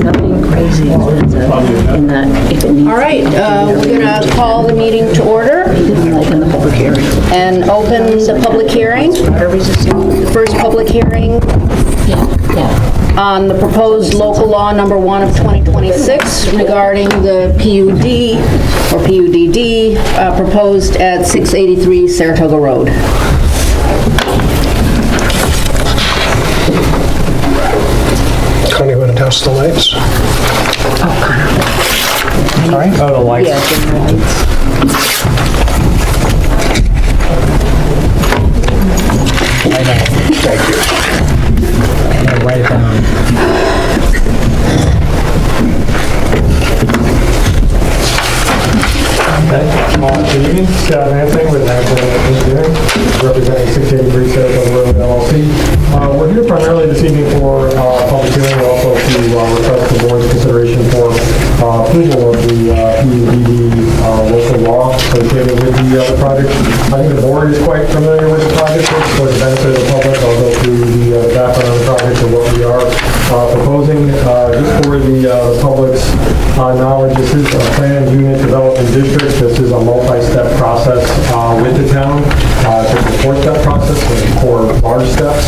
Nothing crazy expensive in that if it needs. All right, we're going to call the meeting to order Like in the public hearing. and open the public hearing. The first public hearing on the proposed local law number 1 of 2026 regarding the PUD or PUDD proposed at 683 Saratoga Road. Connie, want to douse the lights? Sorry? Oh, the lights. Yeah, dim the lights. I know. Thank you. I'm gonna write it down. Good evening, Scott Lansing with National Engineering, representing 683 Saratoga Road LLC. We're here primarily this evening for public hearing, and also to request the board's consideration for approval of the PUD local law associated with the project. I think the board is quite familiar with the project. For the benefit of the public, I'll go through the background of the project and what we are proposing. Just for the public's knowledge, this is a planned unit development district. This is a multi-step process with the town. It's a four-step process with four large steps.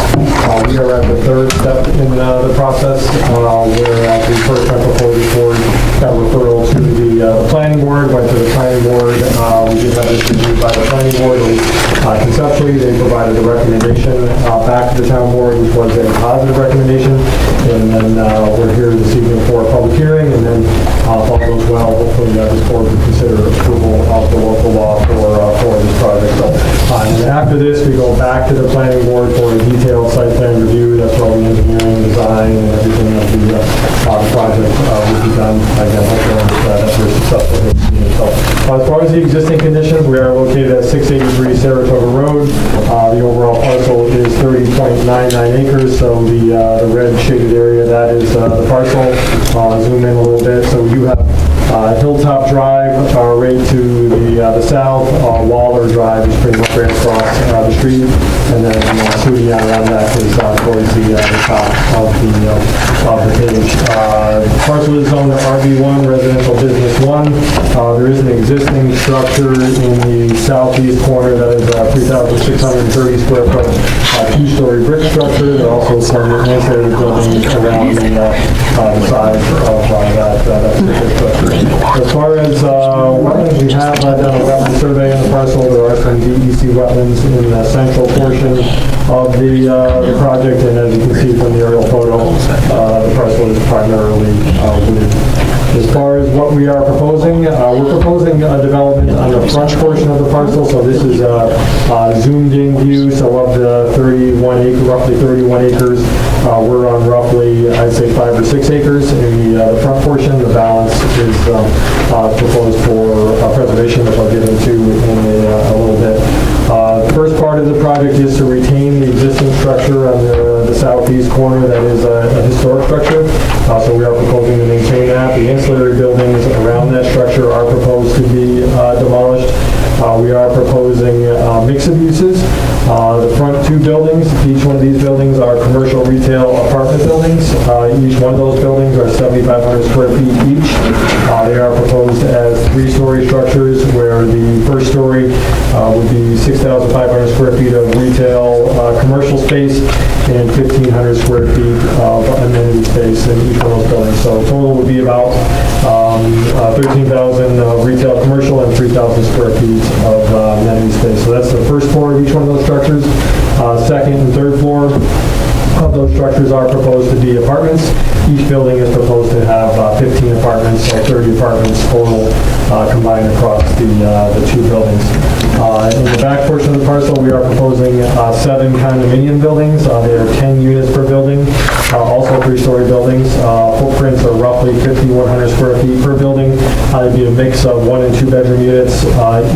We are at the third step in the process, where the first time proposal for that referral to the planning board, went to the planning board. We did have this reviewed by the planning board. Conceptually, they provided a recommendation back to the town board, which was a positive recommendation. And then we're here this evening for a public hearing, and then if all goes well, hopefully this board will consider approval of the local law for this project. So, and after this, we go back to the planning board for a detailed site plan review. That's where all the engineering, design, and everything of the project will be done. Again, hopefully that's very successful here this evening. So, as far as the existing conditions, we are located at 683 Saratoga Road. The overall parcel is 30.99 acres. So the red shaded area, that is the parcel. Zoom in a little bit. So you have Hilltop Drive right to the south. Waller Drive is pretty much right across the street. And then shooting out around that is towards the top of the page. Parcel is zoned RB1, Residential Business 1. There is an existing structure in the southeast corner that is 3,630 square foot two-story brick structure. There are also some ancillary buildings around the sides of that particular structure. As far as wetlands, we have done a wetland survey on the parcel. There are some DEC wetlands in the central portion of the project, and as you can see from the aerial photo, the parcel is primarily wooded. As far as what we are proposing, we're proposing a development on the front portion of the parcel. So this is a zoomed-in view. So of the roughly 31 acres, we're on roughly, I'd say, 5 or 6 acres in the front portion. The balance is proposed for preservation, which I'll get into in a little bit. The first part of the project is to retain the existing structure on the southeast corner that is a historic structure. So we are proposing to maintain that. The ancillary buildings around that structure are proposed to be demolished. We are proposing a mix of uses. The front two buildings, each one of these buildings are commercial retail apartment buildings. Each one of those buildings are 7,500 square feet each. They are proposed as three-story structures, where the first story would be 6,500 square feet of retail commercial space and 1,500 square feet of amenity space in each one of those buildings. So total would be about 13,000 of retail commercial and 3,000 square feet of amenity space. So that's the first floor of each one of those structures. Second and third floor of those structures are proposed to be apartments. Each building is proposed to have 15 apartments, so 30 apartments total combined across the two buildings. In the back portion of the parcel, we are proposing 7 condominium buildings. There are 10 units per building, also 3-story buildings. Footprints are roughly 5,100 square feet per building. It'd be a mix of 1- and 2-bedroom units.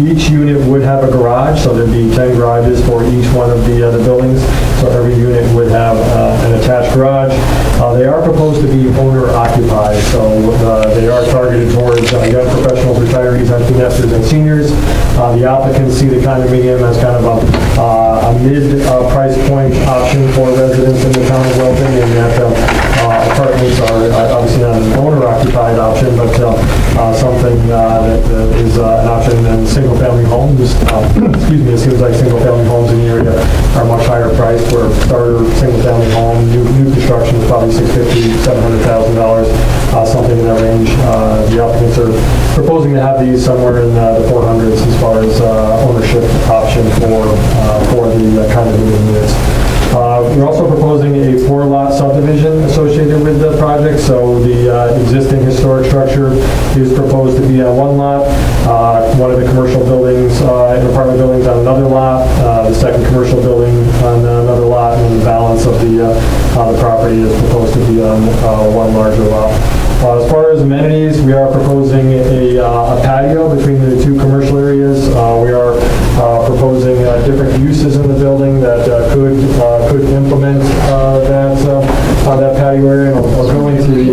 Each unit would have a garage, so there'd be 10 garages for each one of the buildings. So every unit would have an attached garage. They are proposed to be owner-occupied, so they are targeted towards young professionals, retirees, empty nesters, and seniors. The applicants see the condominium as kind of a mid-price point option for residents in the town of Wilton, and that apartments are obviously not an it seems like single-family homes in the area are much higher priced, where starter single-family home, new construction is probably $650,000, $700,000, something in that range. The applicants are proposing to have these somewhere in the 400s as far as ownership option for the condominium units. We're also proposing a 4-lot subdivision associated with the project. So the existing historic structure is proposed to be on 1 lot, one of the commercial buildings and apartment buildings on another lot, the second commercial building on another lot, and the balance of the property is proposed to be on 1 larger lot. As far as amenities, we are proposing a patio between the 2 commercial areas. We are proposing different uses in the building that could implement that patio area. And I'll go into the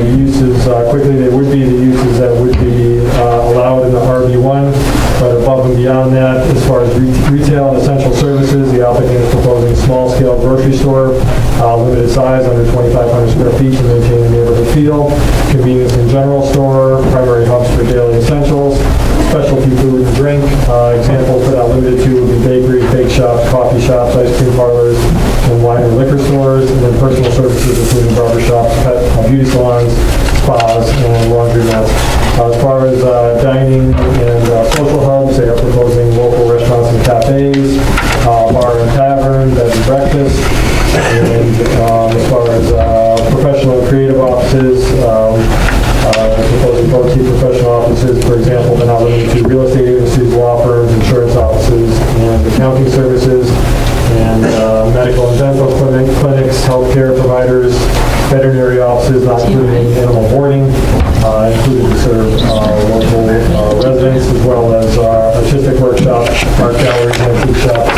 uses quickly. They would be the uses that would be allowed in the RB1, but above and beyond that, as far as retail and essential services, the applicant is proposing small-scale grocery store, limited size, under 2,500 square feet, to maintain the neighborhood feel, convenience and general store, primary hubs for daily essentials, specialty food and drink. Examples but not limited to would be bakery, bake shops, coffee shops, ice cream parlors, and wine and liquor stores, and then personal services including barber shops, beauty salons, spas, and laundromats. As far as dining and social hubs, they are proposing local restaurants and cafes, bar and tavern, bed and breakfast, and as far as professional and creative offices, proposing boutique professional offices, for example, but not limited to real estate agencies, law firms, insurance offices, and accounting services, and medical and dental clinics, healthcare providers, veterinary offices, not including animal boarding, included to serve local residents, as well as artistic workshops, art galleries, antique shops,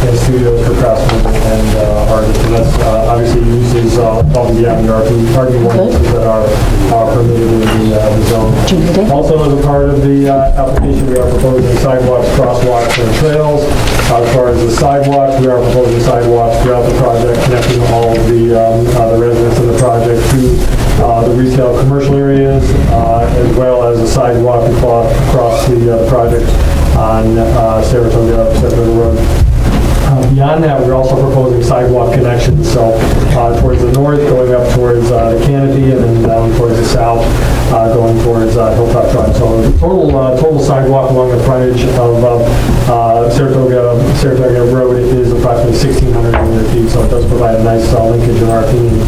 and studios for craftsmen and artists. And that's obviously uses above and beyond the RB1 uses that are permitted in the zone. Also, as a part of the application, we are proposing sidewalks, crosswalks, and trails. As far as the sidewalks, we are proposing sidewalks throughout the project, connecting all of the residents of the project to the retail commercial areas, as well as a sidewalk across the project on Saratoga Road. Beyond that, we're also proposing sidewalk connections, so towards the north, going up towards the canopy, and then down towards the south, going towards Hilltop Drive. So the total sidewalk along the frontage of Saratoga Road is approximately 1,600 linear feet, so it does provide a nice linkage, in our opinion,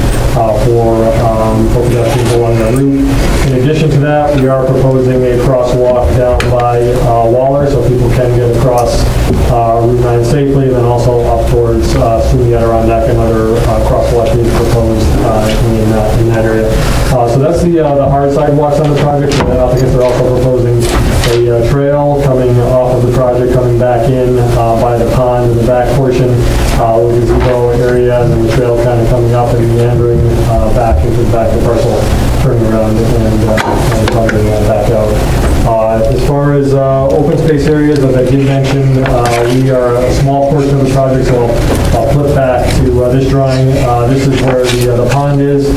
for pedestrians along the route. In addition to that, we are proposing a crosswalk down by Waller, so people can get across Route 9 safely, and then also up towards SUNY Adirondack, another crosswalk is proposed in that area. So that's the hard sidewalks on the project, and then applicants are also proposing a trail coming off of the project, coming back in by the pond in the back portion, with the gazebo area, and then the trail kind of coming up and meandering back into the back of the parcel, turning around and coming back out. As far as open space areas, as I did mention, we are a small portion of the project, so I'll flip back to this drawing. This is where the pond is.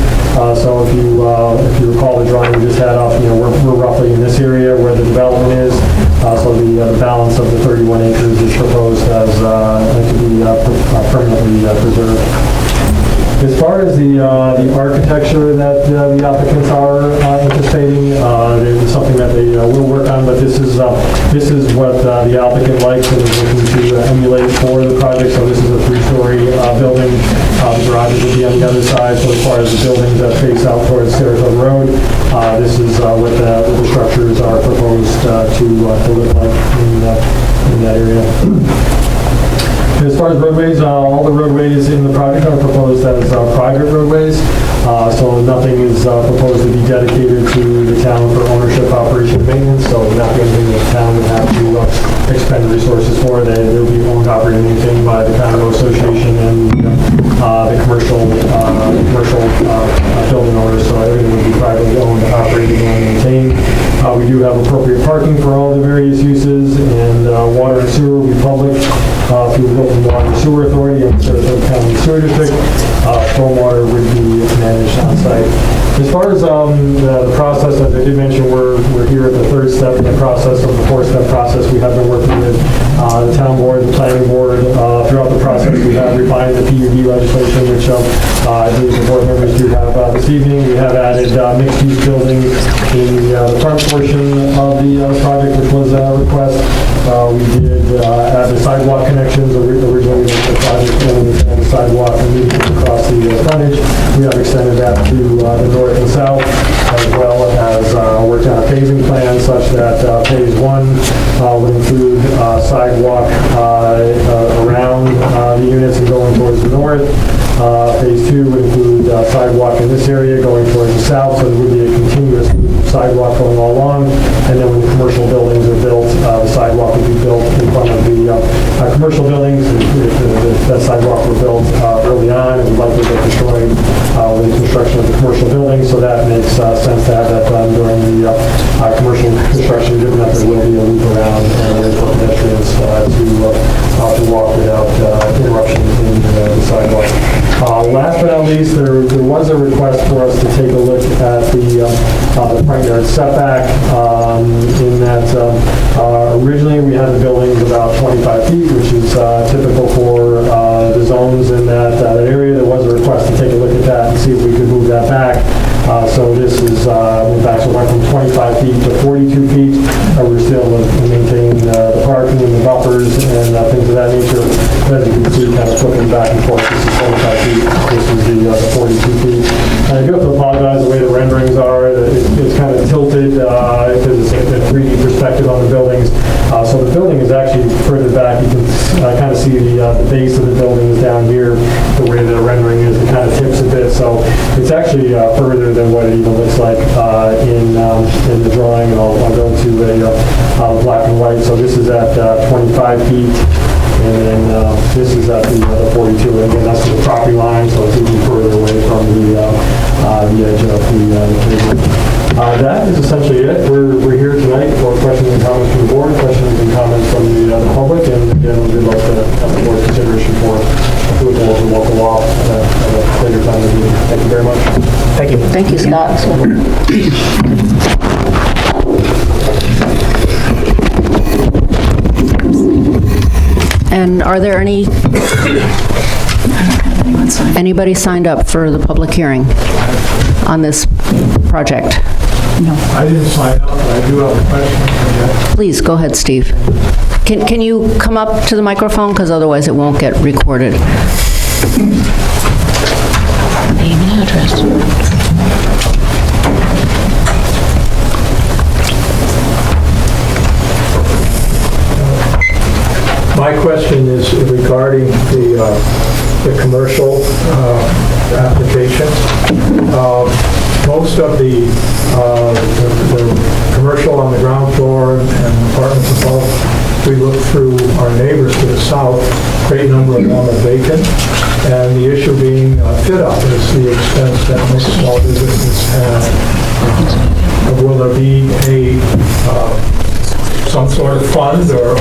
So if you recall the drawing we just had up, we're roughly in this area where the development is. So the balance of the 31 acres is proposed as to be permanently preserved. As far as the architecture that the applicants are anticipating, it's something that they will work on, but this is what the applicant likes and is looking to emulate for the project. So this is a 3-story building. The garages will be on the other side. So as far as the buildings that face out towards Saratoga Road, this is what the structures are proposed to look like in that area. As far as roadways, all the roadways in the project are proposed as private roadways, so nothing is proposed to be dedicated to the town for ownership, operation, and maintenance, so not anything that the town would have to expend resources for. They'll be owned, operated, and maintained by the condo association and the commercial building owners, so everything would be privately owned, operated, and maintained. We do have appropriate parking for all the various uses, and water and sewer will be public through the Wilton Water and Sewer Authority and Saratoga County Sewer District. Stormwater would be managed on site. As far as the process, as I did mention, we're here at the third step in the process of the four-step process. We have been working with the town board, the planning board. Throughout the process, we have refined the PUD legislation, which I believe the board members do have this evening. We have added mixed-use building in the front portion of the project, which was a request. We did add the sidewalk connections. Originally, the project and the sidewalk immediately across the frontage. We have extended that to the north and south, as well as worked on a phasing plan such that phase one would include sidewalk around the units and going towards the north. Phase two would include sidewalk in this area going towards the south, so there would be a continuous sidewalk going all along. And then when the commercial buildings are built, the sidewalk would be built in front of the commercial buildings. If that sidewalk were built early on, it would likely get destroyed with the construction of the commercial buildings. So that makes sense to have that done during the commercial construction, given that there will be a loop around and for pedestrians to walk without interruption in the sidewalk. Last but not least, there was a request for us to take a look at the front yard setback in that originally we had the buildings about 25 feet, which is typical for the zones in that area. There was a request to take a look at that and see if we could move that back. So this is moved back, so it went from 25 feet to 42 feet. We're still maintaining the parking and the buffers and things of that nature. As you can see, kind of flipping back and forth. This is 25 feet. This is the 42 feet. I do have to apologize the way the renderings are. It's kind of tilted because it's a 3D perspective on the buildings. So the building is actually further back. You can kind of see the base of the building is down here. The way the rendering is, it kind of tips a bit. So it's actually further than what it even looks like in the drawing. And I'll go to a black and white. So this is at 25 feet. And then this is at the 42, and again, that's the property line, so it's even further away from the edge of the pavement. That is essentially it. We're here tonight for questions and comments from the board, questions and comments from the public, and again, we'd like to have the board consideration for approval of the local law at a later time of the meeting. Thank you very much. Thank you. Thank you, Scott. And are there anybody signed up for the public hearing on this project? No. I didn't sign up, but I do have a question. Please, go ahead, Steve. Can you come up to the microphone, because otherwise it won't get recorded. Name and address. My question is regarding the commercial application. Most of the commercial on the ground floor and apartments above, we look through our neighbors to the south, great number of them are vacant, and the issue being fit-up is the expense that most small businesses have. Will there be some sort of fund or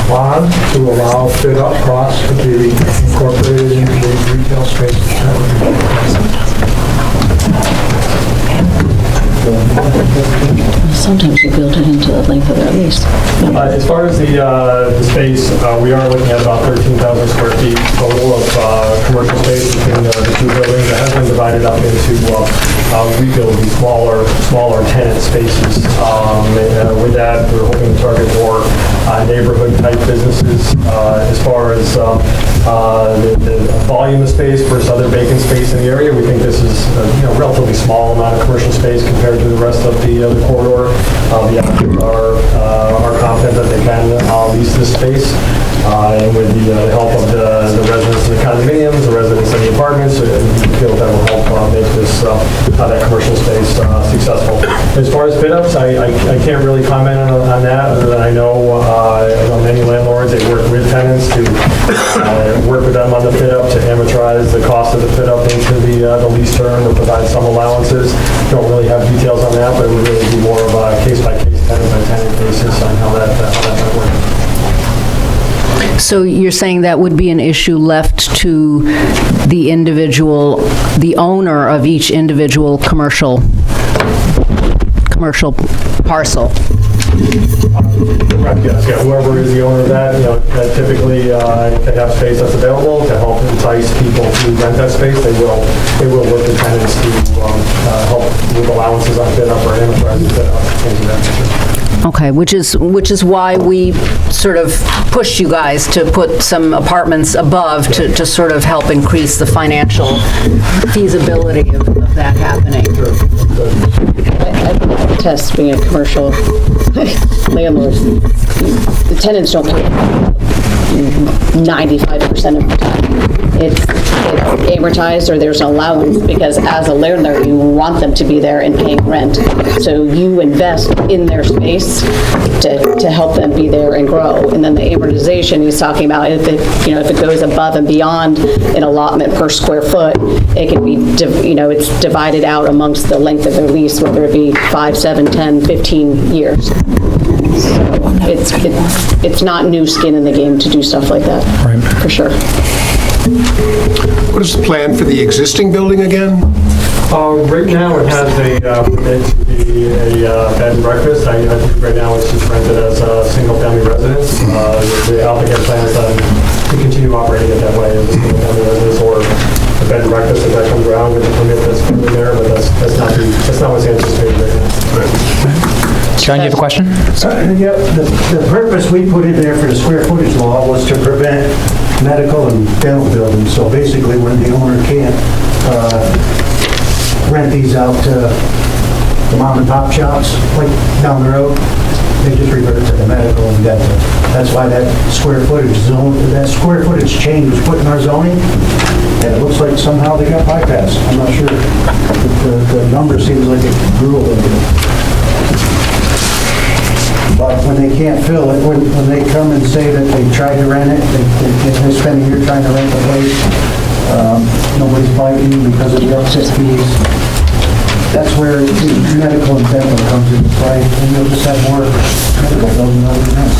bond to allow fit-up costs to be incorporated into the retail space? Sometimes you build it into the length of their lease. As far as the space, we are looking at about 13,000 square feet total of commercial space between the two buildings. It has been divided up into we build these smaller tenant spaces. With that, we're hoping to target more neighborhood-type businesses. As far as the volume of space versus other vacant space in the area, we think this is a relatively small amount of commercial space compared to the rest of the corridor. The applicants are confident that they can lease this space. And with the help of the residents in the condominiums, the residents in the apartments, we feel that will help make this that commercial space successful. As far as fit-ups, I can't really comment on that, other than I know many landlords, they work with tenants to work with them on the fit-up to amortize the cost of the fit-up into the lease term or provide some allowances. Don't really have details on that, but it would really be more of a case-by-case, tenant-by-tenant basis on how that might work. So you're saying that would be an issue left to the individual, the owner of each individual commercial parcel? Correct, yes, yeah, whoever is the owner of that, that typically, if they have space that's available to help entice people to rent that space, they will work with tenants to help with allowances on fit up or amortizing fit up, things of that nature. Okay, which is why we sort of pushed you guys to put some apartments above to sort of help increase the financial feasibility of that happening. I can attest being a commercial landlord, the tenants don't pay 95% of the time. It's amortized or there's an allowance because as a landlord, you want them to be there and paying rent. So you invest in their space to help them be there and grow. And then the amortization he's talking about, if it goes above and beyond an allotment per square foot, it can be, it's divided out amongst the length of the lease, whether it be 5, 7, 10, 15 years. So it's not new skin in the game to do stuff like that, for sure. What is the plan for the existing building again? Right now, it has a permit to be a bed and breakfast. I think right now it's just rented as a single-family residence. The applicant plans to continue operating it that way as a single-family residence or a bed and breakfast if that comes around with the permit that's currently there, but that's not what's anticipated right now. John, you have a question? Yep, the purpose we put in there for the square footage law was to prevent medical and dental buildings. So basically, when the owner can't rent these out to the mom and pop shops, like down the road, they just revert to the medical and dental. That's why that square footage zone, that square footage change was put in our zoning, and it looks like somehow they got bypassed. I'm not sure. The number seems like it grew a little bit. But when they can't fill it, when they come and say that they tried to rent it, they spend a year trying to rent the place, nobody's biting because of the upset fees. That's where medical and dental comes into play, and you'll just have more medical building other than that.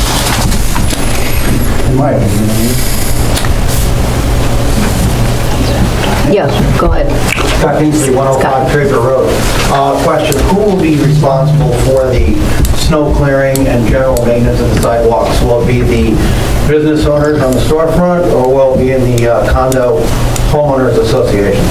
In my opinion. Yeah, go ahead. Scott Kingsley, 105 Traeger Road. Question, who will be responsible for the snow clearing and general maintenance of the sidewalks? Will it be the business owners on the storefront, or will it be in the condo homeowners association?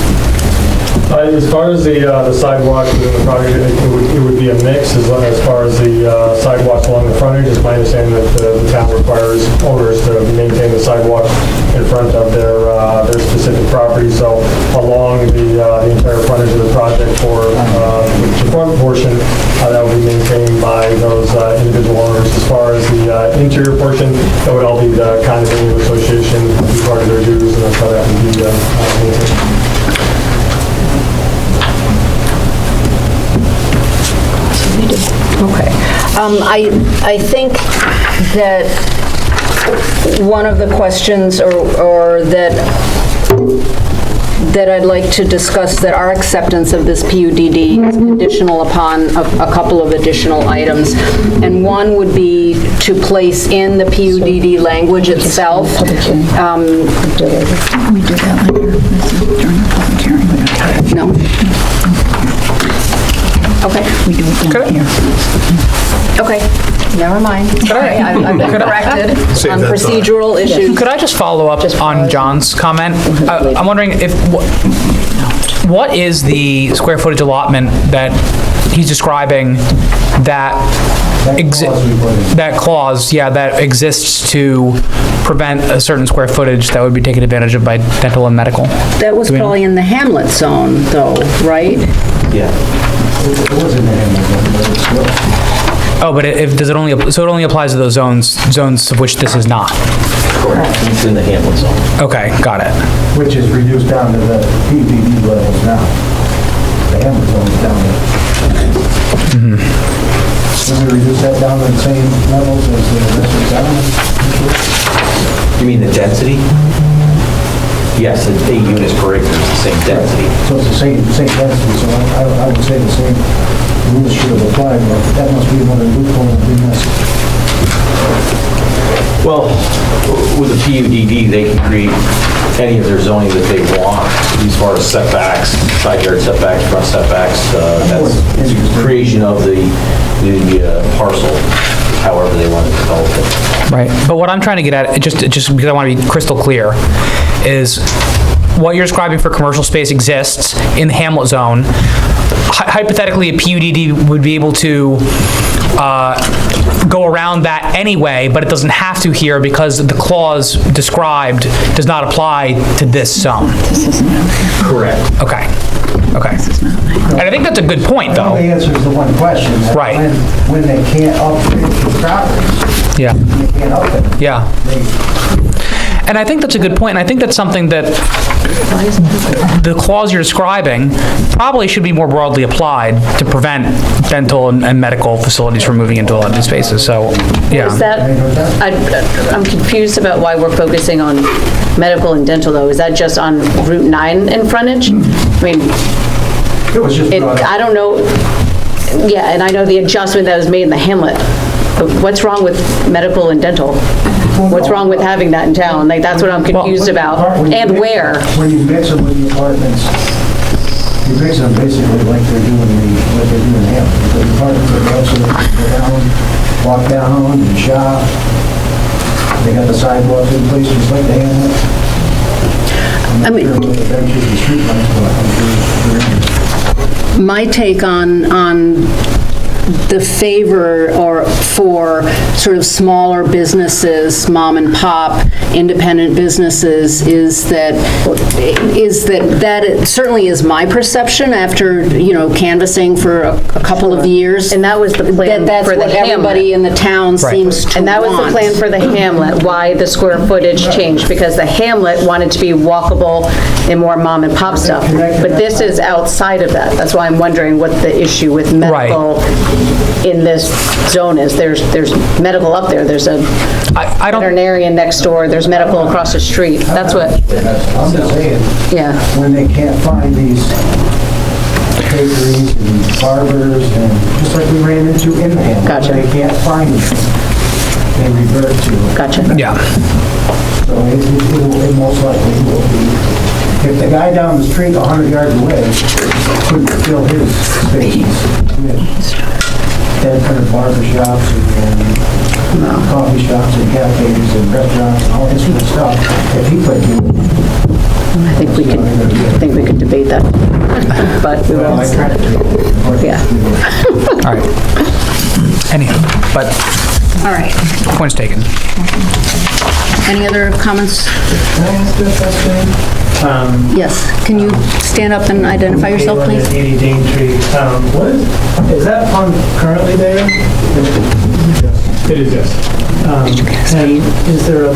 As far as the sidewalks within the project, it would be a mix as far as the sidewalks along the frontage. It's my understanding that the town requires owners to maintain the sidewalk in front of their specific property. So along the entire frontage of the project for the front portion, that will be maintained by those individual owners. As far as the interior portion, that would all be the condominium association, be part of their dues, and that's how that would be maintained. Okay. I think that one of the questions or that I'd like to discuss, that our acceptance of this PUDD is conditional upon a couple of additional items. And one would be to place in the PUDD language itself. We do that later. During the public hearing, we don't have it. No? Okay. We do it down here. Okay, never mind. Sorry, I've been corrected on procedural issues. Could I just follow up on John's comment? I'm wondering if, what is the square footage allotment that he's describing that clause, yeah, that exists to prevent a certain square footage that would be taken advantage of by dental and medical? That was probably in the Hamlet zone, though, right? Yeah. It was in the Hamlet, but it's still. Oh, but does it only, so it only applies to those zones of which this is not? Correct. It's in the Hamlet zone. Okay, got it. Which is reduced down to the PUD levels now. The Hamlet zone is down there. Can we reduce that down to the same levels as the rest of town? You mean the density? Yes, it's 8 units per acre, it's the same density. So it's the same density, so I would say the same rules should have applied, but that must be one of the loopholes we missed. Well, with the PUDD, they can create any of their zoning that they want as far as setbacks, side yard setbacks, front setbacks. That's the creation of the parcel, however they want to develop it. Right, but what I'm trying to get at, just because I want to be crystal clear, is what you're describing for commercial space exists in the Hamlet zone. Hypothetically, a PUDD would be able to go around that anyway, but it doesn't have to here because the clause described does not apply to this zone. Correct. Okay. And I think that's a good point, That though. only answers the one question. that Right. When they can't upgrade the properties, Yeah. they can't up it. Yeah. And I think that's a good point, and I think that's something that the clause you're describing probably should be more broadly applied to prevent dental and medical facilities from moving into a lot of these spaces, so, yeah. Is that, I'm confused about why we're focusing on medical and dental, though. Is that just on Route 9 in frontage? I mean, It was just brought up. I don't know, yeah, and I know the adjustment that was made in the Hamlet, but what's wrong with medical and dental? What's wrong with having that in town? Like, that's what I'm confused about. And where? When you mix them with the apartments, you mix them basically like they're doing Hamlet. The apartments are absolutely go down, walk down and shop. They got the sidewalks in place just like the Hamlet. I'm not sure what the benches and street lights, but I'm sure they're in. My take on the favor or for sort of smaller businesses, mom and pop, independent businesses, is that it certainly is my perception after, canvassing for a couple of years. And that was the plan That's for the what everybody Hamlet. in the town seems to And that was the want. plan for the Hamlet, why the square footage changed, because the Hamlet wanted to be walkable and more mom and pop stuff. But this is outside of that. That's why I'm wondering what the issue with medical in this zone is. There's medical up there, there's a I don't, veterinarian next door, there's medical across the street. That's what, I'm just saying, yeah. when they can't find these bakeries and barbers and just like we ran into in the Hamlet. Gotcha. They can't find them. They revert to it. Gotcha. yeah. So it most likely will be, if the guy down the street 100 yards away couldn't fill his spaces with 10 barber shops and coffee shops and cafes and restaurants and all this sort of stuff, if he couldn't do it. I think we could debate that, but we Well, I won't. tried to. Yeah. All right. Anyhow, but All right. point's taken. Any other comments? Can I ask you a question? Yes. Can you stand up and identify yourself, please? 80 Daintree. Is that pond currently there? It is, yes. And is there a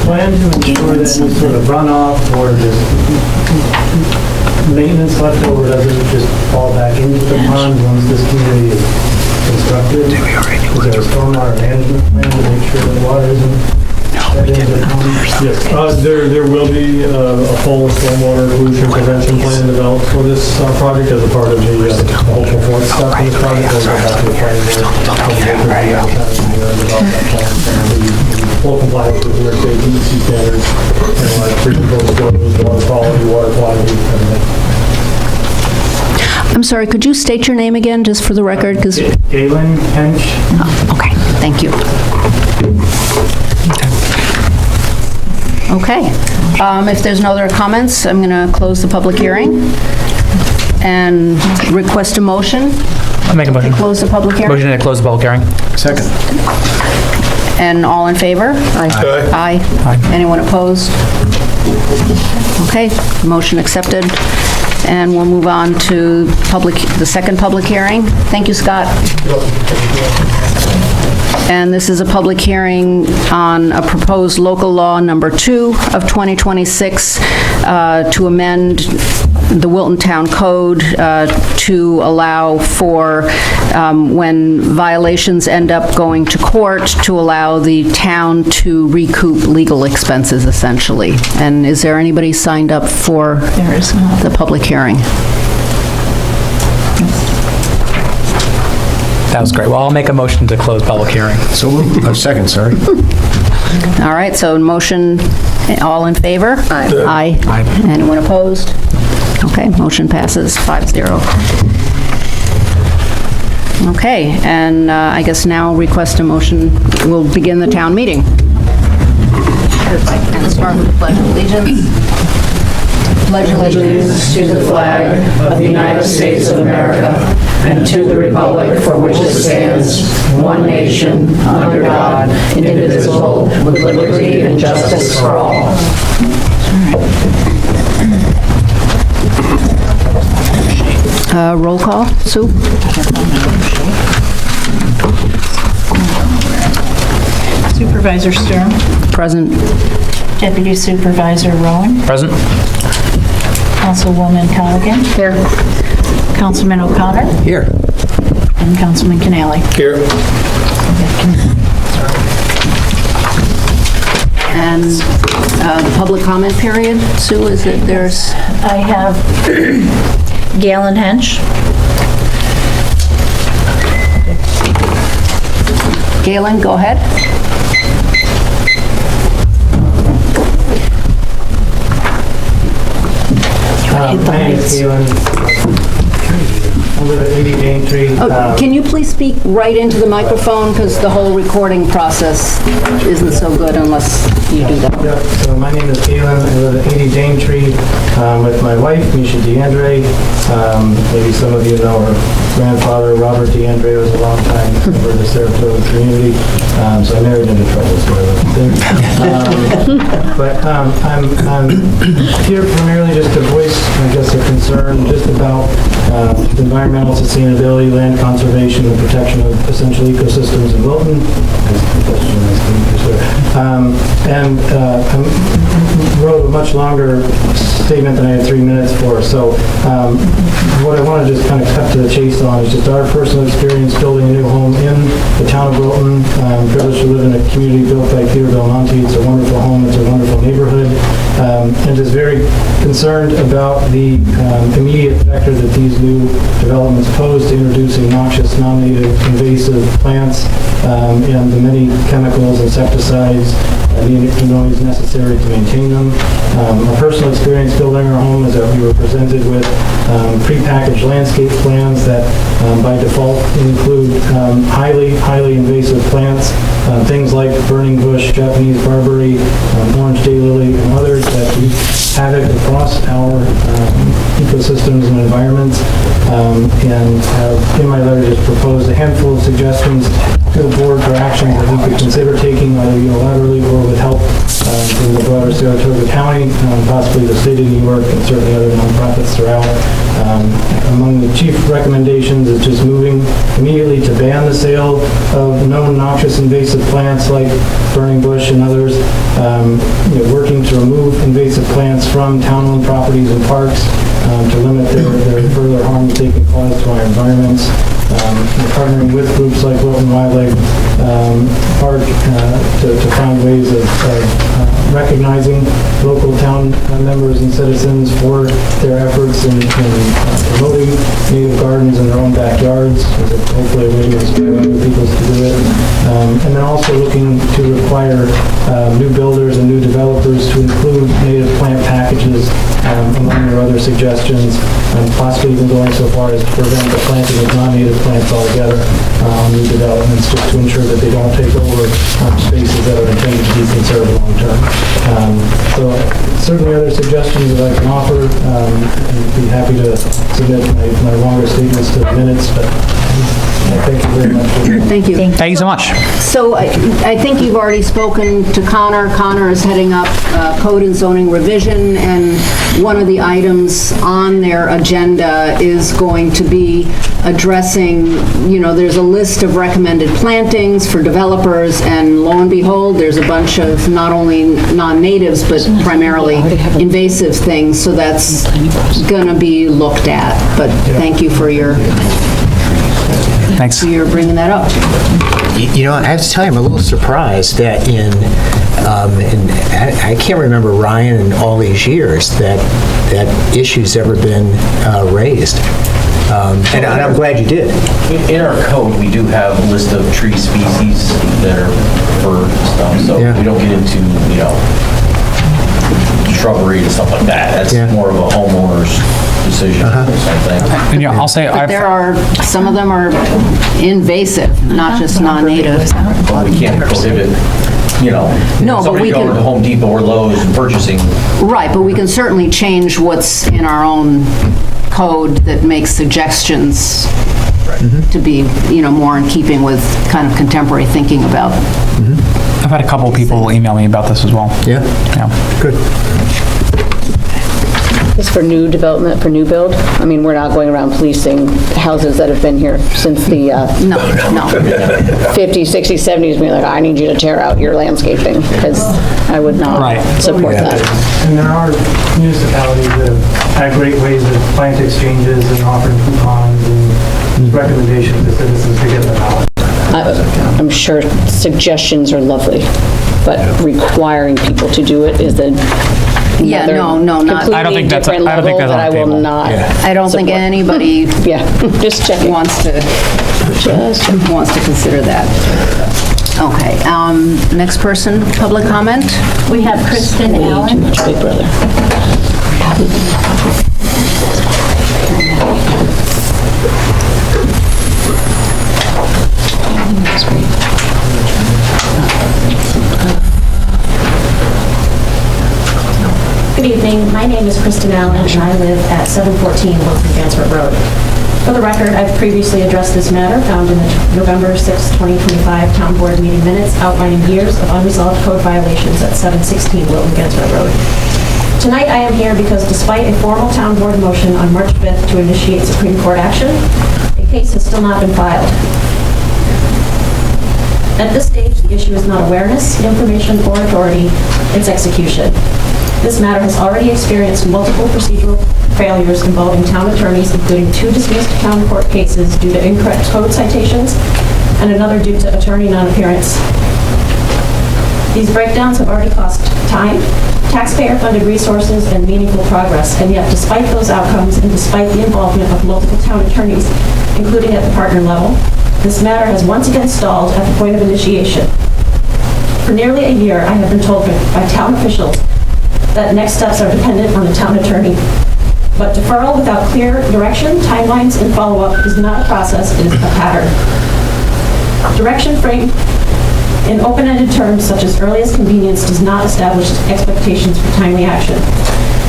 plan to ensure that any sort of runoff or just maintenance left over doesn't just fall back into the pond once this community is constructed? Is there a stormwater management plan to make sure that water isn't fed into the pond? Yes, there will be a full stormwater pollution prevention plan developed for this project as a part of the whole performance stuff in this project. We'll go back to the planning board. Develop that plan, and we full compliance with New York State DEC standards, and like pre-proposed flows, water quality, everything. I'm sorry, could you state your name again, just for the record? Because Galen Hench. Okay, thank you. Okay, if there's no other comments, I'm going to close the public hearing and request a motion. I'll make a motion. Close the public hearing. Motion to close the public hearing. Second. And all in favor? Aye. Aye. Anyone opposed? Okay, motion accepted. And we'll move on to the second public hearing. Thank you, Scott. And this is a public hearing on a proposed local law number 2 of 2026 to amend the Wilton Town Code to allow for, when violations end up going to court, to allow the town to recoup legal expenses, essentially. And is there anybody signed up for the public hearing? That was great. Well, I'll make a motion to close public hearing. So, second, sorry. All right, so motion, all in favor? Aye. Aye. Anyone opposed? Okay, motion passes 5-0. Okay, and I guess now request a motion, we'll begin the town meeting. And start with the Pledge of Allegiance. Pledge allegiance to the flag of the United States of America and to the republic for which it stands, one nation, under God, indivisible, with liberty and justice for all. Roll call, Sue? Supervisor Sturm, Present. Deputy Supervisor Rowan, Present? Councilwoman Callaghan. Here. Councilman O'Connor. Here. And Councilman Canale. Here. And the public comment period, Sue, is it, there's, I have Galen Hench. Galen, go ahead. Hit the My name is lights. Galen. I live at 80 Daintree. Oh, can you please speak right into the microphone, because the whole recording process isn't so good unless you do that. Yep, so my name is Galen. I live at 80 Daintree with my wife, Misha DeAndre. Maybe some of you know her grandfather, Robert DeAndre, was a long-time member of the Saratoga community. So I married into trouble, so I left there. But I'm here primarily just to voice, I guess, a concern just about environmental sustainability, land conservation, and protection of essential ecosystems in Wilton. And I wrote a much longer statement than I had 3 minutes for. So what I want to just kind of cut to the chase on is just our personal experience building a new home in the town of Wilton. I'm privileged to live in a community built by Peter Belmonte. It's a wonderful home. It's a wonderful neighborhood. And just very concerned about the immediate vector that these new developments pose to introducing noxious, non-native, invasive plants and the many chemicals, insecticides, the noise necessary to maintain them. Our personal experience building our home is that we were presented with prepackaged landscape plans that by default include highly invasive plants, things like burning bush, Japanese barberry, orange daylily, and others that wreak havoc across our ecosystems and environments. And have, in my letter, just proposed a handful of suggestions to the board for actions that we could consider taking either unilaterally or with help from the broader Saratoga County, possibly the state of New York, and certainly other nonprofits throughout. Among the chief recommendations is just moving immediately to ban the sale of known noxious invasive plants like burning bush and others, working to remove invasive plants from town-owned properties and parks to limit their further harm that they can cause to our environments. Partnering with groups like Wilton Wildlife Park to find ways of recognizing local town members and citizens for their efforts in promoting native gardens in their own backyards. Hopefully a way to inspire other people to do it. And then also looking to require new builders and new developers to include native plant packages among their other suggestions, and possibly even going so far as to prevent the planting of non-native plants altogether on new developments, just to ensure that they don't take over spaces that are intended to be conserved long-term. So certainly other suggestions that I can offer. I'd be happy to submit my longer statements to the minutes, but thank you very much. Thank you. Thank you so much. So I think you've already spoken to Connor. Connor is heading up code and zoning revision, and one of the items on their agenda is going to be addressing, there's a list of recommended plantings for developers, and lo and behold, there's a bunch of not only non-natives, but primarily invasive things, so that's going to be looked at. But thank you for your Thanks. you're bringing that up. I have to tell you, I'm a little surprised that I can't remember, Ryan, in all these years that issue's ever been raised. And I'm glad you did. In our code, we do have a list of tree species that are for stuff, so Yeah. we don't get into, shrubbery and stuff like that. That's Yeah. more of a homeowner's decision or something. And yeah, I'll say, But there are, some of them are invasive, not just non-native. But we can't prohibit, No, but somebody we going can- to Home Depot or Lowe's and purchasing. Right, but we can certainly change what's in our own code that makes suggestions to be, more in keeping with kind of contemporary thinking about. I've had a couple of people email me about this as well. Yeah, Yeah. good. This for new development, for new build? I mean, we're not going around policing houses that have been here since the No. 50s, 60s, 70s, being like, I need you to tear out your landscaping, because I would not Right. support that. And there are municipalities that have had great ways of plant exchanges and offering coupons and recommendations to citizens to get them out. I'm sure suggestions are lovely, but requiring people to do it is Yeah, another no, not- completely I don't think that's- different I don't think level that's that on I the will table. not. I don't think support. anybody Yeah, just checking. wants to consider that. Okay, next person, public comment? We have Kristen Way too Allen. much Big Brother. Good evening. My name is Kristen Allen, and I live at 714 Wilton Gansford Road. For the record, I've previously addressed this matter found in the November 6, 2025 Town Board meeting minutes outlining years of unresolved code violations at 716 Wilton Gansford Road. Tonight, I am here because despite a formal Town Board motion on March 5th to initiate Supreme Court action, a case has still not been filed. At this stage, the issue is not awareness, information, or authority, it's execution. This matter has already experienced multiple procedural failures involving town attorneys, including 2 dismissed town court cases due to incorrect code citations and another due to attorney non-appearance. These breakdowns have already cost time, taxpayer-funded resources, and meaningful progress, and yet despite those outcomes and despite the involvement of multiple town attorneys, including at the partner level, this matter has once again stalled at the point of initiation. For nearly a year, I have been told by town officials that next steps are dependent on the town attorney. But deferral without clear direction, timelines, and follow-up is not a process, it is a pattern. Direction framed in open-ended terms such as earliest convenience does not establish expectations for timely action.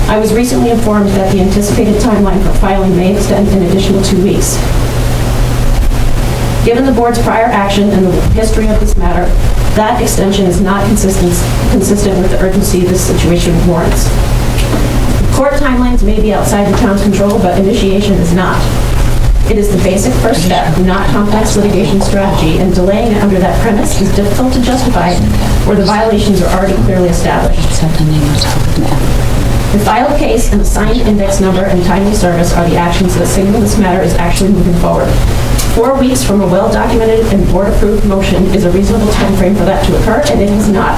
I was recently informed that the anticipated timeline for filing may extend an additional 2 weeks. Given the board's prior action and the history of this matter, that extension is not consistent with the urgency this situation warrants. Court timelines may be outside the town's control, but initiation is not. It is the basic first step, not complex litigation strategy, and delaying it under that premise is difficult to justify where the violations are already clearly established. The filed case and assigned index number and timely service are the actions that signal this matter is actually moving forward. 4 weeks from a well-documented and board-approved motion is a reasonable timeframe for that to occur, and it is not.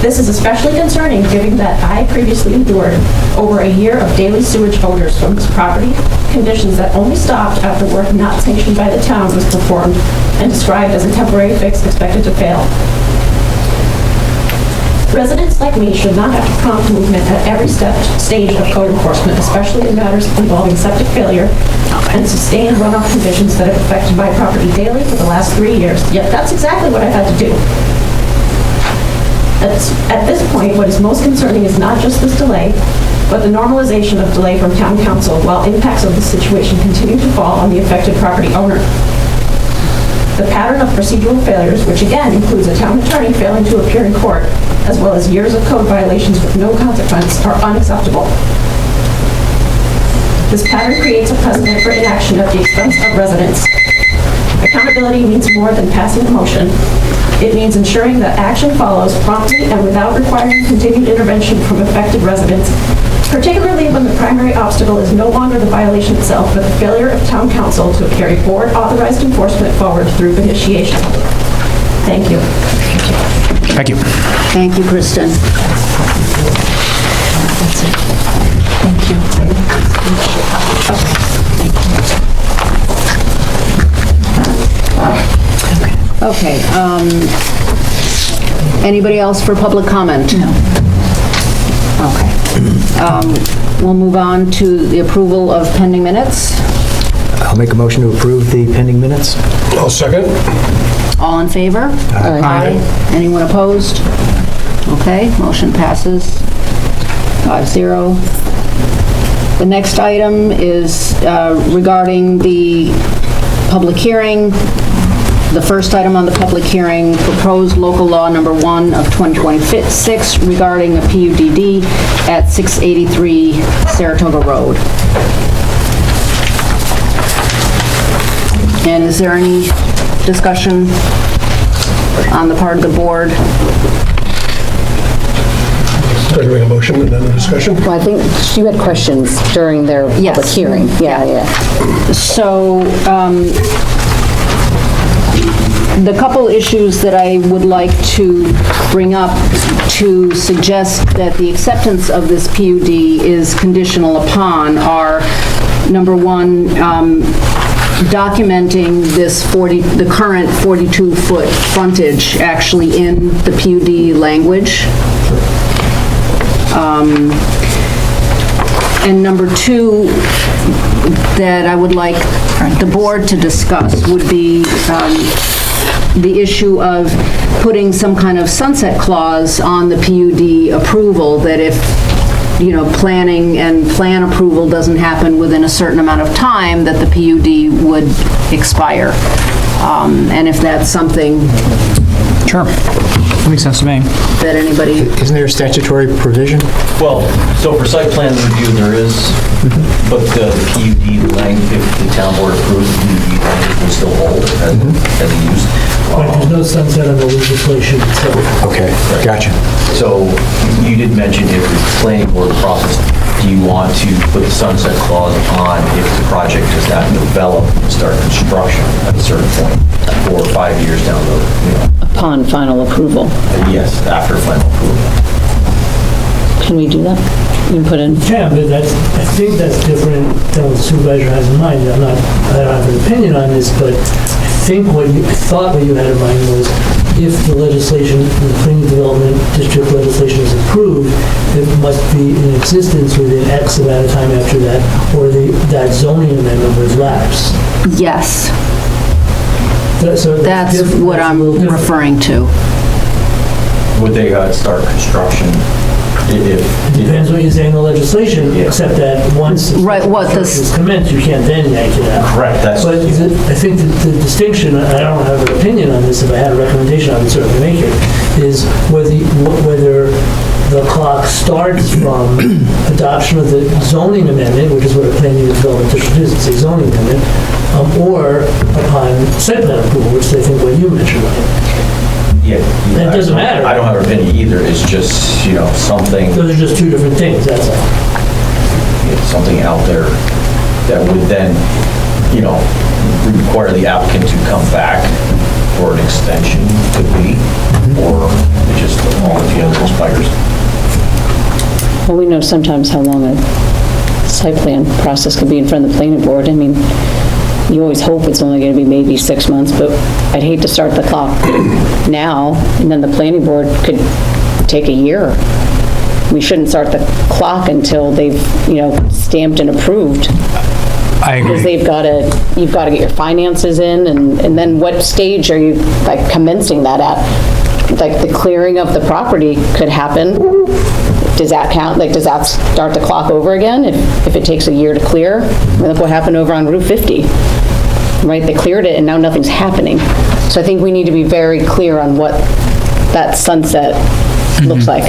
This is especially concerning given that I previously endured over a year of daily sewage odors from this property, conditions that only stopped after work not sanctioned by the town was performed and described as a temporary fix expected to fail. Residents like me should not have to prompt movement at every stage of code enforcement, especially in matters involving septic failure and sustained runoff conditions that have affected my property daily for the last 3 years. Yet that's exactly what I've had to do. At this point, what is most concerning is not just this delay, but the normalization of delay from town council while impacts of the situation continue to fall on the affected property owner. The pattern of procedural failures, which again includes a town attorney failing to appear in court, as well as years of code violations with no consequence, are unacceptable. This pattern creates a precedent for inaction at the expense of residents. Accountability means more than passing a motion. It means ensuring that action follows promptly and without requiring continued intervention from affected residents, particularly when the primary obstacle is no longer the violation itself, but the failure of town council to carry board-authorized enforcement forward through initiation. Thank you. Thank you. Thank you, Kristen. That's it. Thank you. Okay, anybody else for public comment? No. Okay. We'll move on to the approval of pending minutes. I'll make a motion to approve the pending minutes. I'll second. All in favor? Aye. Anyone opposed? Okay, motion passes 5-0. The next item is regarding the public hearing. The first item on the public hearing, proposed local law number 1 of 2026 regarding a PUDD at 683 Saratoga Road. And is there any discussion on the part of the board? Start doing a motion and then a discussion. Well, I think you had questions during their Yes. public hearing. Yeah. So, the couple issues that I would like to bring up to suggest that the acceptance of this PUD is conditional upon are, number one, documenting the current 42-foot frontage actually in the PUD language. And number two, that I would like the board to discuss would be the issue of putting some kind of sunset clause on the PUD approval, that if, planning and plan approval doesn't happen within a certain amount of time, that the PUD would expire. And if that's something Sure. That makes sense to me. that anybody, Isn't there a statutory provision? Well, so for site plan review, there is, but the PUD length, if the town board approves the PUD length, will still hold as a use. Right, there's no sunset on the legislation itself. Okay, gotcha. So you did mention if the planning board process, do you want to put the sunset clause on if the project does not develop and start construction at a certain point, 4 or 5 years down the road? Upon final approval. Yes, after final approval. Can we do that? You can put in, Yeah, but I think that's different than what the supervisor has in mind. I don't have an opinion on this, but I think what you had in mind was if the legislation, the planning development district legislation is approved, it must be in existence within X amount of time after that, or that zoning amendment would lapse. yes, So that's what I'm referring to. Would they start construction if? It depends what you say in the legislation, except that once the Right, what construction this- is commenced, you can't then yank it out. Correct, that's. But I think that the distinction, I don't have an opinion on this, if I had a recommendation, I would certainly make it, is whether the clock starts from adoption of the zoning amendment, which is what a planning and development district is, it's a zoning amendment, or upon site plan approval, which I think what you mentioned. Yeah. It doesn't matter. I don't have an opinion either, it's just, something. Those are just two different things, that's all. Something out there that would then, require the applicant to come back for an extension, could be, or it just altogether expires. well, we know sometimes how long a site plan process could be in front of the planning board. I mean, you always hope it's only going to be maybe 6 months, but I'd hate to start the clock now, and then the planning board could take a year. We shouldn't start the clock until they've, stamped and approved. I Because agree. you've got to get your finances in, and then what stage are you, commencing that at? The clearing of the property could happen. Does that count? Does that start the clock over again if it takes a year to clear? I mean, look what happened over on Route 50, right? They cleared it and now nothing's happening. So I think we need to be very clear on what that sunset looks like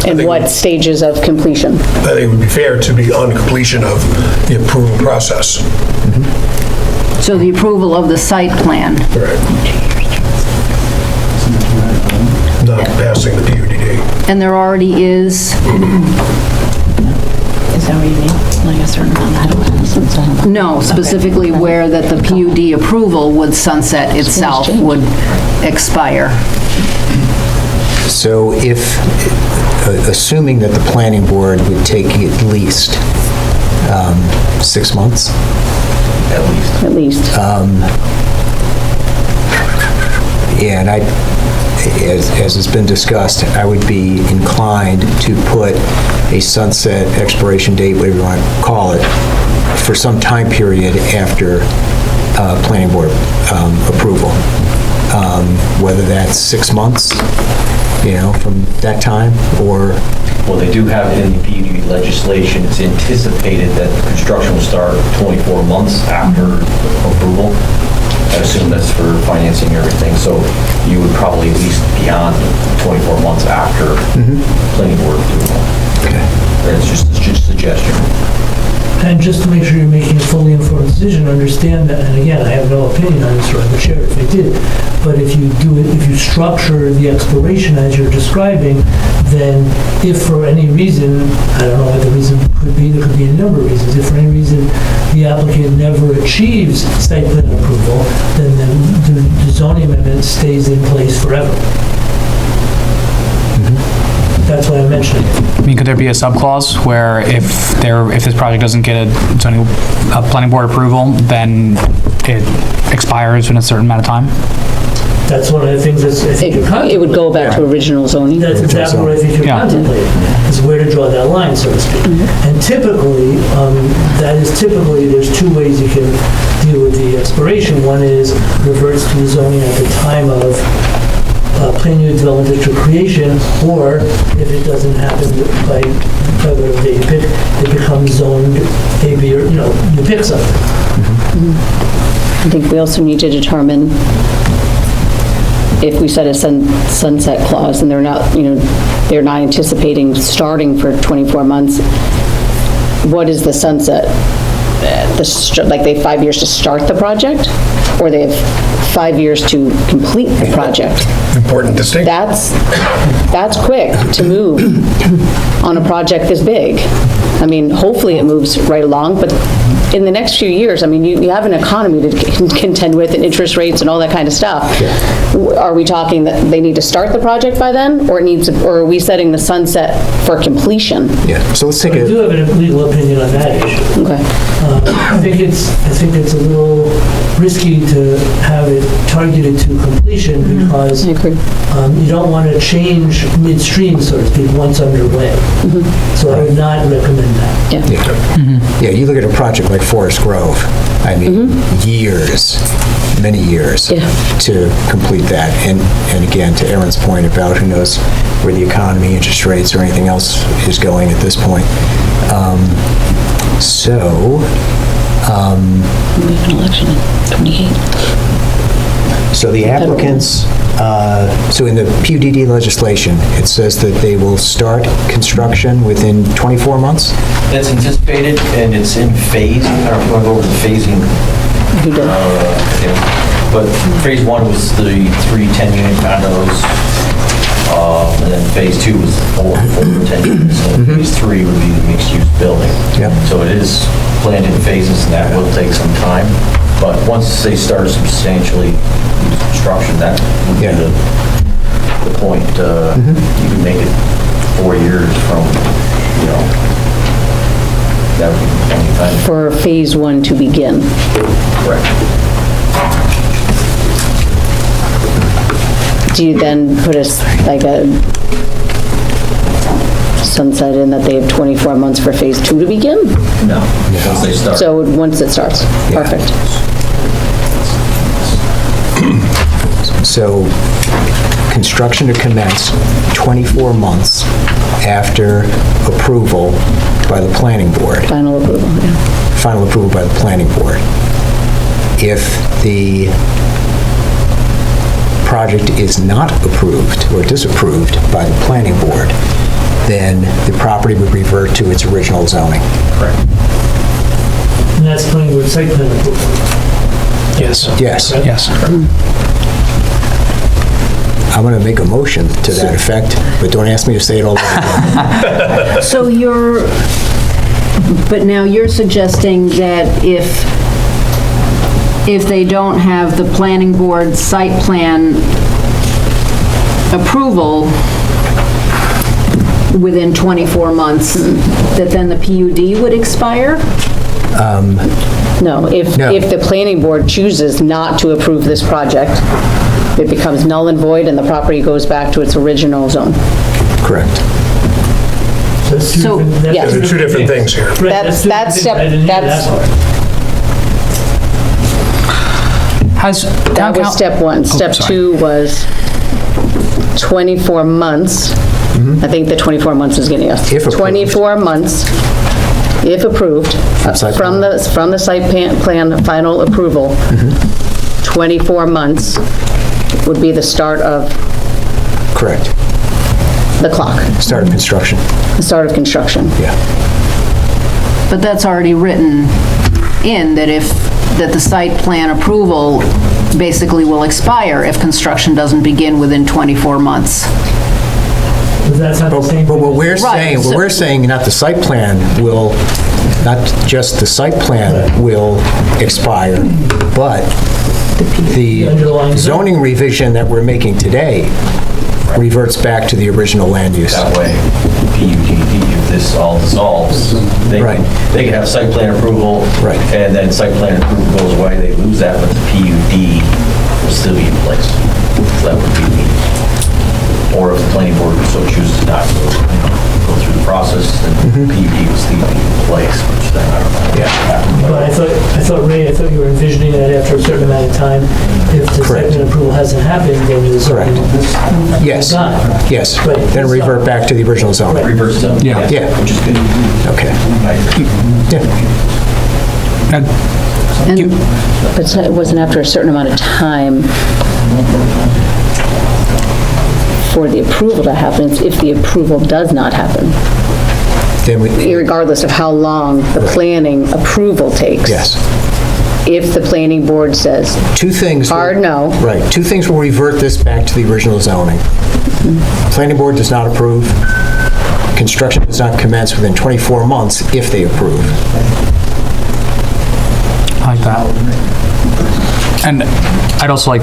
and what stages of completion. I think it would be fair to be on completion of the approval process. So the approval of the site plan. Right. Not passing the PUDD. And there already is, Is that what you mean? Like a certain amount, I don't know. no, specifically where that the PUD approval would sunset itself, would expire. So assuming that the planning board would take at least 6 months, at least. at least. Yeah, and as has been discussed, I would be inclined to put a sunset expiration date, whatever you want to call it, for some time period after planning board approval. Whether that's 6 months, from that time, or... Well, they do have it in the PUD legislation. It's anticipated that the construction will start 24 months after approval. I assume that's for financing and everything, so you would probably at least be on 24 months after planning board approval. Okay. That's just a suggestion. And just to make sure you're making a fully informed decision, understand that, and again, I have no opinion on this, or I would share if I did, but if you do it, if you structure the expiration as you're describing, then if for any reason, I don't know what the reason could be, there could be a number of reasons, if for any reason the applicant never achieves site plan approval, then the zoning amendment stays in place forever. That's why I'm mentioning it. I mean, could there be a subclause where if this project doesn't get a planning board approval, then it expires in a certain amount of time? That's one of the things that's, I think you're It would go back to original zoning. That's exactly what I think you're contemplating, is where to draw that line, so to speak. And typically, there's two ways you can deal with the expiration. One is reverts to the zoning at the time of plan unit development district creation, or if it doesn't happen by whatever day you pick, it becomes zoned A, B, or, you pick something. I think we also need to determine if we set a sunset clause and they're not anticipating starting for 24 months, what is the sunset? Like they have 5 years to start the project, or they have 5 years to complete the project? Important distinction. That's quick to move on a project this big. I mean, hopefully it moves right along, but in the next few years, I mean, you have an economy to contend with and interest rates and all that kind of stuff. Are we talking that they need to start the project by then, or are we setting the sunset for completion? Yeah, so let's take I do have a legal opinion on that issue. Okay. I think it's a little risky to have it targeted to completion because you don't want to change midstream, so to speak, once underway. So I would not recommend that. Yeah, you look at a project like Forest Grove, I mean, many years to complete that. And again, to Erin's point about who knows where the economy, interest rates, or anything else is going at this point. We have an election in 28. So the applicants, so in the PUDD legislation, it says that they will start construction within 24 months? That's anticipated, and it's in phase. I don't know if you want to go over the phasing. But phase 1 was the 3 10-unit condos, and then phase 2 was 4 10 units, and phase 3 would be the mixed-use building. So it is planned in phases, and that will take some time. But once they start substantially construction, that would be the point. You can make it 4 years from, that would be any time. For phase 1 to begin. Correct. Do you then put a sunset in that they have 24 months for phase 2 to begin? No, once they start. So once it starts, perfect. So construction to commence 24 months after approval by the planning board. Final approval, Final approval by the planning board. If the project is not approved or disapproved by the planning board, then the property would revert to its original zoning. Correct. And that's planning board site plan approval. Yes. I'm going to make a motion to that effect, but don't ask me to say it all over. So but now you're suggesting that if they don't have the planning board site plan approval within 24 months, that then the PUD would expire? No, if the planning board chooses not to approve this project, it becomes null and void and the property goes back to its original zone. Correct. So, yes. There are two different things here. That's step, that was step one. Step two was 24 months. I think the 24 months is getting us. If approved. 24 months, if approved, from the site plan final approval, 24 months would be the start of Correct. the clock, Start of construction. the start of construction. Yeah. but that's already written in that the site plan approval basically will expire if construction doesn't begin within 24 months. But that's not the same. But what we're Right, saying, not the site plan will, not just the site plan will expire, but the zoning revision that we're making today reverts back to the original land use. That way, PUDD, if this all dissolves, they can have site plan approval, Right. and then site plan approval goes away, they lose that, but the PUD will still be in place. So that would be, or if the planning board so chooses to not go through the process, then PUD will still be in place, which then I don't know. Yeah. But I thought, Ray, you were envisioning that after a certain amount of time, if the site plan approval hasn't happened, then the zoning is Yes. gone. Yes. Right. Then revert back to the original zoning. Reverse zone. Yeah. Yeah. Which is good. Okay. Yeah. But it wasn't after a certain amount of time for the approval to happen. It's if the approval does not happen, Then we, regardless of how long the planning approval takes. yes. If the planning board says, Two things. hard no. Right. Two things will revert this back to the original zoning. Planning board does not approve. Construction does not commence within 24 months if they approve. I like that. And I'd also like,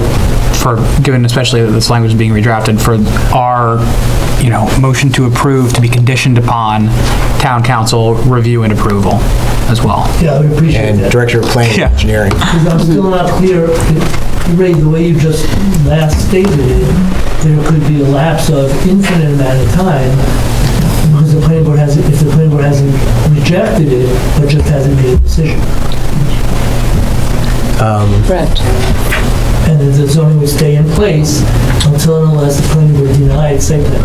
for, given especially that this language is being redrafted, for our, motion to approve to be conditioned upon town council review and approval as well. Yeah, we appreciate And that. Director of Planning and Engineering. Because I'm still not clear, Ray, the way you just last stated it, there could be a lapse of infinite amount of time because the planning board hasn't, if the planning board hasn't rejected it, but just hasn't made a decision. Correct. And then the zoning would stay in place until and unless the planning board denied site plan.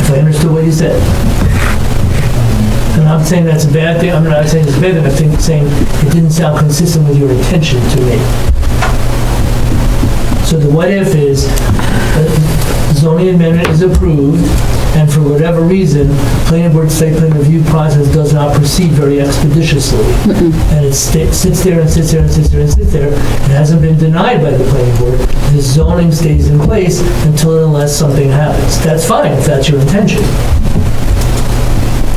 If I understood what you said. And I'm saying that's a bad thing, I'm not saying it's a bad thing, I'm saying it didn't sound consistent with your intention to me. So the what if is, zoning amendment is approved, and for whatever reason, planning board site plan review process does not proceed very expeditiously. And it sits there and sits there and sits there and sits there. It hasn't been denied by the planning board. The zoning stays in place until and unless something happens. That's fine if that's your intention.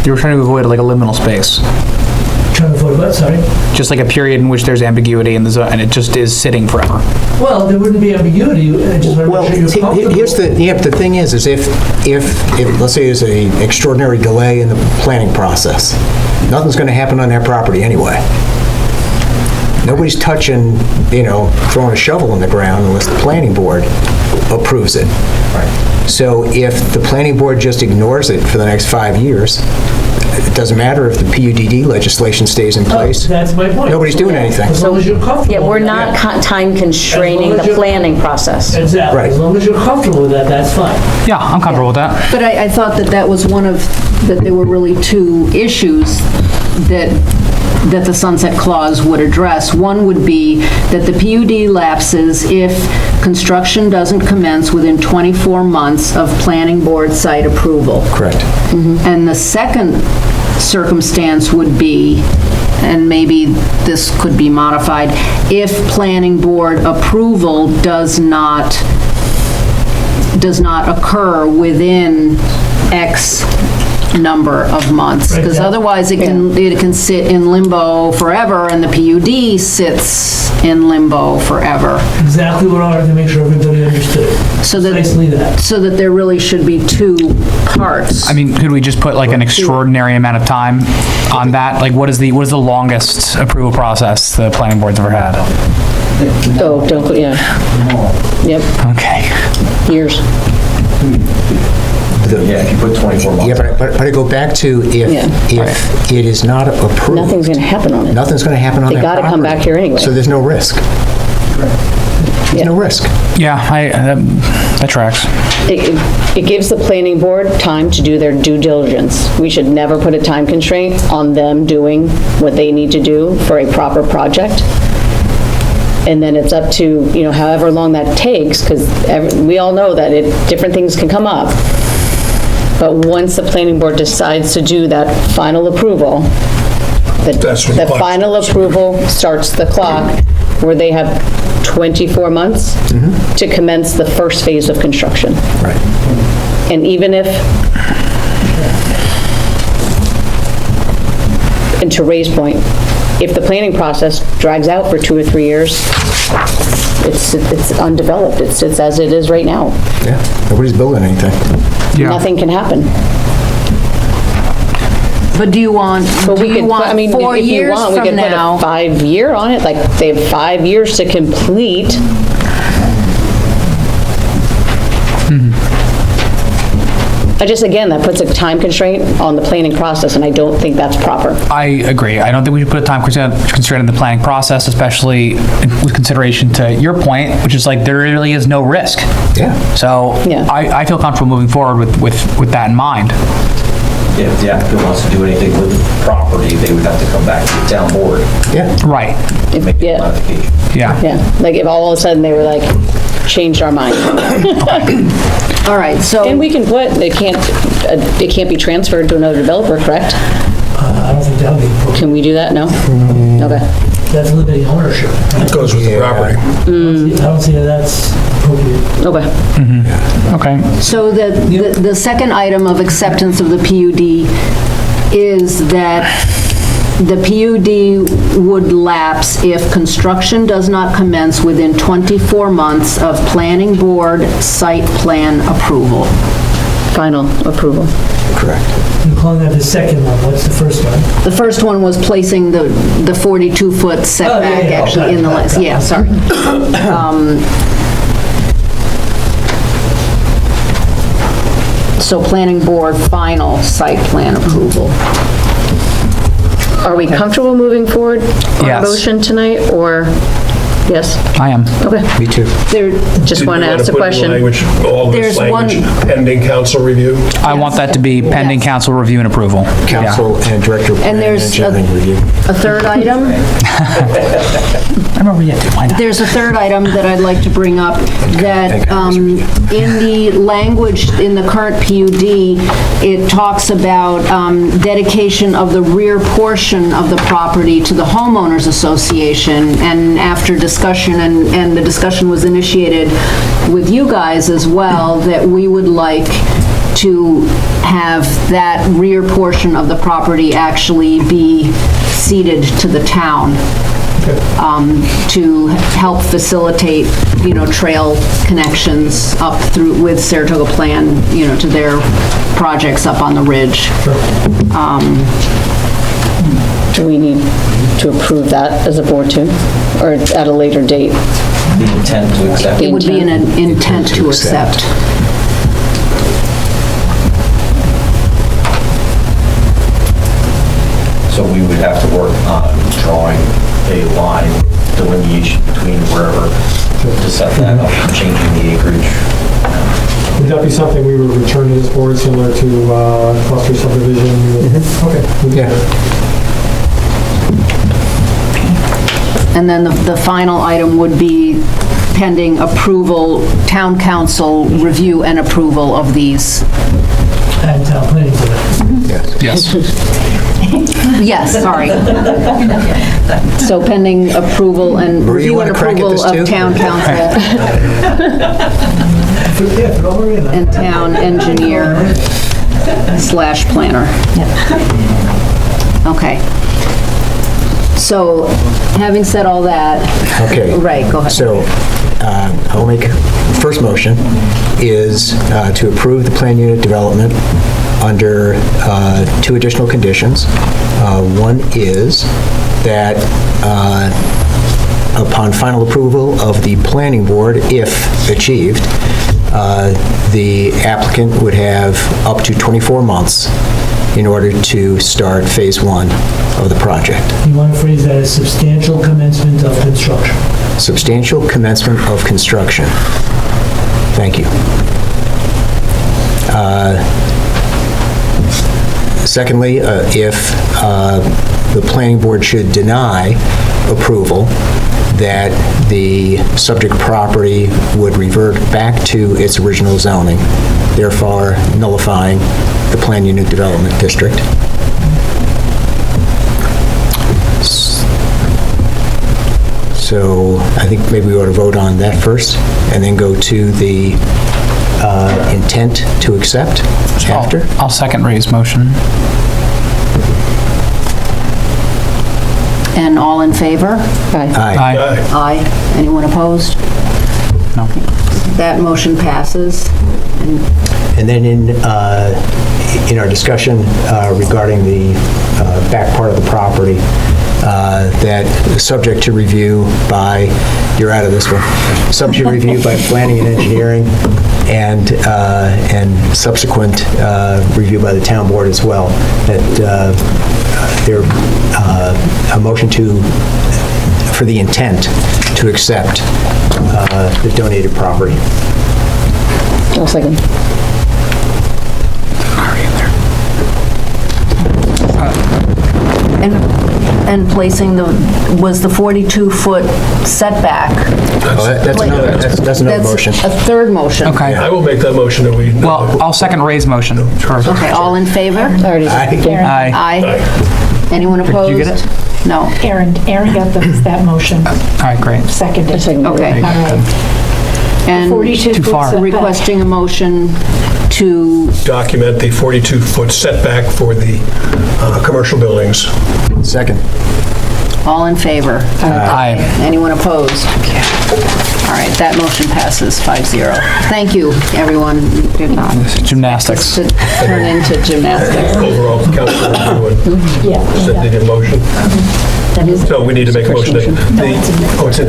You were trying to avoid like a liminal space, Trying to avoid what, sorry? just like a period in which there's ambiguity in the zone, and it just is sitting forever. Well, there wouldn't be ambiguity. I just want to Well, make sure you're comfortable. here's the thing is if, let's say there's an extraordinary delay in the planning process, nothing's going to happen on that property anyway. Nobody's touching, throwing a shovel in the ground unless the planning board approves it. So if the planning board just ignores it for the next 5 years, it doesn't matter if the PUDD legislation stays in place. That's my point. Nobody's doing anything. As long as you're comfortable. Yeah, we're with not that. time constraining the planning process. Exactly. Right. As long as you're comfortable with that, that's fine. Yeah, I'm comfortable with that. But I thought that was that there were really two issues that the sunset clause would address. One would be that the PUD lapses if construction doesn't commence within 24 months of planning board site approval. Correct. And the second circumstance would be, and maybe this could be modified, if planning board approval does not occur within X number of months, because otherwise it can sit in limbo forever, and the PUD sits in limbo forever. Exactly what I wanted to make sure everybody understood. Precisely that. So that there really should be two parts. I mean, could we just put like an extraordinary amount of time on that? Like, what is the longest approval process the planning board's ever had? Oh, don't put, yeah. Yep, Okay. years. Yeah, if you put 24 months. Yeah, but I go back to if it is not approved. Nothing's going to happen on it. Nothing's going to happen on that They got to come property. back here anyway. So there's no risk. There's no risk. Yeah, that tracks. It gives the planning board time to do their due diligence. We should never put a time constraint on them doing what they need to do for a proper project. And then it's up to, however long that takes, because we all know that different things can come up. But once the planning board decides to do that final approval, the final approval starts the clock, where they have 24 months to commence the first phase of construction. Right. And even if, and to Ray's point, if the planning process drags out for 2 or 3 years, it's undeveloped. It sits as it is right now. Yeah, nobody's building anything. Yeah. Nothing can happen. But do you want 4 if you years want, we from could now? put a 5-year on it, like they have 5 years to complete. Again, that puts a time constraint on the planning process, and I don't think that's proper. I agree. I don't think we should put a time constraint in the planning process, especially with consideration to your point, which is like there really is no risk. Yeah. So I feel comfortable moving forward with that in mind. If the applicant wants to do anything with the property, they would have to come back to the town board. Yeah. Right. Make a modification. Yeah. Yeah, like if all of a sudden they were like, changed our mind. All right, so. And we can put, it can't be transferred to another developer, correct? I don't think that would be appropriate. Can we do that? No? Okay. That's limiting ownership. It goes with the property. I don't see that that's appropriate. Okay. Okay. So the second item of acceptance of the PUD is that the PUD would lapse if construction does not commence within 24 months of planning board site plan approval. Final approval. Correct. You're calling that the second one. What's the first one? The first one was placing the 42-foot setback actually in the list. Yeah, sorry. So planning board final site plan approval. Are we comfortable moving forward on a Yes. motion tonight, or, yes? I am. Okay, Me too. just want to ask the question. All this There's language, one- pending council review. I want that to be pending council review and approval. Yeah. Council and director of planning and there's engineering review. A third item? I remember you did. Why not? There's a third item that I'd like to bring up, that in the language in the current PUD, it talks about dedication of the rear portion of the property to the homeowners association, and after discussion, and the discussion was initiated with you guys as well, that we would like to have that rear portion of the property actually be ceded to the town, to help facilitate, trail connections up through, with Saratoga Plan, to their projects up on the ridge. Do we need to approve that as a board too, or at a later date? The intent to accept. It would be an intent to accept. So we would have to work on drawing a line delineation between wherever to set that up, changing the acreage. Would that be something we would return to this board, similar to cluster subdivision? Okay. Yeah. And then the final item would be pending approval, town council review and approval of these. And town planning board. Yes. Yes, sorry. So pending approval and Maria, you review wanna and crack at approval this too? of town council Yeah, put all Maria in there. and town engineer. slash planner. Okay. So, having said all that. Okay. Right, go ahead. So, I'll make, first motion is to approve the plan unit development under 2 additional conditions. One is that upon final approval of the planning board, if achieved, the applicant would have up to 24 months in order to start phase 1 of the project. You want to phrase that as substantial commencement of construction. Substantial commencement of construction. Thank you. Secondly, if the planning board should deny approval, that the subject property would revert back to its original zoning, therefore nullifying the plan unit development district. So I think maybe we ought to vote on that first, and then go to the intent to accept after. I'll second Ray's motion. And all in favor? Aye. Aye. Anyone opposed? No. That motion passes. And then in our discussion regarding the back part of the property, that subject to review by, you're out of this one, subject to review by planning and engineering, and subsequent review by the town board as well, that there a motion for the intent to accept the donated property. I'll second. And placing was the 42-foot setback. That's another motion. A third motion. Okay. I will make that motion that we... Well, I'll second Ray's motion first. Okay, all in favor? Aye. Aye. Anyone opposed? Did you get it? No. Aaron got that motion. All right, great. Seconded. Okay. All right. And 42 Too far. foot requesting a motion to, Document the 42-foot setback for the commercial buildings. Second. all in favor? Aye. Anyone opposed? All right, that motion passes 5-0. Thank you, everyone. You did not Gymnastics. to turn into gymnastics. Overall, council review and set the motion. So we need to make a motion. It's in.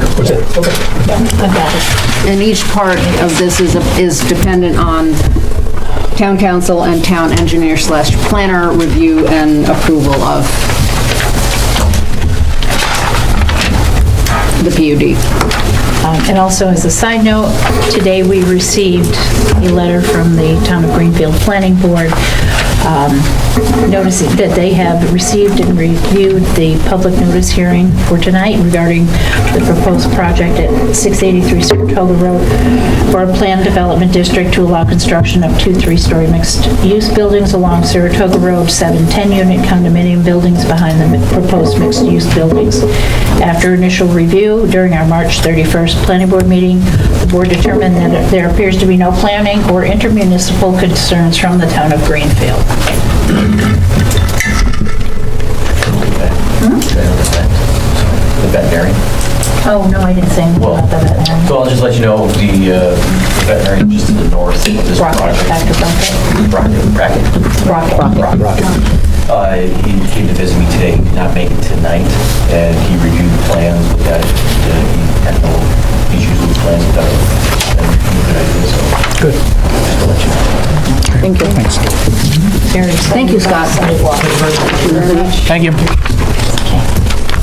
Okay. And each part of this is dependent on town council and town engineer / planner review and approval of the PUD. And also, as a side note, today we received a letter from the Town of Greenfield Planning Board noticing that they have received and reviewed the public notice hearing for tonight regarding the proposed project at 683 Saratoga Road for a planned development district to allow construction of 2 3-story mixed-use buildings along Saratoga Road, 7 10-unit condominium buildings behind the proposed mixed-use buildings. After initial review during our March 31st Planning Board meeting, the board determined that there appears to be no planning or intermunicipal concerns from the Town of Greenfield. The veterinarian. Oh, no, I didn't say anything about the veterinarian. So I'll just let you know, the veterinarian just to the north of this project. Rocket. He came to visit me today. He did not make it tonight, and he reviewed the plans, looked at it. He had no issues with the plans. Good. Just to let you know. Thank you. Thanks. Thank you, Scott. Thank you.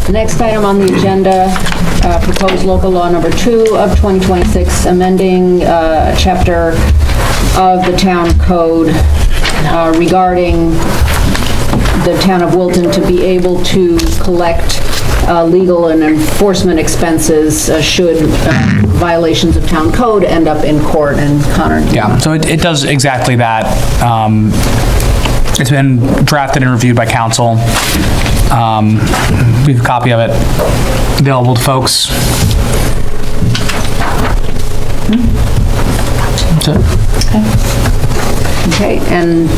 The next item on the agenda, proposed local law number 2 of 2026, amending chapter of the town code regarding the town of Wilton to be able to collect legal and enforcement expenses should violations of town code end up in court. And Connor? Yeah, so it does exactly that. It's been drafted and reviewed by council. We have a copy of it available to folks. Okay, and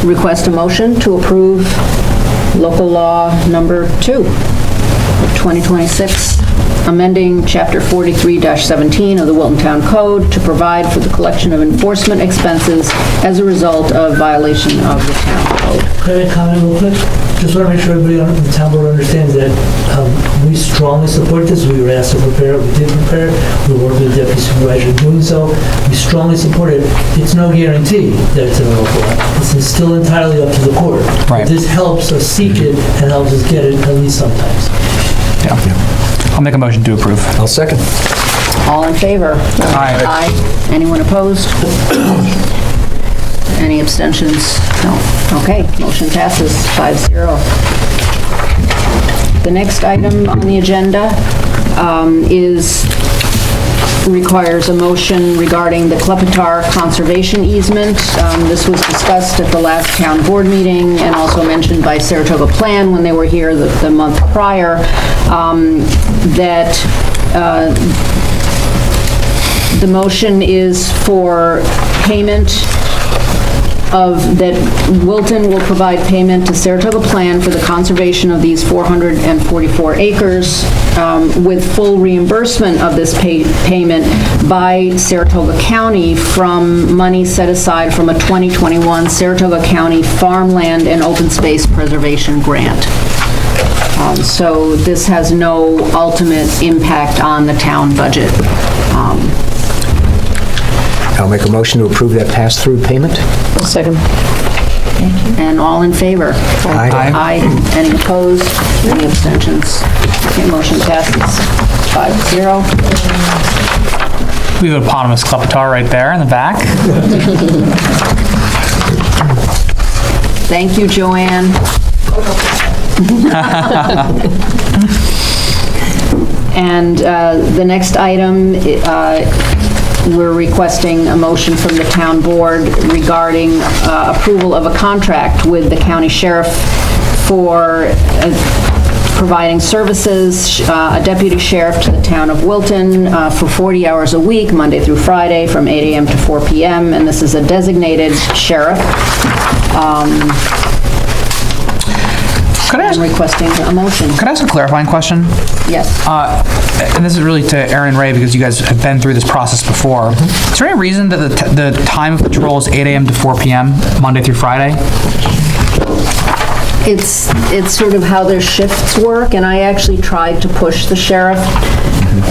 request a motion to approve local law number 2, 2026, amending Chapter 43-17 of the Wilton Town Code to provide for the collection of enforcement expenses as a result of violation of the town code. Can I comment real quick? Just want to make sure everybody on the town board understands that we strongly support this. We were asked to prepare it. We did prepare it. We worked with the deputy supervisor in doing so. We strongly support it. It's no guarantee that it's in a local law. This is still entirely up to the court. Right. But this helps us seek it and helps us get it at least sometimes. Yeah. I'll make a motion to approve. I'll second. All in favor? Aye. Aye. Anyone opposed? Any abstentions? No. Okay, motion passes 5-0. The next item on the agenda requires a motion regarding the Klepetar Conservation Easement. This was discussed at the last town board meeting and also mentioned by Saratoga Plan when they were here the month prior, that the motion is for payment that Wilton will provide payment to Saratoga Plan for the conservation of these 444 acres with full reimbursement of this payment by Saratoga County from money set aside from a 2021 Saratoga County Farmland and Open Space Preservation Grant. So this has no ultimate impact on the town budget. I'll make a motion to approve that pass-through payment. Second. And all in favor? Aye. Aye. Any opposed? Any abstentions? Okay, motion passes 5-0. We have eponymous Klepetar right there in the back. Thank you, Joanne. And the next item, we're requesting a motion from the town board regarding approval of a contract with the county sheriff for providing services, a deputy sheriff to the town of Wilton for 40 hours a week, Monday through Friday, from 8 a.m. to 4 p.m., and this is a designated sheriff. I'm requesting a motion. Could I ask a clarifying question? Yes. And this is really to Aaron and Ray, because you guys have been through this process before. Is there any reason that the time of patrol is 8 a.m. to 4 p.m., Monday through Friday? It's sort of how their shifts work, and I actually tried to push the sheriff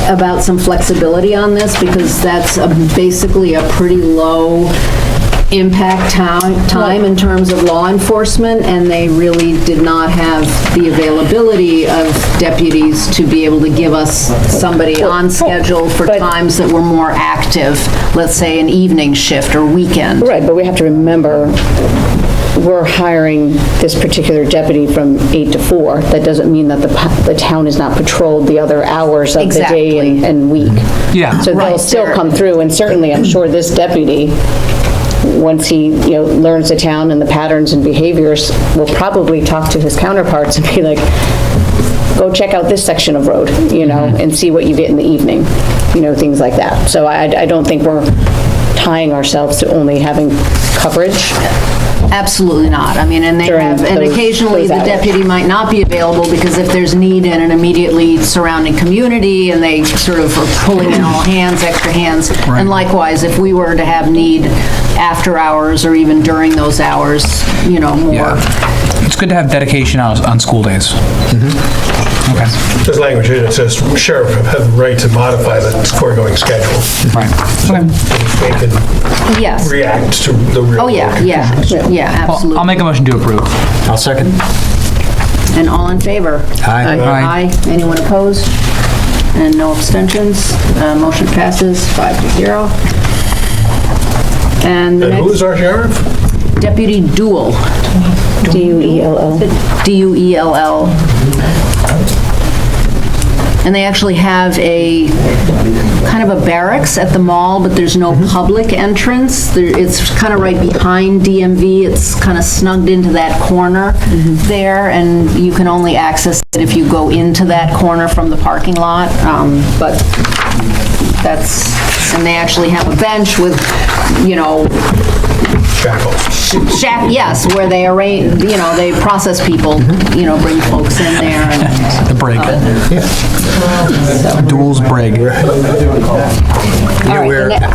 about some flexibility on this, because that's basically a pretty low impact time in terms of law enforcement, and they really did not have the availability of deputies to be able to give us somebody on schedule for times that were more active, let's say an evening shift or weekend. Right, but we have to remember, we're hiring this particular deputy from 8 to 4. That doesn't mean that the town is not patrolled the other hours of the day and week. Yeah. So they'll still come through, and certainly I'm sure this deputy, once he, learns the town and the patterns and behaviors, will probably talk to his counterparts and be like, go check out this section of road, and see what you get in the evening, things like that. So I don't think we're tying ourselves to only having coverage. Absolutely not. I mean, and occasionally the deputy might not be available because if there's need in an immediately surrounding community and they sort of are pulling in all hands, extra hands. Right. And likewise, if we were to have need after hours or even during those hours, more. Yeah. It's good to have dedication on school days. Okay. There's language here that says sheriff have the right to modify the foregoing schedule. Right. Okay. They can react to the real world. Yeah, absolutely. Well, I'll make a motion to approve. I'll second. And all in favor? Aye. Aye. Anyone opposed? And no abstentions? Motion passes 5-0. And the And who is our sheriff? Deputy Duell. D-U-E-L-L. D-U-E-L-L. And they actually have a kind of a barracks at the mall, but there's no public entrance. It's kind of right behind DMV. It's kind of snugged into that corner there, and you can only access it if you go into that corner from the parking lot. But and they actually have a bench with, you know, yes, where they arrange, you know, they process people, you know, bring folks in there and. The brig. Duels brig.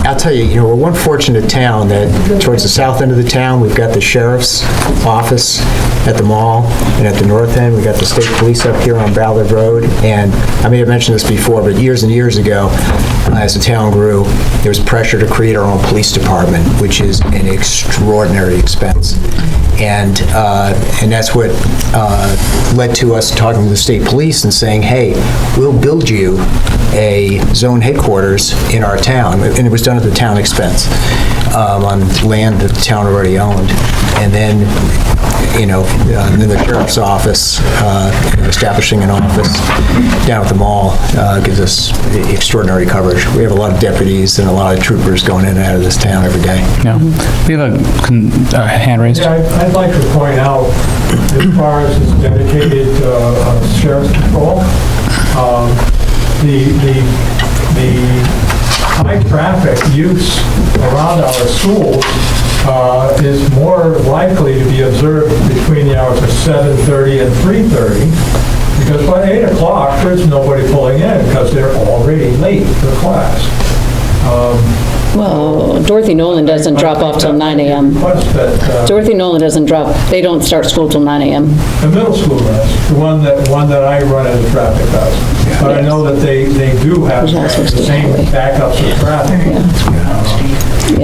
I'll tell you, we're one fortunate town that towards the south end of the town, we've got the sheriff's office at the mall, and at the north end, we got the state police up here on Ballard Road. And I may have mentioned this before, but years and years ago, as the town grew, there was pressure to create our own police department, which is an extraordinary expense. And that's what led to us talking to the state police and saying, hey, we'll build you a zone headquarters in our town. And it was done at the town expense on land that the town already owned. And then, then the sheriff's office, establishing an office down at the mall gives us extraordinary coverage. We have a lot of deputies and a lot of troopers going in and out of this town every day. Yeah. We have a hand raised. Yeah, I'd like to point out, as far as this dedicated sheriff's patrol, the high traffic use around our schools is more likely to be observed between the hours of 7:30 and 3:30, because by 8 o'clock, there's nobody pulling in because they're already late for class. Well, Dorothy Nolan doesn't drop off till 9 a.m. Dorothy Nolan doesn't drop, they don't start school till 9 a.m. The middle school does, the one that I run into traffic does. But I know that they do have the same backups of traffic.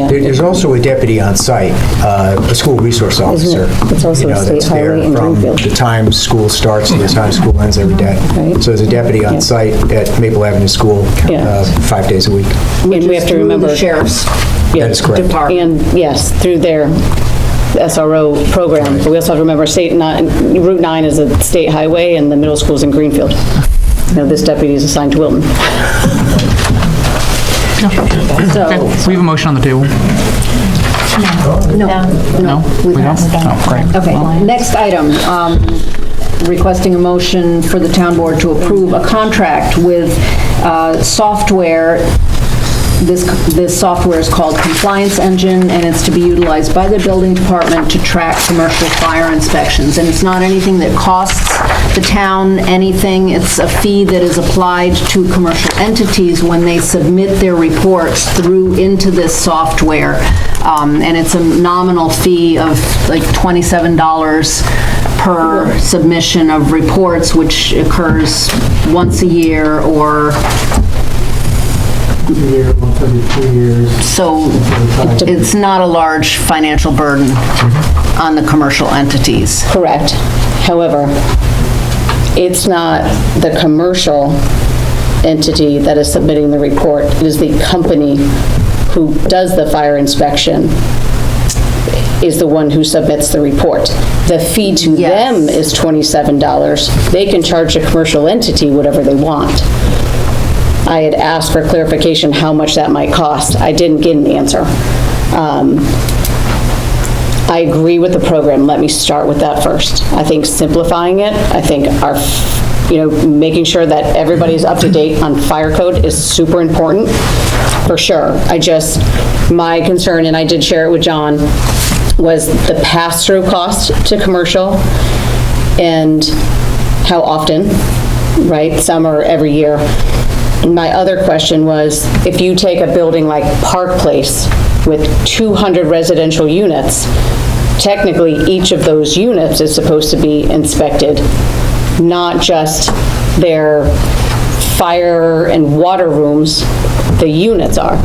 There's also a deputy on site, a school resource officer. It's also a state highway in Greenfield. From the time school starts to the time school ends every day. Right. So there's a deputy on site at Maple Avenue School 5 days a week. And we have to remember. The sheriff's That is correct. department. And yes, through their SRO program. But we also have to remember Route 9 is a state highway and the middle school's in Greenfield. This deputy is assigned to Wilton. Okay, we have a motion on the table. No. No? We don't? Oh, great. Okay, next item, requesting a motion for the town board to approve a contract with software. This software is called Compliance Engine, and it's to be utilized by the building department to track commercial fire inspections. And it's not anything that costs the town anything. It's a fee that is applied to commercial entities when they submit their reports into this software. And it's a nominal fee of like $27 per submission of reports, which occurs once a year or Once every 2 years. so it's not a large financial burden on the commercial entities. Correct. However, it's not the commercial entity that is submitting the report. It is the company who does the fire inspection is the one who submits the report. The fee to them is $27. They can charge a commercial entity whatever they want. I had asked for clarification how much that might cost. I didn't get an answer. I agree with the program. Let me start with that first. I think simplifying it, I think making sure that everybody's up to date on fire code is super important, for sure. My concern, and I did share it with John, was the pass-through cost to commercial and how often, right? Some are every year. My other question was, if you take a building like Park Place with 200 residential units, technically each of those units is supposed to be inspected, not just their fire and water rooms, the units are.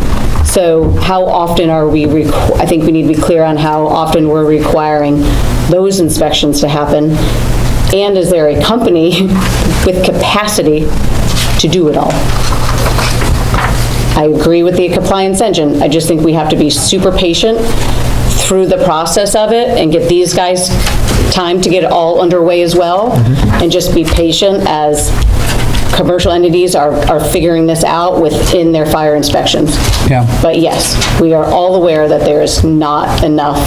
So how often are we, I think we need to be clear on how often we're requiring those inspections to happen. And is there a company with capacity to do it all? I agree with the compliance engine. I just think we have to be super patient through the process of it and get these guys time to get it all underway as well, and just be patient as commercial entities are figuring this out within their fire inspections. Yeah. But yes, we are all aware that there is not enough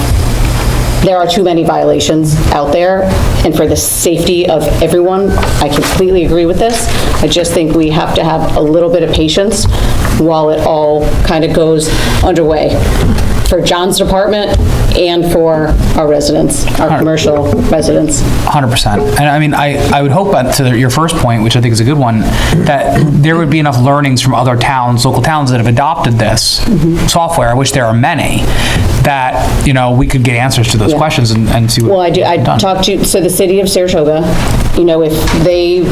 there are too many violations out there, and for the safety of everyone, I completely agree with this. I just think we have to have a little bit of patience while it all kind of goes underway for John's department and for our residents, our commercial residents. 100%. And I mean, I would hope, to your first point, which I think is a good one, that there would be enough learnings from other towns, local towns that have adopted this software, I wish there are many, that, we could get answers to those questions and see what. Well, I talked to, so the city of Saratoga, if they,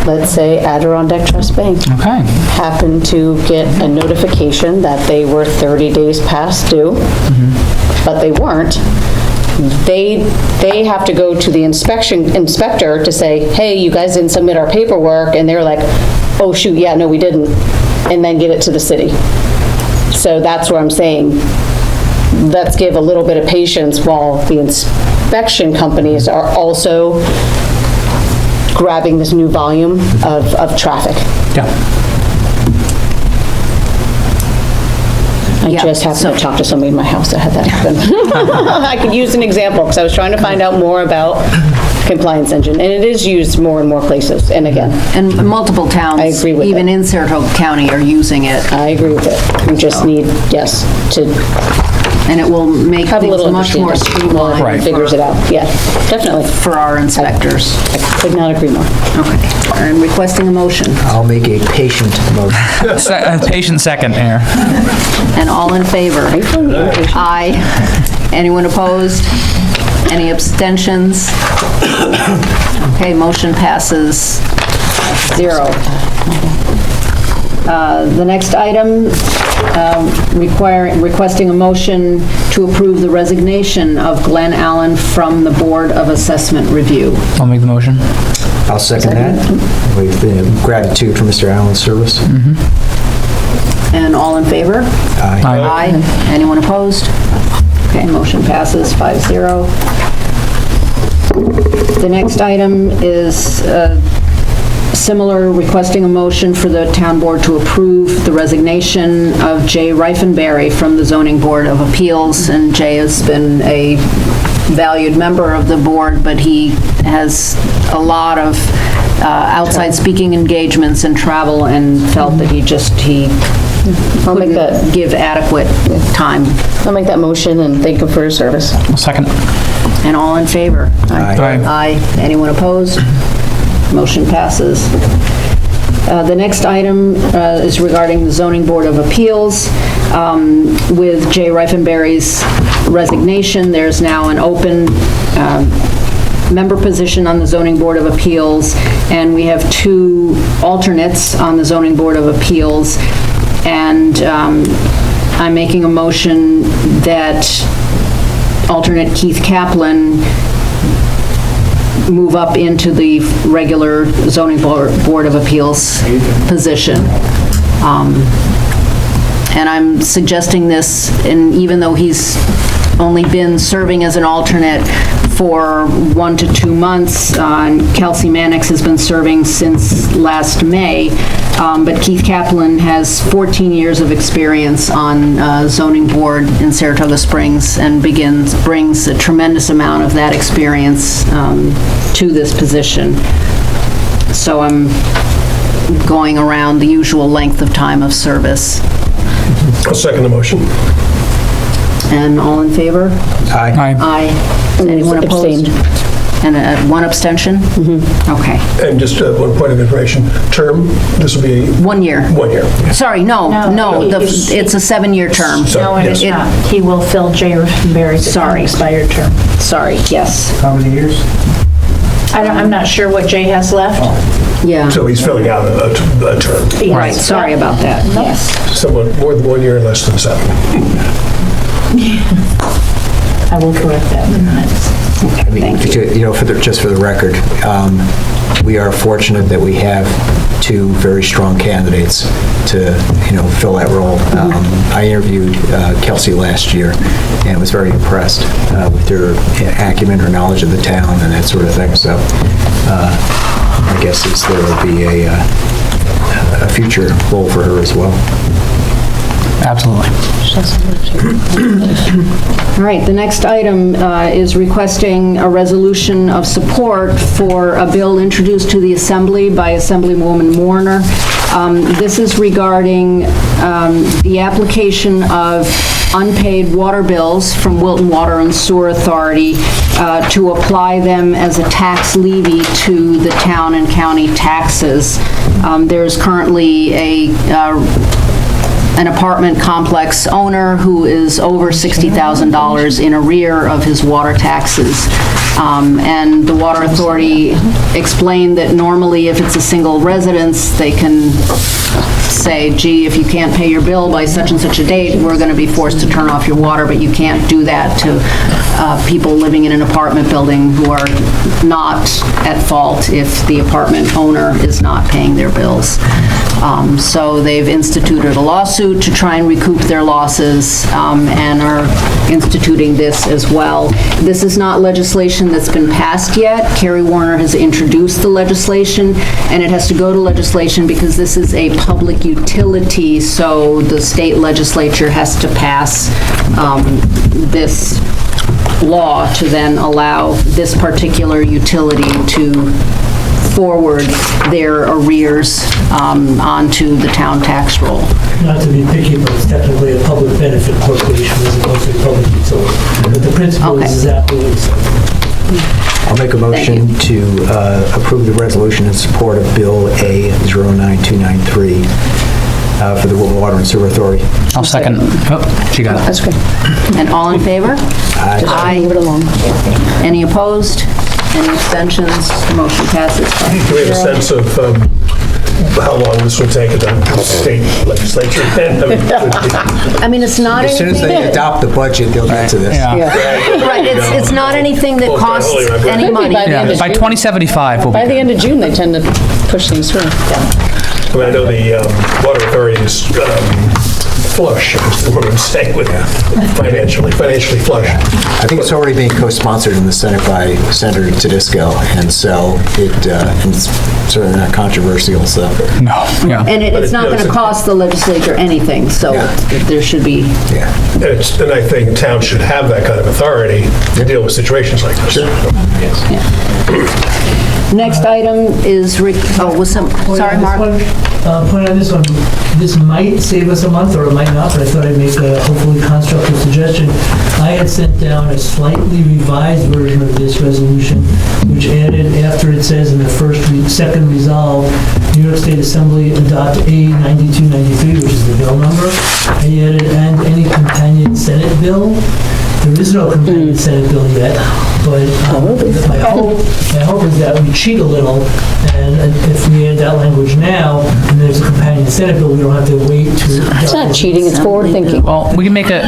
let's say Adirondack Trust Bank. Okay. Happened to get a notification that they were 30 days past due, but they weren't. They have to go to the inspector to say, hey, you guys didn't submit our paperwork, and they're like, oh shoot, yeah, no, we didn't, and then get it to the city. So that's where I'm saying, let's give a little bit of patience while the inspection companies are also grabbing this new volume of traffic. Yeah. I just happened to talk to somebody in my house that had that happen. I could use an example, because I was trying to find out more about compliance engine, and it is used more and more places, and again. And multiple towns, I agree with even it. in Saratoga County, are using it. I agree with it. We just need, yes, to And it will make have a things little much more understanding. streamlined. Right. Figures it out, yeah, definitely. For our inspectors. I could not agree more. Okay. I'm requesting a motion. I'll make a patient motion. Patient second here. And all in favor? Aye. Anyone opposed? Any abstentions? Okay, motion passes 0. The next item, requesting a motion to approve the resignation of Glenn Allen from the Board of Assessment Review. I'll make the motion. I'll second that. With gratitude for Mr. Allen's service. And all in favor? Aye. Aye. Anyone opposed? Okay, motion passes 5-0. The next item is similar, requesting a motion for the town board to approve the resignation of Jay Reifenberry from the Zoning Board of Appeals. And Jay has been a valued member of the board, but he has a lot of outside speaking engagements and travel, and felt that he I'll make that, couldn't give adequate time. I'll make that motion and thank him for his service. Second. And all in favor? Aye. Aye. Anyone opposed? Motion passes. The next item is regarding the Zoning Board of Appeals. With Jay Reifenberry's resignation, there's now an open member position on the Zoning Board of Appeals, and we have 2 alternates on the Zoning Board of Appeals. And I'm making a motion that alternate Keith Kaplan move up into the regular Zoning Board of Appeals position. And I'm suggesting this, and even though he's only been serving as an alternate for 1 to 2 months, and Kelsey Mannix has been serving since last May, but Keith Kaplan has 14 years of experience on zoning board in Saratoga Springs, and brings a tremendous amount of that experience to this position. So I'm going around the usual length of time of service. I'll second the motion. And all in favor? Aye. Aye. Anyone opposed? And 1 abstention? Okay. And just one point of information, term, this will be 1 year. 1 year. Sorry, no, it's a 7-year term. So, No, it is yes. not. He will fill Jay Reifenberry's Sorry. expired term. Sorry, yes. How many years? I'm not sure what Jay has left. Yeah. So he's filling out a term. Right, sorry about that, yes. Someone more than 1 year, less than 7. I will correct that in minutes. I mean, just for the record, we are fortunate that we have 2 very strong candidates to, fill that role. I interviewed Kelsey last year and was very impressed with her acumen, her knowledge of the town, and that sort of thing. So my guess is there will be a future role for her as well. Absolutely. All right, the next item is requesting a resolution of support for a bill introduced to the Assembly by Assemblywoman Warner. This is regarding the application of unpaid water bills from Wilton Water and Sewer Authority to apply them as a tax levy to the town and county taxes. There's currently an apartment complex owner who is over $60,000 in arrear of his water taxes. And the Water Authority explained that normally if it's a single residence, they can say, gee, if you can't pay your bill by such and such a date, we're going to be forced to turn off your water, but you can't do that to people living in an apartment building who are not at fault if the apartment owner is not paying their bills. So they've instituted a lawsuit to try and recoup their losses and are instituting this as well. This is not legislation that's been passed yet. Carrie Warner has introduced the legislation, and it has to go to legislation because this is a public utility, so the state legislature has to pass this law to then allow this particular utility to forward their arrears onto the town tax roll. Not to be picky, but it's technically a public benefit corporation as opposed to a public utility. But the principle is exactly what you said. I'll make a motion to approve the resolution in support of Bill A09293 for the Wilton Water and Sewer Authority. I'll second. Oh, she got it. That's good. And all in favor? Aye. Move it along. Any opposed? Any abstentions? Motion passes. Do we have a sense of how long this would take at the state legislature? I mean, it's not As soon as anything... they adopt the budget, they'll get to this. Right, it's not anything that costs any money. Yeah, by 2075, we'll be By the end of June, they tend to push things through. I mean, I know the water authority is flush, is what I'm saying, with financially flush. I think it's already being co-sponsored in the Senate by Senator Tedesco, and so it's certainly not controversial, so. No, yeah. And it's not going to cost the legislature anything, so there should be... Yeah. And I think towns should have that kind of authority to deal with situations like this. Next item is, sorry, Mark? Point on this one, this might save us a month, or it might not, but I thought I'd make a hopefully constructive suggestion. I had sent down a slightly revised version of this resolution, which added, after it says in the second resolve, New York State Assembly adopt A9293, which is the bill number. I added, and any companion Senate bill. There is no companion Senate bill yet, but my hope is that we cheat a little, and if we add that language now, and there's a companion Senate bill, we don't have to wait to... It's not cheating, it's forward thinking. Well, we can make a...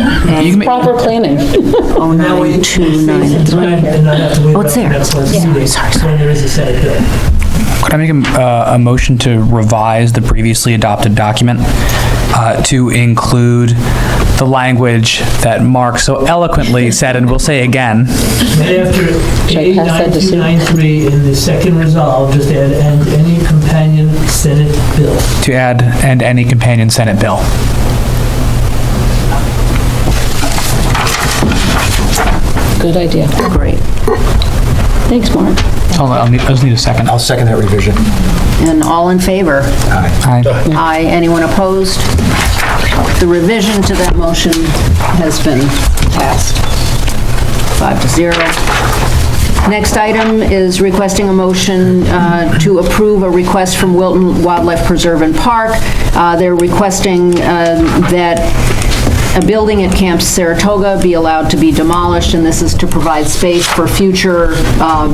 Proper planning. Oh, 0929. And not have to wait about the next one's meeting when there is a Senate bill. Could I make a motion to revise the previously adopted document to include the language that Mark so eloquently said, and we'll say again? And after A9293 in the second resolve, just add, and any companion Senate bill. To add, and any companion Senate bill. Good idea. Great. Thanks, Mark. I just need a second. I'll second that revision. And all in favor? Aye. Aye. Anyone opposed? The revision to that motion has been passed, 5-0. Next item is requesting a motion to approve a request from Wilton Wildlife Preserve and Park. They're requesting that a building at Camp Saratoga be allowed to be demolished, and this is to provide space for future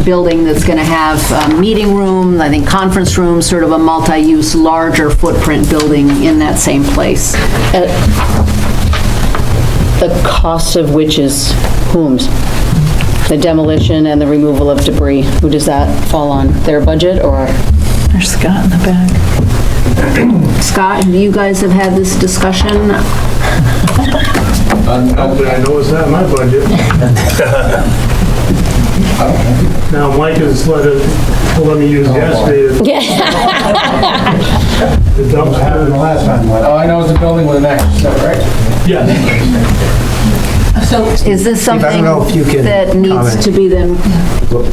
building that's going to have a meeting room, I think conference room, sort of a multi-use, larger footprint building in that same place. The cost of which is whom's? The demolition and the removal of debris. Who does that fall on? Their budget, or? There's Scott in the back. Scott, you guys have had this discussion? I know it's not my budget. Now, Mike has let me use yesterday. The dumpster. What happened the last time? All I know is the building with an X, is that right? Yeah. So Is this I don't something know if you can that needs comment. to be then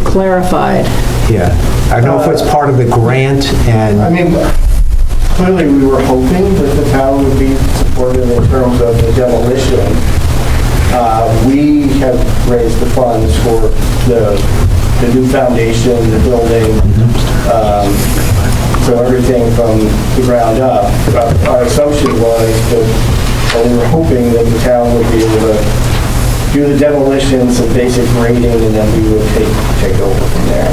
clarified? Yeah. I don't know if it's part of the grant and... I mean, clearly, we were hoping that the town would be supportive in terms of the demolition. We have raised the funds for the new foundation, the building, so everything from the ground up. Our assumption was that we were hoping that the town would be able to do the demolition, some basic grading, and then we would take over from there.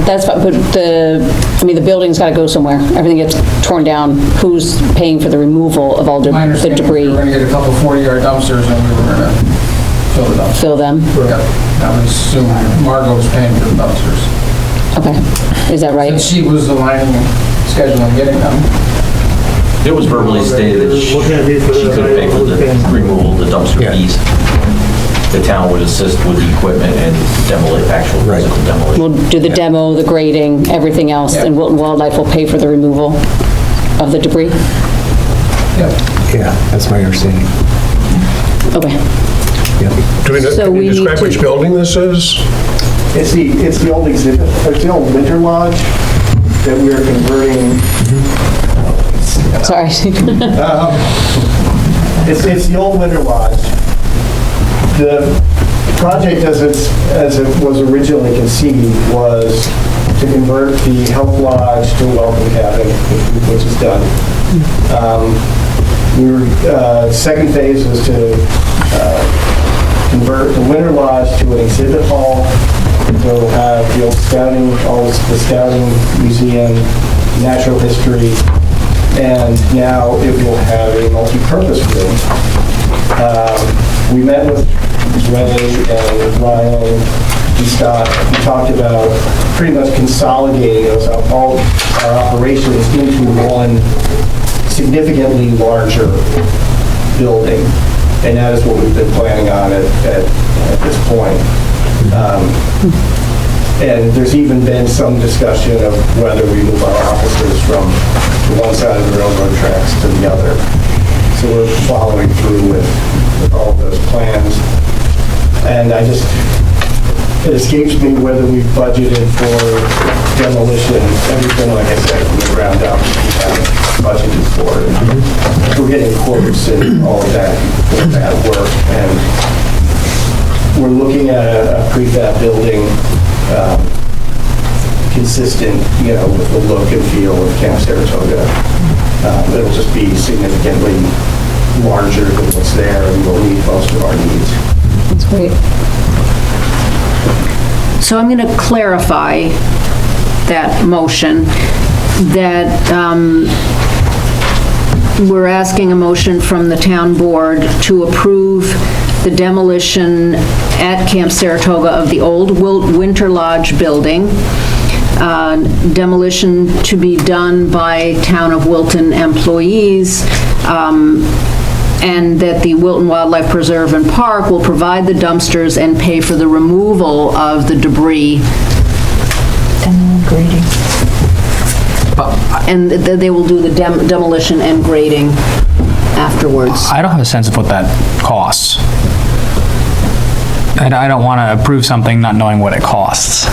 That's, but the building's got to go somewhere. Everything gets torn down. Who's paying for the removal of all the My understanding is debris? we were going to get a couple 40-yard dumpsters and we were going to fill the dumpsters. Fill them? Yep. I would assume Margot's paying for the dumpsters. Okay. Is that right? And she was aligning, scheduling, getting them. It was verbally stated that she could pay for the removal of the dumpster fees. The town would assist with the equipment and actual physical demolition. We'll do the demo, the grading, everything else, and Wilton Wildlife will pay for the removal of the debris? Yeah, that's my understanding. Okay. Do we, So can we you need describe to- which building this is? It's the old exhibit, it's the old winter lodge that we are converting. Sorry. It's the old winter lodge. The project as it was originally conceived was to convert the health lodge to a welcome cabin, which is done. Second phase was to convert the winter lodge to an exhibit hall. So we'll have the old scouting, the scouting museum, natural history, and now it will have a multi-purpose room. We met with Ray and Ryan and Scott. We talked about pretty much consolidating all our operations into one significantly larger building, and that is what we've been planning on at this point. And there's even been some discussion of whether we move our offices from one side of the railroad tracks to the other. So we're following through with all of those plans. And it escapes me whether we've budgeted for demolition, everything, like I said, from the ground up, we haven't budgeted for it. We're getting quotes and all of that work. And we're looking at a prefab building consistent, with the look and feel of Camp Saratoga. It'll just be significantly larger than what's there and will meet most of our needs. That's great. So I'm going to clarify that motion, that we're asking a motion from the town board to approve the demolition at Camp Saratoga of the old Winter Lodge building, demolition to be done by Town of Wilton employees, and that the Wilton Wildlife Preserve and Park will provide the dumpsters and pay for the removal of the debris. And grading. And they will do the demolition and grading afterwards. I don't have a sense of what that costs. And I don't want to approve something not knowing what it costs.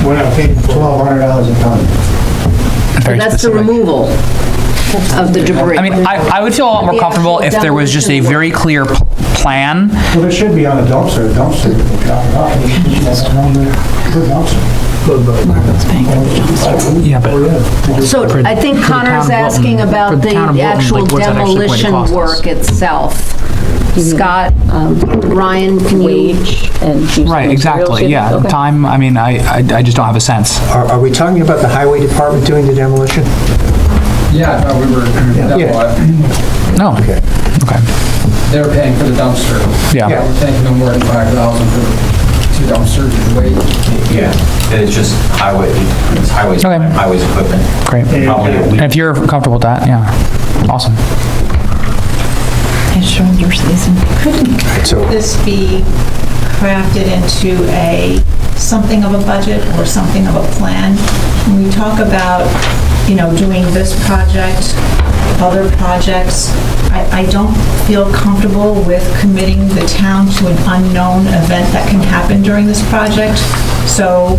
We're not paying $1,200 a ton. Very That's the specific. removal of the debris. I mean, I would feel a lot more comfortable if there was just a very clear plan. Well, there should be on a dumpster will drop it off. That's a number, good dumpster. Yeah, but So I think for the town Connor's of Wilton- asking for about the the town of Wilton, actual like, what's that actually going to demolition cost us? work itself. Scott, Ryan, can you? Wage and use of right, materials, exactly, yeah. Okay. Time, I mean, I just don't have a sense. Are we talking about the highway department doing the demolition? Yeah, I thought we were, No. Okay. Okay. they're paying for the dumpster. Yeah. We're taking no more than $5,000 for the 2 dumpsters and weight. Yeah, and it's just highways, Okay. highways equipment. Great. Probably a week. And if you're comfortable with that, yeah, awesome. Shoulders isn't. So- Could this be crafted into something of a budget or something of a plan? When we talk about doing this project, other projects. I don't feel comfortable with committing the town to an unknown event that can happen during this project. So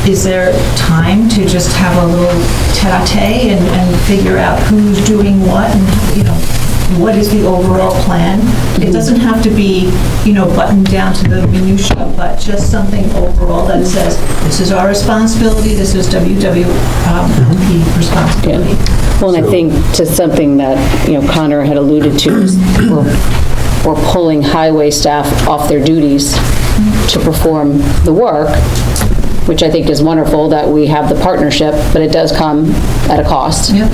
is there time to just have a little tete-a-tete and figure out who's doing what and, what is the overall plan? It doesn't have to be, buttoned down to the minutia, but just something overall that says, this is our responsibility, this is WWP responsibility. Well, and I think to something that, Connor had alluded to, is we're pulling highway staff off their duties to perform the work, which I think is wonderful that we have the partnership, but it does come at a cost. Yep.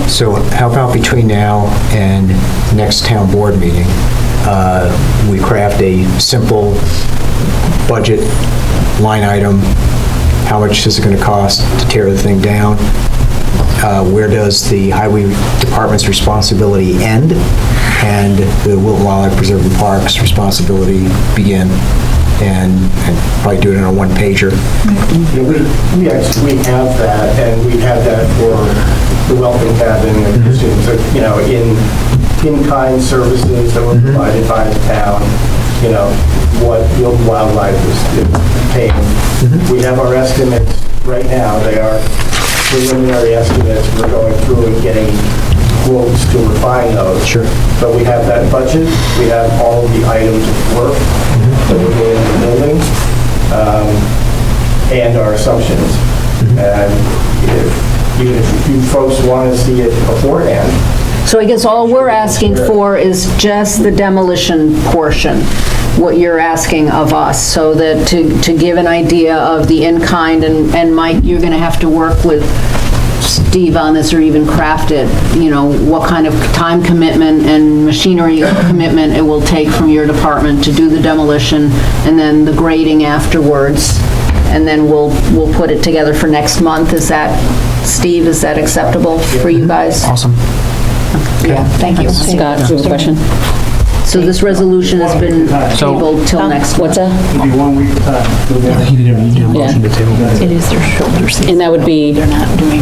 So how about between now and next town board meeting, we craft a simple budget line item, how much is it going to cost to tear the thing down? Where does the highway department's responsibility end and the Wilton Wildlife Preserve and Parks responsibility begin? And probably do it in a one-pager. We have that, and we have that for the Wilton cabin, in-kind services that were provided by the town, what Wilton Wildlife is paying. We have our estimates right now. They are preliminary estimates. We're going through and getting quotes to refine those. Sure. But we have that budget. We have all of the items of work that we're doing in the building, and our assumptions. And even if you folks want to see it beforehand. So I guess all we're asking for is just the demolition portion, what you're asking of us, so that to give an idea of the in-kind, and Mike, you're going to have to work with Steve on this, or even craft it, what kind of time commitment and machinery commitment it will take from your department to do the demolition, and then the grading afterwards, and then we'll put it together for next month. Is that, Steve, is that acceptable for you guys? Awesome. Yeah, thank you. Scott, do you have a question? So this resolution has been tabled till next, what's that? It'll be 1 week time. It is their shoulder season. And that would be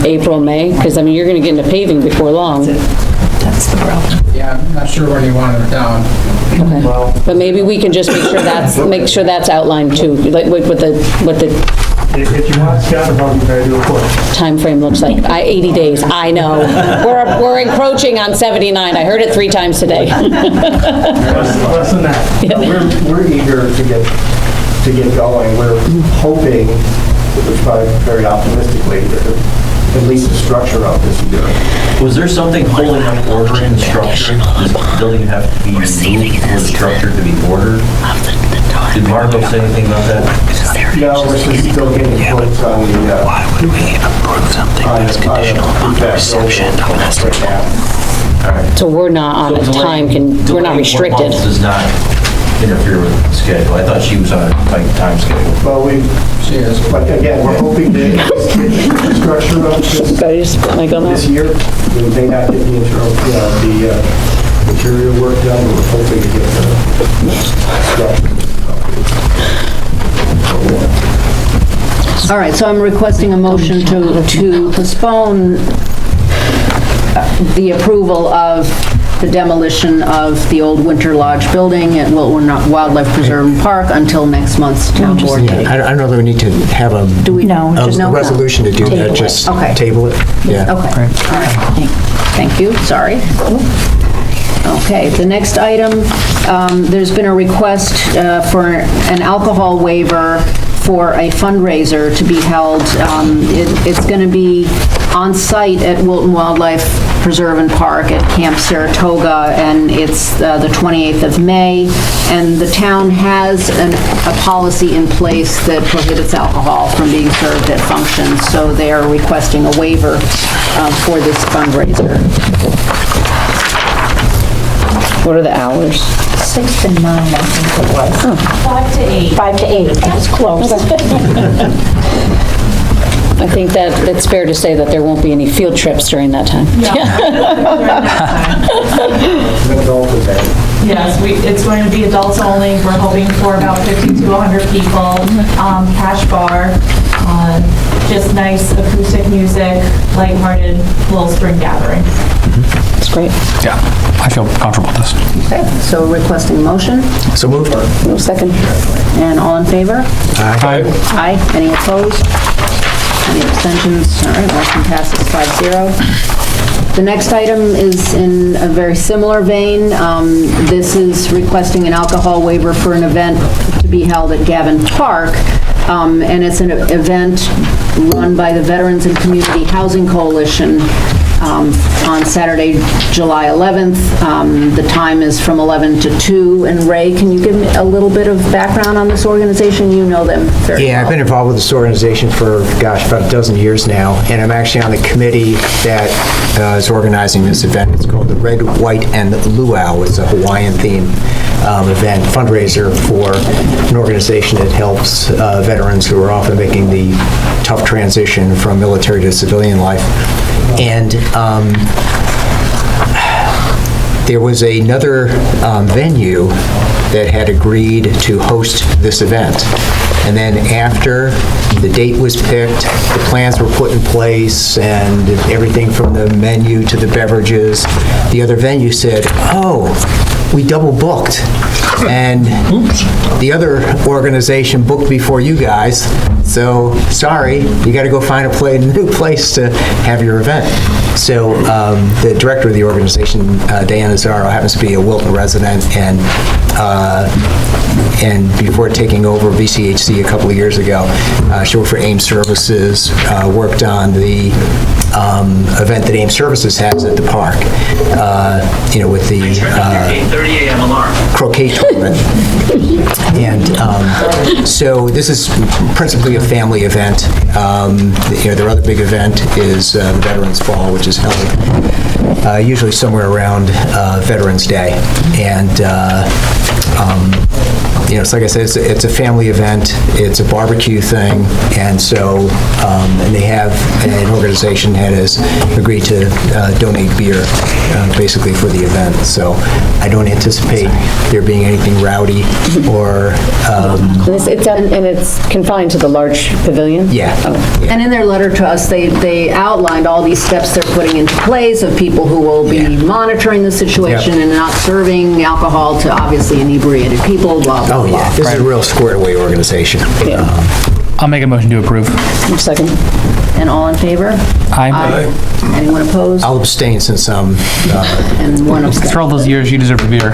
April, May? Because, you're going to get into paving before long. That's the problem. Yeah, I'm not sure when you want it down. Okay. But maybe we can just make sure that's outlined too, like what the If you want, Scott, I'll be ready to report. timeframe looks like. 80 days, I know. We're encroaching on 79. I heard it 3 times today. Less than that. We're eager to get going. We're hoping, which probably very optimistically, that at least the structure of this year. Was there something holding up ordering the structure? Does the building have to be moved for the structure to be ordered? Did Margot say anything about that? No, we're still getting quotes on the... Why would we approve something that's conditional upon the reception of an estimate? All right. So we're not on a time, we're not restricted. Does not interfere with the schedule. I thought she was on a tight time schedule. Well, she is. But again, we're hoping to get the structure of this year. We may not get the material work done, but we're hoping to get the structure. All right, so I'm requesting a motion to postpone the approval of the demolition of the old Winter Lodge building at Wilton Wildlife Preserve and Park until next month's town board meeting. I don't know that we need to have a resolution to do that, just table it. Yeah. Okay, all right, thank you, sorry. Okay, the next item, there's been a request for an alcohol waiver for a fundraiser to be held. It's going to be on site at Wilton Wildlife Preserve and Park at Camp Saratoga, and it's the 28th of May. And the town has a policy in place that prohibits alcohol from being served at functions, so they are requesting a waiver for this fundraiser. What are the hours? 6 to 9, I think it was. 5 to 8. 5 to 8, that's close. I think that's fair to say that there won't be any field trips during that time. Yes, it's going to be adults only. We're hoping for about 50 to 100 people. Cash bar. just nice acoustic music, lighthearted, little spring gathering. It's great. Yeah, I feel comfortable with this. Okay, so requesting a motion, So moved. No second. and all in favor? Aye. Aye. Any opposed? Any abstentions? All right, motion passes 5-0. The next item is in a very similar vein. This is requesting an alcohol waiver for an event to be held at Gavin Park. And it's an event run by the Veterans and Community Housing Coalition on Saturday, July 11th. The time is from 11 to 2. And Ray, can you give me a little bit of background on this organization? You know them very well. Yeah, I've been involved with this organization for, gosh, about a dozen years now, and I'm actually on the committee that is organizing this event. It's called the Red, White, and Luau. It's a Hawaiian-themed event, fundraiser for an organization that helps veterans who are often making the tough transition from military to civilian life. And there was another venue that had agreed to host this event. And then after the date was picked, the plans were put in place, and everything from the menu to the beverages, the other venue said, "Oh, we double booked." And the other organization booked before you guys, so sorry, you got to go find a new place to have your event. So the director of the organization, Diana Zaro, happens to be a Wilton resident, and before taking over VCHC a couple of years ago, she worked for AIM Services, worked on the event that AIM Services has at the park, with the 8:30 a.m. alarm. croquet tournament. And so this is principally a family event. Their other big event is the Veterans Ball, which is held usually somewhere around Veterans Day. And it's like I said, it's a family event, it's a barbecue thing, and so, and they have an organization that has agreed to donate beer, basically for the event. So I don't anticipate there being anything rowdy or... And it's confined to the large pavilion? Yeah. And in their letter to us, they outlined all these steps they're putting into place of people who will be monitoring the situation and not serving alcohol to obviously inebriated people, blah, blah, Oh, blah. yeah, this is a real squared away organization. I'll make a motion to approve. Second. And all in favor? Aye. Anyone opposed? I'll abstain since I'm... And one abstention. For all those years, you deserve a beer.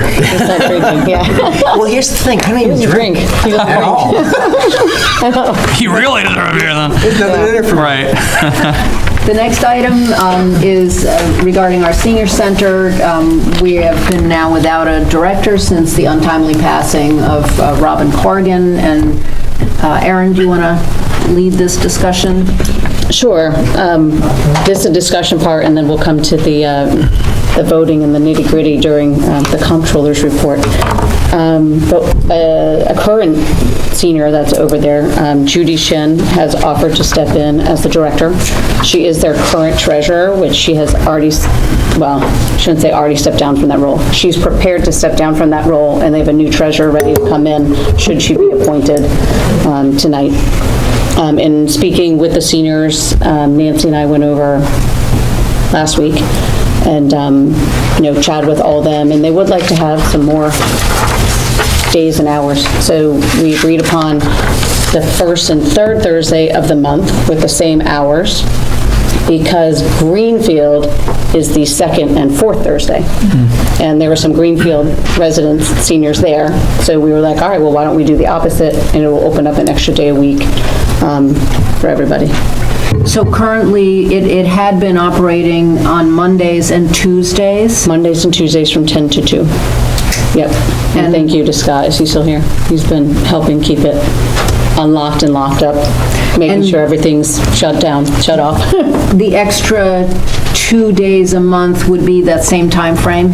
Well, here's the thing, I don't even drink. At all. You really deserve a beer then. There's nothing in it for me. Right. The next item is regarding our senior center. We have been now without a director since the untimely passing of Robin Corrigan. And Erin, do you want to lead this discussion? Sure. This is a discussion part, and then we'll come to the voting and the nitty-gritty during the comptroller's report. But a current senior that's over there, Judy Shin, has offered to step in as the director. She is their current treasurer, which she has already, well, I shouldn't say already stepped down from that role. She's prepared to step down from that role, and they have a new treasurer ready to come in should she be appointed tonight. In speaking with the seniors, Nancy and I went over last week and, chatted with all of them, and they would like to have some more days and hours. So we agreed upon the first and third Thursday of the month with the same hours, because Greenfield is the second and fourth Thursday. And there were some Greenfield residents, seniors there. So we were like, all right, well, why don't we do the opposite, and it will open up an extra day a week for everybody. So currently, it had been operating on Mondays and Tuesdays? Mondays and Tuesdays from 10 to 2. Yep. And thank you to Scott. Is he still here? He's been helping keep it unlocked and locked up, making sure everything's shut down, shut off. The extra 2 days a month would be that same time frame?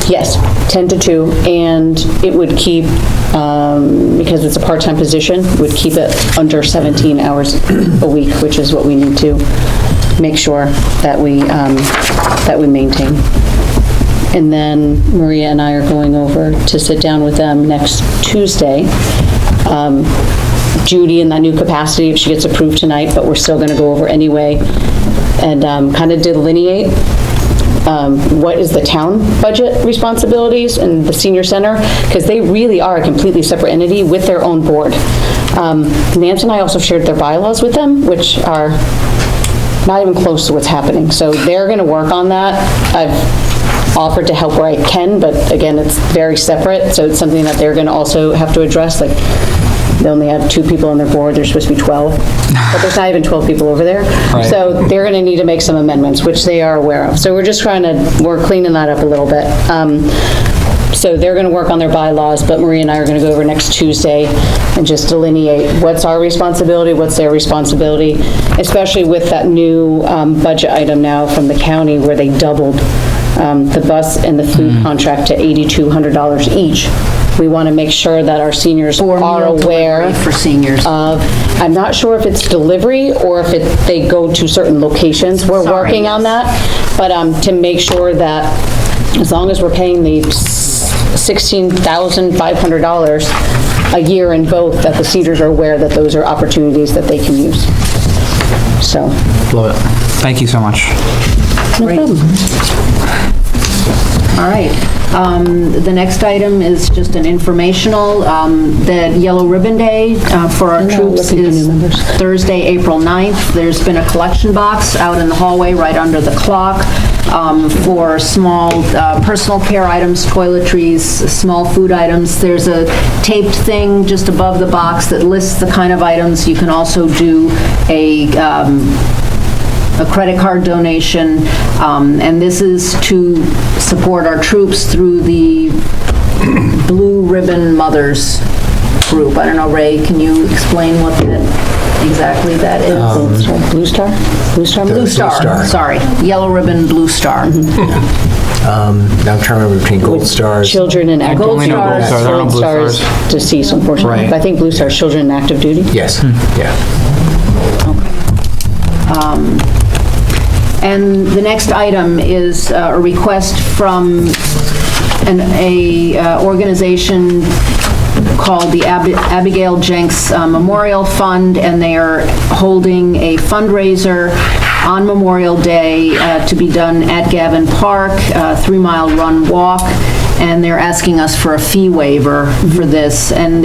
Yes, 10 to 2, and it would keep, because it's a part-time position, would keep it under 17 hours a week, which is what we need to make sure that we maintain. And then Maria and I are going over to sit down with them next Tuesday Judy in that new capacity if she gets approved tonight, but we're still going to go over anyway and kind of delineate what is the town budget responsibilities and the senior center, because they really are a completely separate entity with their own board. Nancy and I also shared their bylaws with them, which are not even close to what's happening. So they're going to work on that. I've offered to help where I can, but again, it's very separate. So it's something that they're going to also have to address. Like, they only have 2 people on their board, there's supposed to be 12, but there's not even 12 people over there. Right. So they're gonna need to make some amendments, which they are aware of. So we're cleaning that up a little bit. So they're gonna work on their bylaws, but Maria and I are gonna go over next Tuesday and just delineate what's our responsibility, what's their responsibility, especially with that new budget item now from the county where they doubled the bus and the food contract to $8,200 each. We want to make sure that our seniors are aware for seniors. I'm not sure if it's delivery or if they go to certain locations. We're working on that, but to make sure that as long as we're paying the $16,500 a year in both, that the seniors are aware that those are opportunities that they can use. So. Love it. Thank you so much. No problem. All right. The next item is just an informational. The Yellow Ribbon Day for our troops is Thursday, April 9th. There's been a collection box out in the hallway right under the clock for small personal care items, toiletries, small food items. There's a taped thing just above the box that lists the kind of items. You can also do a credit card donation, and this is to support our troops through the Blue Ribbon Mothers group. I don't know, Ray, can you explain what exactly that is? Blue Star? Blue Star? Blue Star, sorry. Yellow Ribbon, Blue Star. Now I'm trying to remember between Gold Stars. Children and active Gold Stars. Gold Stars deceased, unfortunately. Right. But I think Blue Stars, children in active duty. Yes, yeah. And the next item is a request from a organization called the Abigail Jenks Memorial Fund, and they are holding a fundraiser on Memorial Day to be done at Gavin Park, 3-mile run walk, and they're asking us for a fee waiver for this. And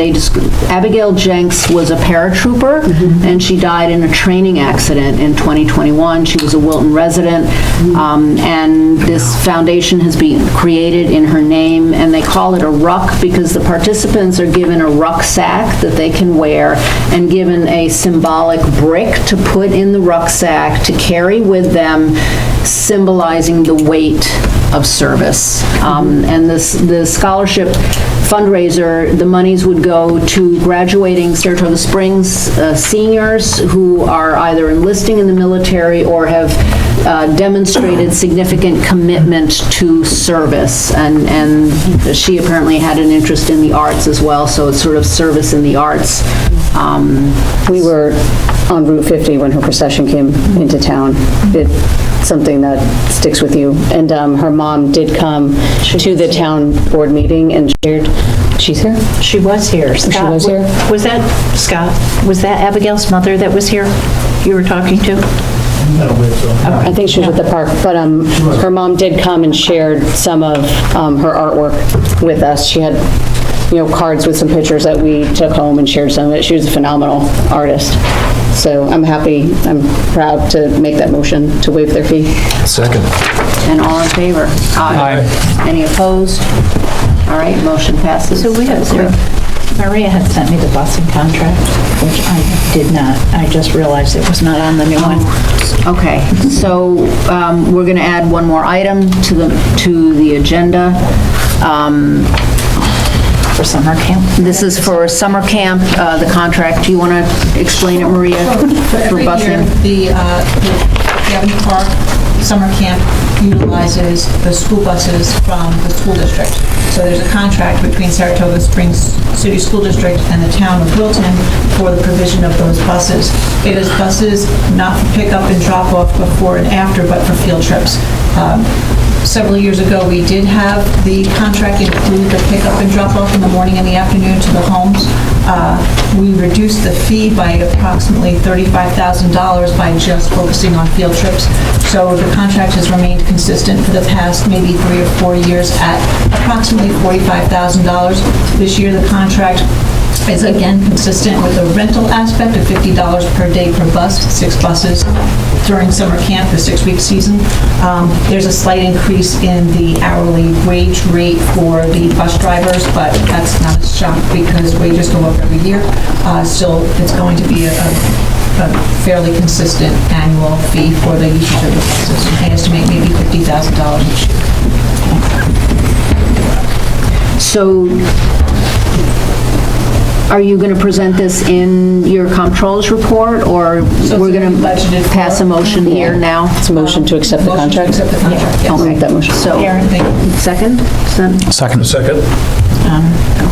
Abigail Jenks was a paratrooper, and she died in a training accident in 2021. She was a Wilton resident, and this foundation has been created in her name, and they call it a ruck because the participants are given a rucksack that they can wear and given a symbolic brick to put in the rucksack to carry with them, symbolizing the weight of service. And the scholarship fundraiser, the monies would go to graduating Saratoga Springs seniors who are either enlisting in the military or have demonstrated significant commitment to service. And she apparently had an interest in the arts as well, so it's sort of service in the arts. We were on Route 50 when her procession came into town. It's something that sticks with you. And her mom did come to the town board meeting and shared. She's here? She was here. Scott, she was here? Was that, Scott, was that Abigail's mother that was here you were talking to? I don't believe so. I think she was at the park, but her mom did come and shared some of her artwork with us. She had, cards with some pictures that we took home and shared some of it. She was a phenomenal artist. So I'm proud to make that motion to waive their fee. Second. And all in favor? Aye. Any opposed? All right, motion passes. So Maria had sent me the busing contract, which I did not. I just realized it was not on the new one. Okay, so we're going to add one more item to the agenda. For summer camp. This is for summer camp, the contract. Do you want to explain it, Maria, for Every busing? year, the Gavin Park Summer Camp utilizes the school buses from the school district. So there's a contract between Saratoga Springs City School District and the town of Wilton for the provision of those buses. It is buses not for pickup and drop off before and after, but for field trips. Several years ago, we did have the contract include the pickup and drop-off in the morning and the afternoon to the homes. We reduced the fee by approximately $35,000 by just focusing on field trips. So the contract has remained consistent for the past maybe 3 or 4 years at approximately $45,000. This year, the contract is again consistent with the rental aspect of $50 per day per bus, 6 buses during summer camp, the 6-week season. There's a slight increase in the hourly wage rate for the bus drivers, but that's not a shock because wages go up every year. Still, it's going to be a fairly consistent annual fee for the usage of the buses. I estimate maybe $50,000 each year. So, are you going to present this in your comptroller's report, or we're going to pass a motion here now? It's a motion to accept the contract? Accept the contract, yes. I'll make that motion. So, second? Second. Second.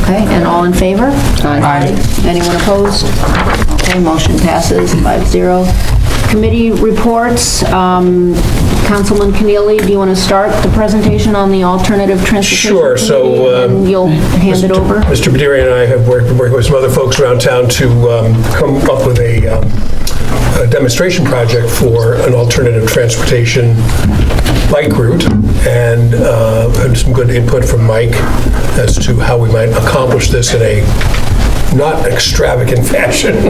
Okay, and all in favor? Aye. Anyone opposed? Okay, motion passes 5-0. Committee reports. Councilman Keneally, do you want to start the presentation on the alternative transportation? Sure, so... and you'll hand it over? Mr. Badiri and I have worked with some other folks around town to come up with a demonstration project for an alternative transportation bike route, and had some good input from Mike as to how we might accomplish this in a not extravagant fashion.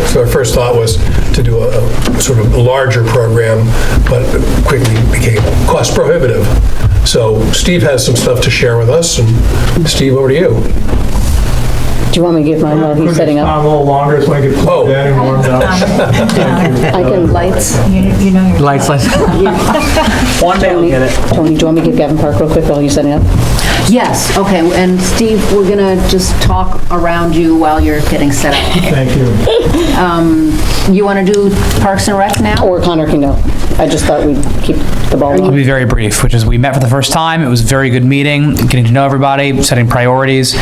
So our first thought was to do a sort of larger program, but quickly became cost prohibitive. So Steve has some stuff to share with us, and Steve, over to you. Do you want me to give mine while he's setting up? A little longer so I can plugged in and warmed up. I can lights. You know your... Lights. One day I'll get it. Tony, do you want me to give Gavin Park real quick while he's setting up? Yes, okay, and Steve, we're going to just talk around you while you're getting set up. Thank you. You want to do Parks and Rec now? Or Connor can go. I just thought we'd keep the ball I'll rolling. be very brief, which is we met for the first time. It was a very good meeting, getting to know everybody, setting priorities.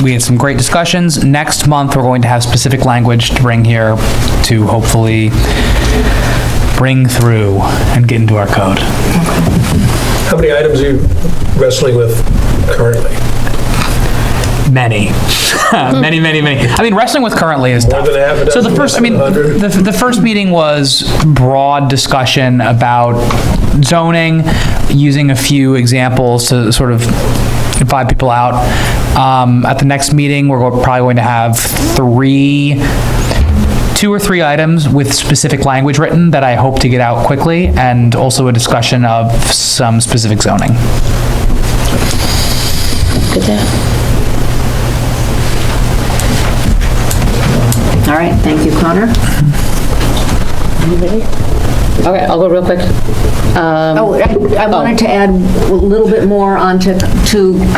We had some great discussions. Next month, we're going to have specific language to bring here to hopefully bring through and get into our code. How many items are you wrestling with currently? Many. many. I mean, wrestling with currently is tough. More than half a dozen, So the first, I mean, the first meeting was broad discussion about zoning, using a few examples to sort of divide people out. At the next meeting, we're probably going to have 2 or 3 items with specific language written that I hope to get out quickly, and also a discussion of some specific zoning. Good to have. All right, thank you, Connor. You ready? Okay, I'll go real quick. I wanted to add a little bit more onto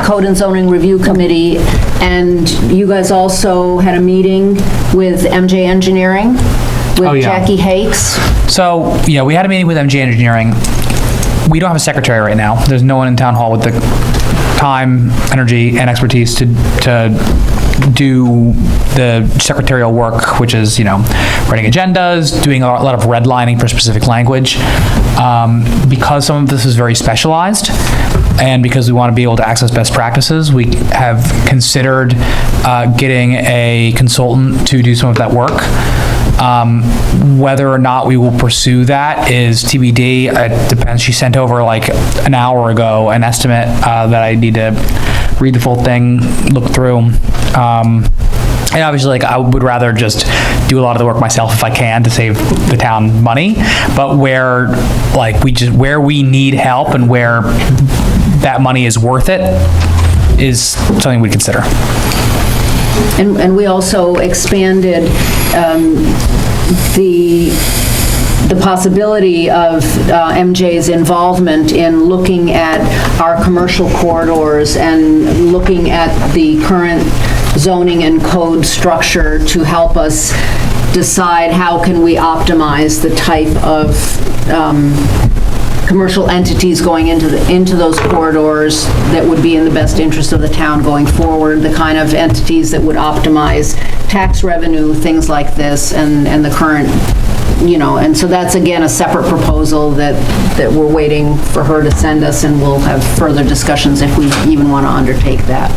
Code and Zoning Review Committee, and you guys also had a meeting with MJ Engineering, with Jackie Hakes. So, yeah, we had a meeting with MJ Engineering. We don't have a secretary right now. There's no one in town hall with the time, energy, and expertise to do the secretarial work, which is, writing agendas, doing a lot of redlining for specific language. Because some of this is very specialized, and because we want to be able to access best practices, we have considered getting a consultant to do some of that work. Whether or not we will pursue that is TBD. It depends. She sent over like an hour ago an estimate that I need to read the full thing, look through. And obviously, I would rather just do a lot of the work myself if I can to save the town money. But where we need help and where that money is worth it is something we'd consider. And we also expanded the possibility of MJ's involvement in looking at our commercial corridors and looking at the current zoning and code structure to help us decide how can we optimize the type of commercial entities going into those corridors that would be in the best interest of the town going forward, the kind of entities that would optimize tax revenue, things like this, and the current and so that's, again, a separate proposal that we're waiting for her to send us, and we'll have further discussions if we even want to undertake that.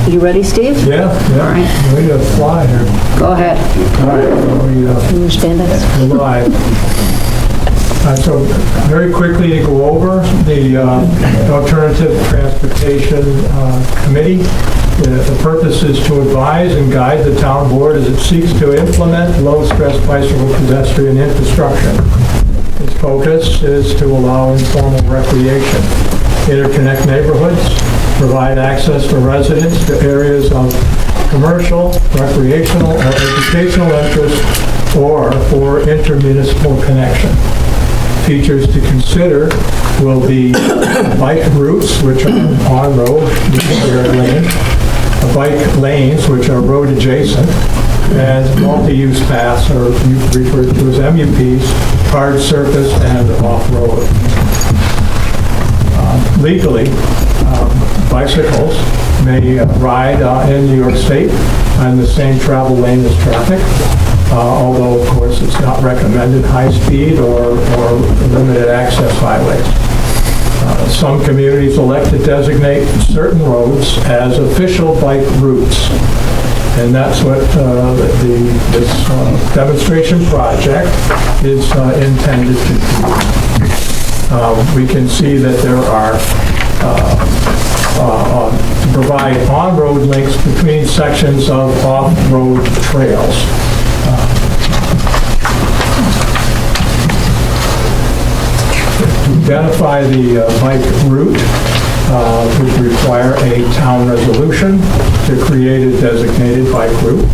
You ready, Steve? Yeah. All right. Way to fly here. Go ahead. All right, we're live. So very quickly to go over the Alternative Transportation Committee. The purpose is to advise and guide the town board as it seeks to implement low-stress bicycle pedestrian infrastructure. Its focus is to allow informal recreation, interconnect neighborhoods, provide access for residents to areas of commercial, recreational, or educational interest, or for intermunicipal connection. Features to consider will be bike routes, which are on-road, bike lanes, which are road adjacent, and multi-use paths, or referred to as MUPs, hard surface and off-road. Legally, bicycles may ride in New York State on the same travel lane as traffic, although, of course, it's not recommended high-speed or limited access highways. Some communities elect to designate certain roads as official bike routes, and that's what this demonstration project is intended to do. We can see that there are to provide on-road links between sections of off-road trails. To identify the bike route would require a town resolution to create a designated bike route.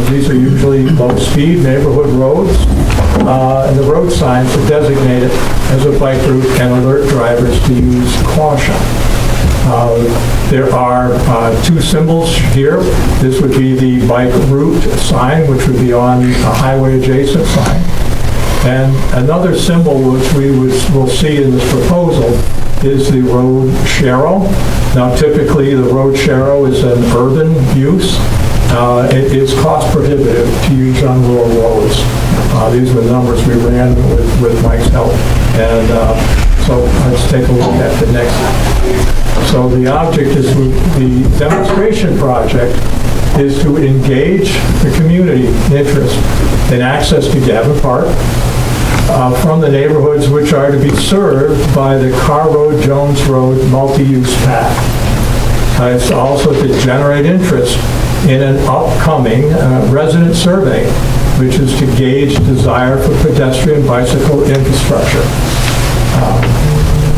These are usually low-speed neighborhood roads, and the road signs are designated as a bike route and alert drivers to use caution. There are two symbols here. This would be the bike route sign, which would be on a highway adjacent sign. And another symbol which we will see in this proposal is the road sharrow. Now typically the road sharrow is an urban use. It is cost prohibitive to use on rural roads. These are the numbers we ran with Mike's help. And so let's take a look at the next. So the object is, the demonstration project is to engage the community interest in access to Gavin Park from the neighborhoods which are to be served by the Carr Road, Jones Road multi-use path. It's also to generate interest in an upcoming resident survey, which is to gauge desire for pedestrian bicycle infrastructure.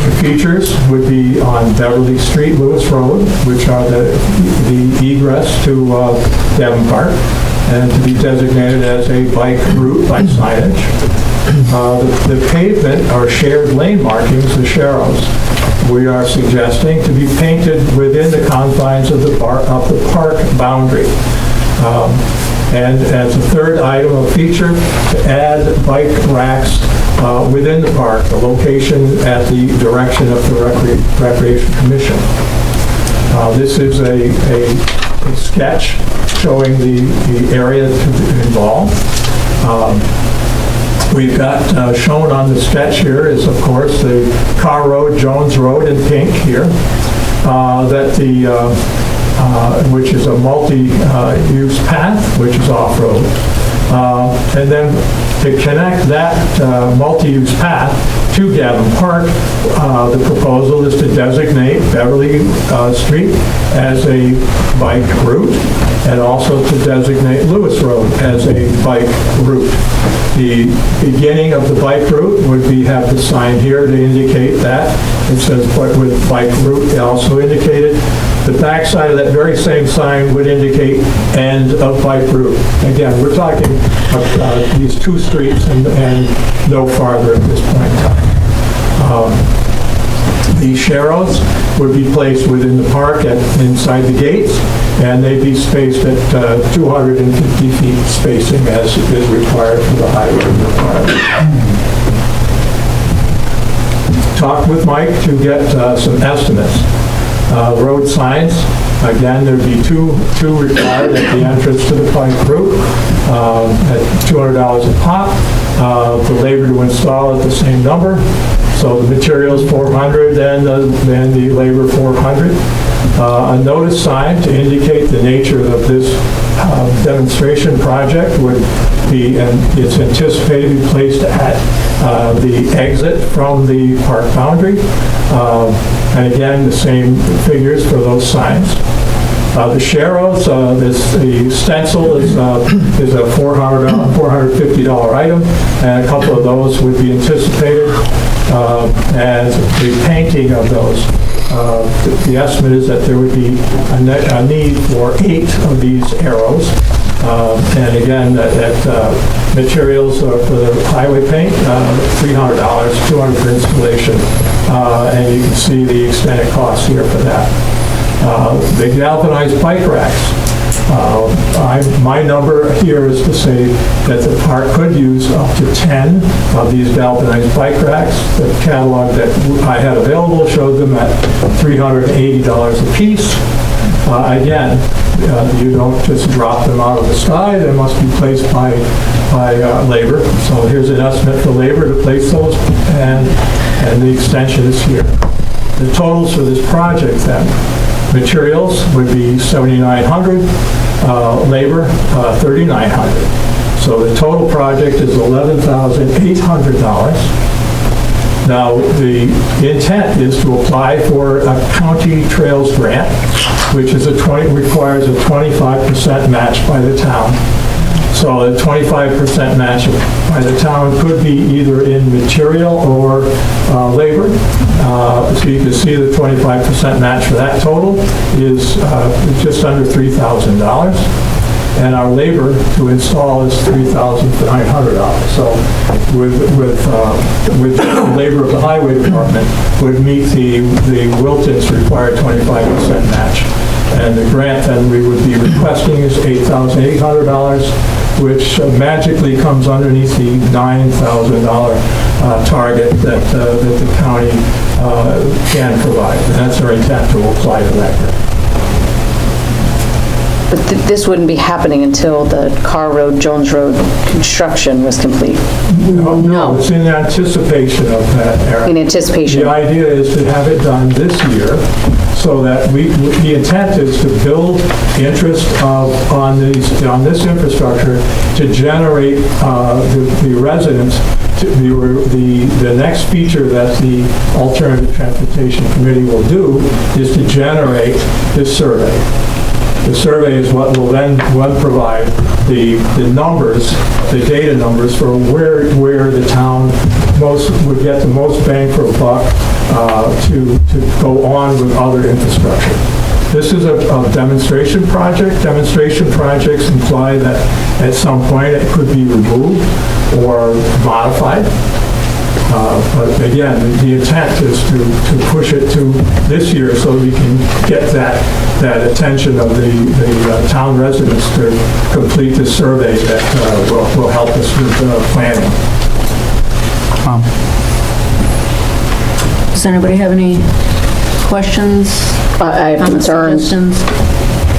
The features would be on Beverly Street, Lewis Road, which are the egress to Devon Park, and to be designated as a bike route by signage. The pavement are shared lane markings, the sharrows. We are suggesting to be painted within the confines of the park boundary. And as a third item of feature, to add bike racks within the park, the location at the direction of the Recreation Commission. This is a sketch showing the area involved. We've got shown on the sketch here is, of course, the Carr Road, Jones Road in pink here, which is a multi-use path, which is off-road. And then to connect that multi-use path to Gavin Park, the proposal is to designate Beverly Street as a bike route, and also to designate Lewis Road as a bike route. The beginning of the bike route would have the sign here to indicate that. It says with bike route also indicated. The backside of that very same sign would indicate end of bike route. Again, we're talking these two streets and no farther at this point in time. The sharrows would be placed within the park inside the gates, and they'd be spaced at 250 feet spacing as is required for the highway requirement. Talked with Mike to get some estimates. Road signs, again, there'd be two required at the entrance to the Pike route, at $200 a pop. The labor to install at the same number. So the materials $400 and the labor $400. A notice sign to indicate the nature of this demonstration project would be, and it's anticipated to be placed at the exit from the park boundary. And again, the same figures for those signs. The sharrows, the stencil is a $450 item, and a couple of those would be anticipated. And the painting of those, the estimate is that there would be a need for 8 of these arrows. And again, that materials for the highway paint, $300, $200 for installation. And you can see the extended cost here for that. The galvanized bike racks. My number here is to say that the park could use up to 10 of these galvanized bike racks. The catalog that I had available showed them at $380 a piece. Again, you don't just drop them out of the sky. They must be placed by labor. So here's an estimate for labor to place those, and the extension is here. The totals for this project then. Materials would be $7,900, labor $3,900. So the total project is $11,800. Now, the intent is to apply for a county trails grant, which is requires a 25% match by the town. So a 25% match by the town could be either in material or labor. So you can see the 25% match for that total is just under $3,000. And our labor to install is $3,900. So with the labor of the highway department would meet the Wilton's required 25% match. And the grant then we would be requesting is $8,800, which magically comes underneath the $9,000 target that the county can provide. And that's our intent to apply for that grant. But this wouldn't be happening until the Carr Road, Jones Road construction was complete. No, it's in anticipation of that, Eric. In anticipation. The idea is to have it done this year, so that the intent is to build interest on this infrastructure to generate the residents. The next feature that the Alternative Transportation Committee will do is to generate this survey. The survey is what will then provide the numbers, the data numbers for where the town would get the most bang for a buck to go on with other infrastructure. This is a demonstration project. Demonstration projects imply that at some point it could be removed or modified. But again, the intent is to push it to this year so we can get that attention of the town residents to complete this survey that will help us with planning. Does anybody have any questions? I have concerns.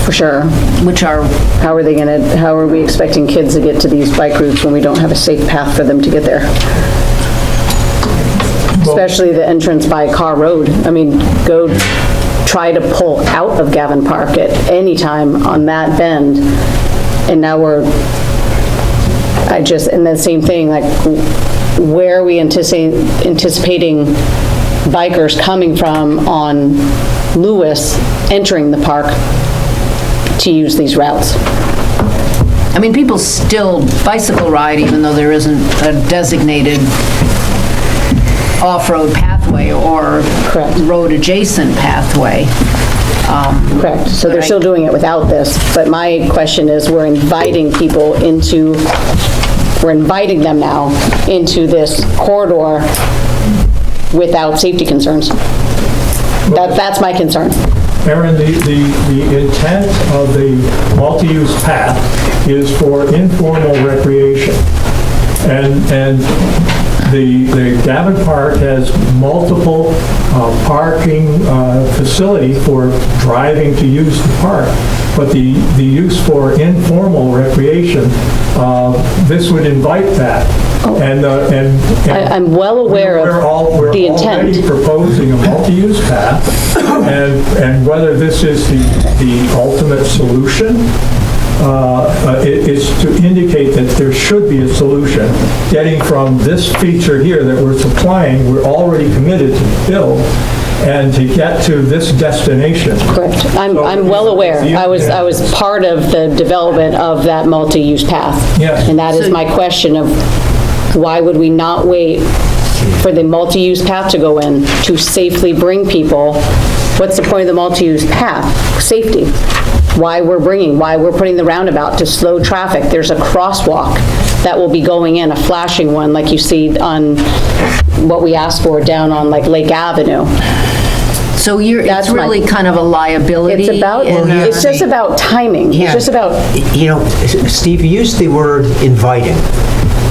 For sure. Which are? How are we expecting kids to get to these bike routes when we don't have a safe path for them to get there? Especially the entrance by Carr Road. I mean, go try to pull out of Gavin Park at any time on that bend, and now and the same thing, like, where are we anticipating bikers coming from on Lewis entering the park to use these routes? I mean, people still bicycle ride even though there isn't a designated off-road pathway or road-adjacent pathway. Correct. So they're still doing it without this. But my question is, we're inviting them now into this corridor without safety concerns. That's my concern. Aaron, the intent of the multi-use path is for informal recreation. And the Gavin Park has multiple parking facility for driving to use the park, but the use for informal recreation, this would invite that. And I'm well aware of the intent. We're already proposing a multi-use path, and whether this is the ultimate solution, is to indicate that there should be a solution. Getting from this feature here that we're supplying, we're already committed to build, and to get to this destination. Correct. I'm well aware. I was part of the development of that multi-use path. Yes. And that is my question of why would we not wait for the multi-use path to go in to safely bring people? What's the point of the multi-use path? Safety. Why we're putting the roundabout to slow traffic. There's a crosswalk that will be going in, a flashing one like you see on what we asked for down on like Lake Avenue. So it's really kind of a liability? It's just about timing. Yeah. It's just about... Steve, you used the word inviting,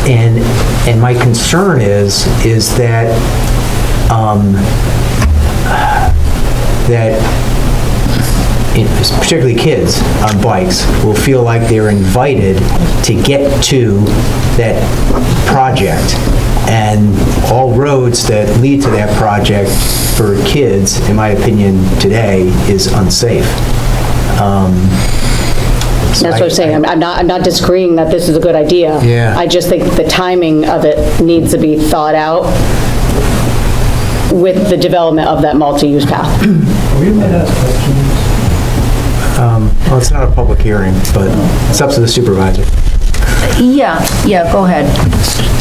and my concern is that particularly kids on bikes will feel like they're invited to get to that project, and all roads that lead to that project for kids, in my opinion, today is unsafe. That's what I'm saying. I'm not disagreeing that this is a good idea. Yeah. I just think the timing of it needs to be thought out with the development of that multi-use path. We might ask questions. Well, it's not a public hearing, but it's up to the supervisor. Yeah, go ahead.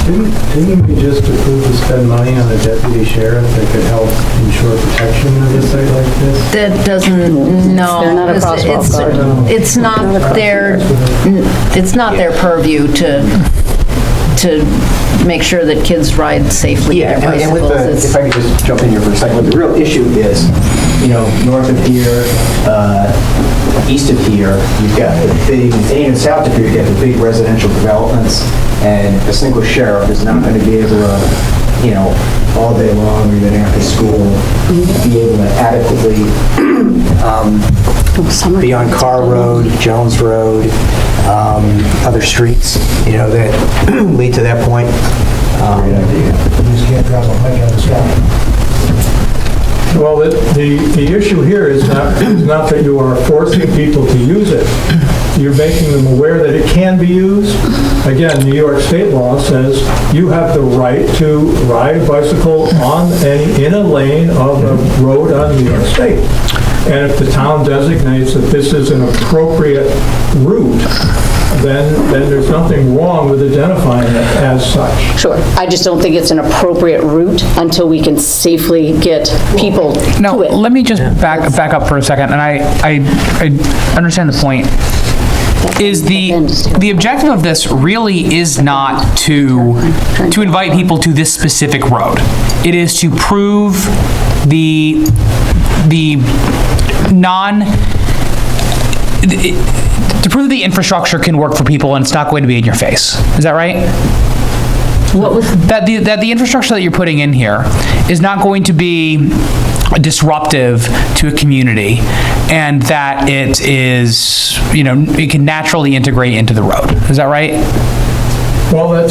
Didn't we just approve to spend money on a deputy sheriff that could help ensure protection of a site like this? That doesn't, no. They're not a crosswalk guard. It's not their purview to make sure that kids ride safely Yeah, their and with bicycles. if I could just jump in here for a second, the real issue is, north of here, east of here, you've got the big, and even south of here, you've got the big residential developments, and a single sheriff is not going to be able to, all day long, or even after school, be able to adequately be on Carr Road, Jones Road, other streets, that lead to that point. You just can't drop a bike on the side. Well, the issue here is not that you are forcing people to use it. You're making them aware that it can be used. Again, New York state law says you have the right to ride a bicycle in a lane of a road on New York State. And if the town designates that this is an appropriate route, then there's nothing wrong with identifying it as such. Sure. I just don't think it's an appropriate route until we can safely get people to it. Let me just back up for a second, and I understand the point. Is the objective of this really is not to invite people to this specific road. It is to prove to prove the infrastructure can work for people and it's not going to be in your face. Is that right? What was that the infrastructure that you're putting in here is not going to be disruptive to a community, and that it is, it can naturally integrate into the road. Is that right? Well, and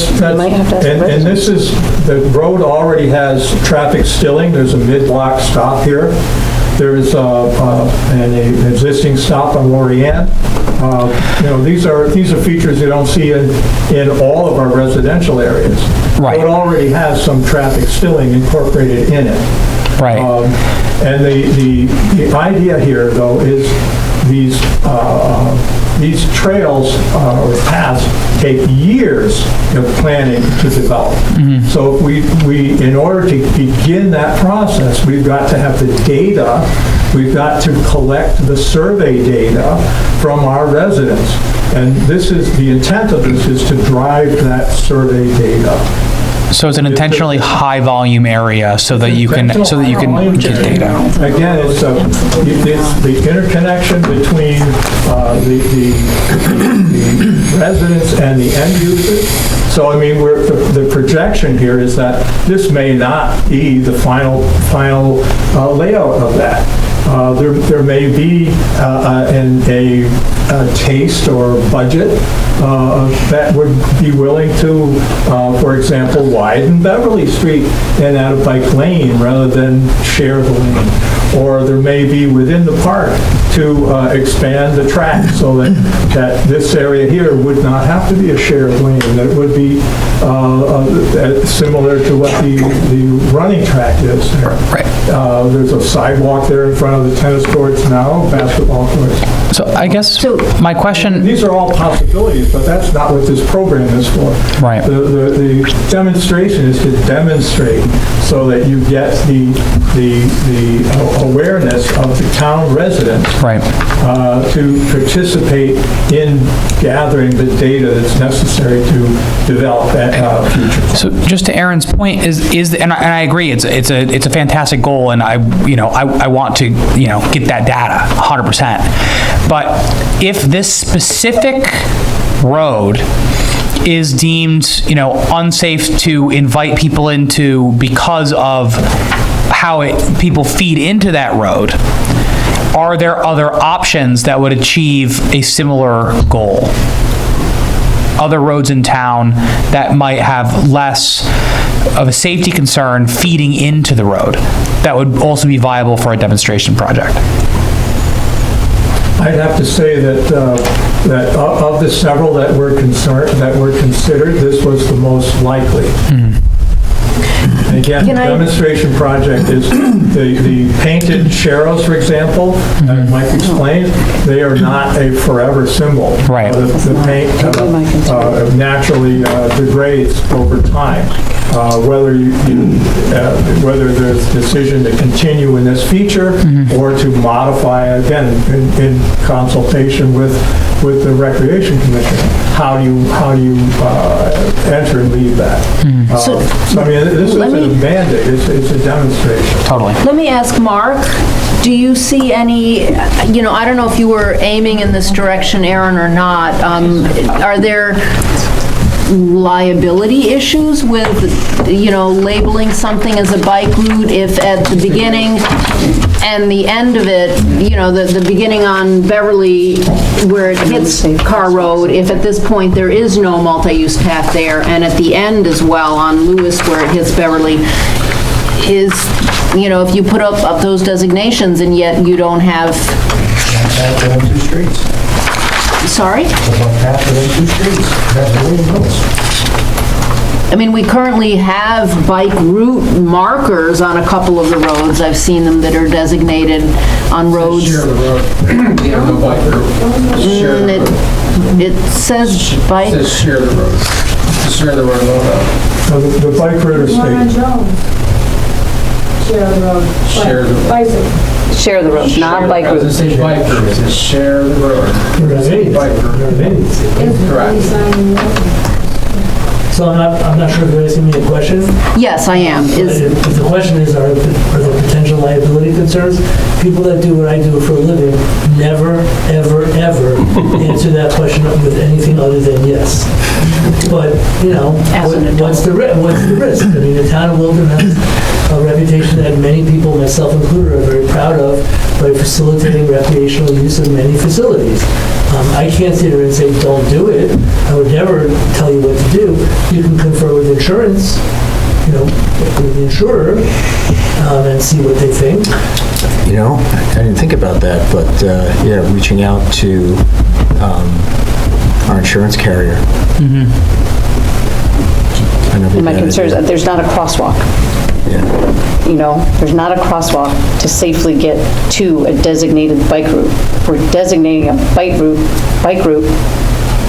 this is, the road already has traffic stilling. There's a mid-block stop here. There's an existing stop on Lorianne. These are features you don't see in all of our residential areas. Right. It already has some traffic stilling incorporated in it. Right. And the idea here, though, is these trails or paths take years of planning to develop. Mm-hmm. So we, in order to begin that process, we've got to have the data, we've got to collect the survey data from our residents. And this is, the intent of this is to drive that survey data. So it's an intentionally high-volume area so that you can get data. Again, it's the interconnection between the residents and the end users. So, I mean, the projection here is that this may not be the final layout of that. There may be a taste or budget that would be willing to, for example, widen Beverly Street and add a bike lane rather than share the lane. Or there may be within the park to expand the track so that this area here would not have to be a shared lane, that it would be similar to what the running track is there. Right. There's a sidewalk there in front of the tennis courts now, basketball courts. So I guess my question... These are all possibilities, but that's not what this program is for. Right. The demonstration is to demonstrate so that you get the awareness of the town residents to participate in gathering the data that's necessary to develop that future. So just to Aaron's point and I agree, it's a fantastic goal, and I want to get that data 100%. But if this specific road is deemed unsafe to invite people into because of how people feed into that road, are there other options that would achieve a similar goal? Other roads in town that might have less of a safety concern feeding into the road that would also be viable for a demonstration project? I'd have to say that of the several that were considered, this was the most likely. And again, the demonstration project is the painted sharrows, for example, as Mike explained, they are not a forever symbol. Right. The paint naturally degrades over time. Whether whether there's a decision to continue in this feature or to modify, again, in consultation with the Recreation Commission, how do you enter and leave that? So I mean, this isn't a mandate, it's a demonstration. Totally. Let me ask Mark, do you see any, I don't know if you were aiming in this direction, Aaron, or not. Are there liability issues with, labeling something as a bike route if at the beginning and the end of it, the beginning on Beverly where it hits Carr Road, if at this point there is no multi-use path there, and at the end as well on Lewis where it hits Beverly, is, if you put up those designations and yet you don't have... Two streets. Sorry? Half of them 2 streets. That's the way it goes. I mean, we currently have bike route markers on a couple of the roads. I've seen them that are designated on roads. Share the road. You have no bike route. Share the road. It says bike. It says share the road. Share the road. The bike route is state. Share the road. Share the road. Bicycle. Share the road, not bike route. It doesn't say bike route, it says share the road. It says bike route. Correct. So I'm not sure if you're asking me a question. Yes, I am. If the question is, are there potential liability concerns? People that do what I do for a living never, ever, ever answer that question with anything other than yes. But, what's the risk? I mean, the town of Wilton has a reputation that many people, myself included, are very proud of by facilitating recreational use of many facilities. I can't sit here and say, don't do it. I would never tell you what to do. You can confer with insurance, with the insurer, and see what they think. I didn't think about that, but reaching out to our insurance carrier. And my concern is that there's not a crosswalk. There's not a crosswalk to safely get to a designated bike route. If we're designating a bike route,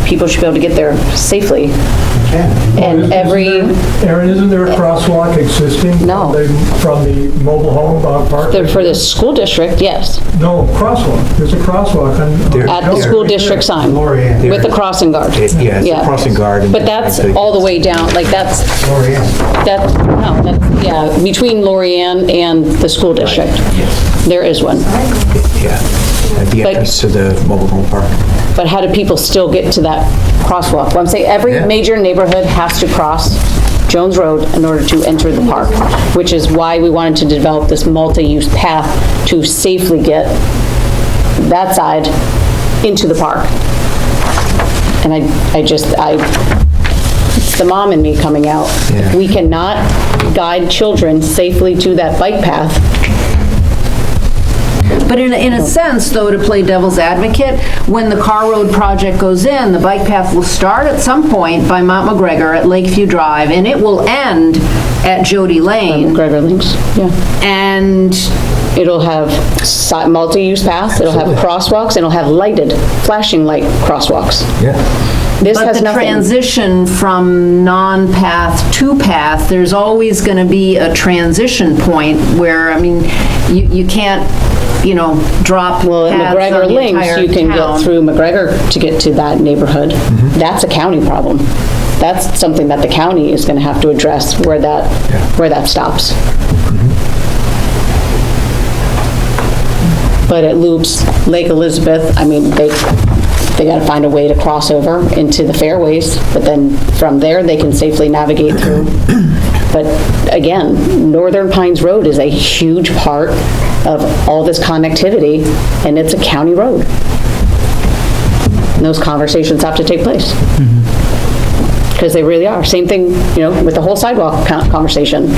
people should be able to get there safely. And Aaron, isn't there a crosswalk existing? No. From the mobile home park? For the school district, yes, No, crosswalk. There's a crosswalk on. at the school district sign, with the crossing guard. Yeah, it's a crossing guard. But that's all the way down, like that's, between Lorianne and the school district. There is one. Yeah, at the entrance to the mobile home park. But how do people still get to that crosswalk? Well, I'm saying every major neighborhood has to cross Jones Road in order to enter the park, which is why we wanted to develop this multi-use path to safely get that side into the park. And it's the mom in me coming out. If we cannot guide children safely to that bike path. But in a sense, though, to play devil's advocate, when the Car Road project goes in, the bike path will start at some point by Mount McGregor at Lakeview Drive, and it will end at Jody Lane. McGregor Links, yeah. And it'll have multi-use paths, it'll have crosswalks, and it'll have lighted, flashing light crosswalks. Yeah. This but has the nothing. transition from non-path to path, there's always going to be a transition point where, I mean, you can't, drop Well, at paths McGregor on the Links, entire you can town. get through McGregor to get to that neighborhood. That's a county problem. That's something that the county is going to have to address, where that stops. But it loops Lake Elizabeth, I mean, they got to find a way to cross over into the fairways, but then from there, they can safely navigate through. But again, Northern Pines Road is a huge part of all this connectivity, and it's a county road. And those conversations have to take place. Because they really are. Same thing, with the whole sidewalk conversation.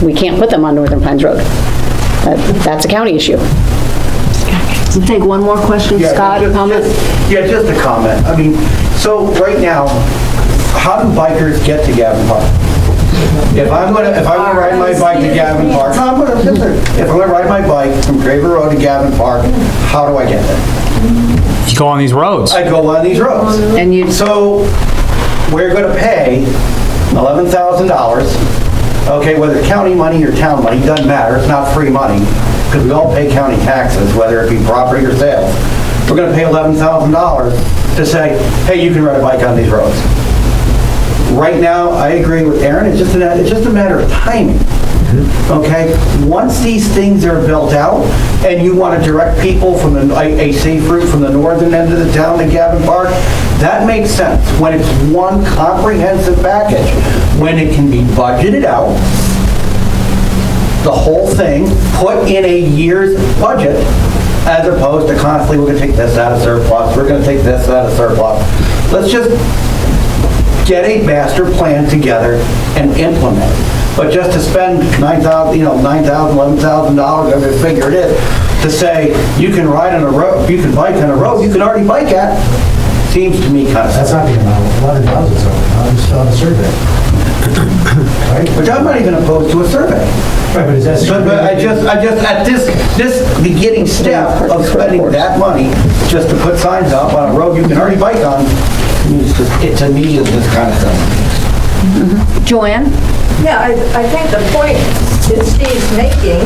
We can't put them on Northern Pines Road. That's a county issue. We'll take one more question. Scott, comment? Just a comment. I mean, so right now, how do bikers get to Gavin Park? If I'm gonna ride my bike to Gavin Park, if I'm gonna ride my bike from Craver Road to Gavin Park, how do I get there? You go on these roads. I go on these roads. So we're gonna pay $11,000. Okay, whether county money or town money, doesn't matter, it's not free money, because we all pay county taxes, whether it be property or sales. We're gonna pay $11,000 to say, hey, you can ride a bike on these roads. Right now, I agree with Aaron, it's just a matter of timing. Okay, once these things are built out, and you want to direct people from a safe route from the northern end of the town to Gavin Park, that makes sense when it's one comprehensive package, when it can be budgeted out, the whole thing, put in a year's budget, as opposed to constantly, we're going to take this out of surplus, we're going to take this out of surplus. Let's just get a master plan together and implement it. But just to spend $9,000, $11,000, whatever the figure it is, to say you can ride on a road, you can bike on a road you can already bike at, seems to me kind of... That's not the amount, 11,000 is on the survey. Right? Which I'm not even opposed to a survey. Right, but is that... But I just, at this beginning step of spending that money just to put signs up on a road you can already bike on, to me is this kind of thing. Joanne? Yeah, I think the point that Steve's making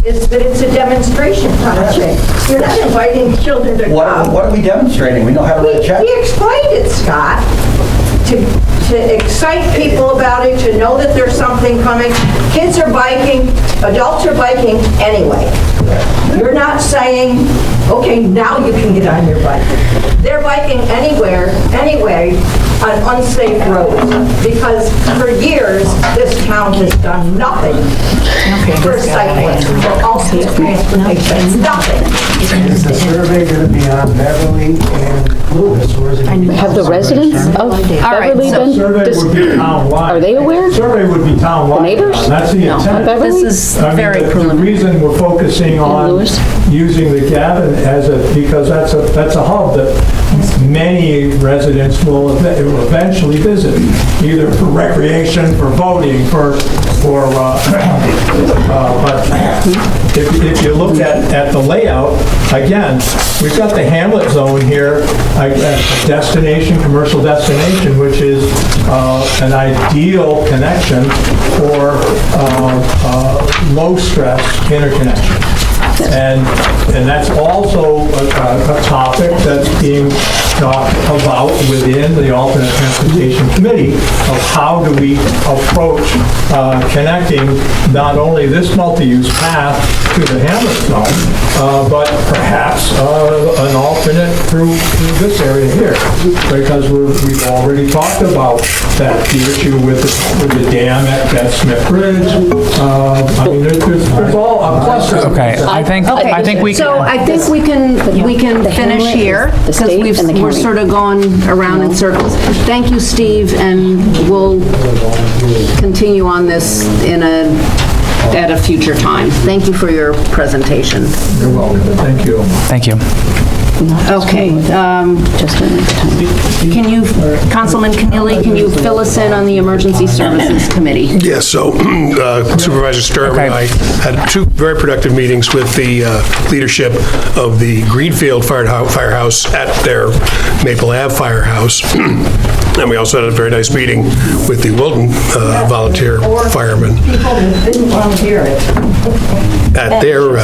is that it's a demonstration project. You're not inviting children to come. What are we demonstrating? We know how to write a check? He explained it, Scott, to excite people about it, to know that there's something coming. Kids are biking, adults are biking anyway. You're not saying, okay, now you can get on your bike. They're biking anywhere, anyway, on unsafe roads, because for years, this town has done nothing for cyclists, for alternate transportation, nothing. Is the survey going to be on Beverly and Lewis, or is it? Have the residents of Beverly been? Survey would be townwide. Are they aware? Survey would be townwide. The neighbors? That's the No, intent. on Beverly? This is I mean, very the preliminary. reason we're focusing on using the Gavin because that's a hub that many residents will eventually visit, either for recreation, for voting, but if you look at the layout, again, we've got the hamlet zone here, a destination, commercial destination, which is an ideal connection for low-stress interconnection. And that's also a topic that's being talked about within the alternate transportation committee of how do we approach connecting not only this multi-use path to the Hamlet zone, but perhaps an alternate through this area here, because we've already talked about that, the issue with the dam at Smith Bridge. I mean, there's all a cluster. Okay, I think we can. So I think we can finish here, because we're sort of going around in circles. Thank you, Steve, and we'll continue on this at a future time. Thank you for your presentation. You're welcome. Thank you. Thank you. Okay, can you, Councilman Keneally, can you fill us in on the Emergency Services Committee? Yes, so Supervisor Sturm and I had two very productive meetings with the leadership of the Greenfield Firehouse at their Maple Ave Firehouse. And we also had a very nice meeting with the Wilton volunteer firemen People didn't want to hear it. at their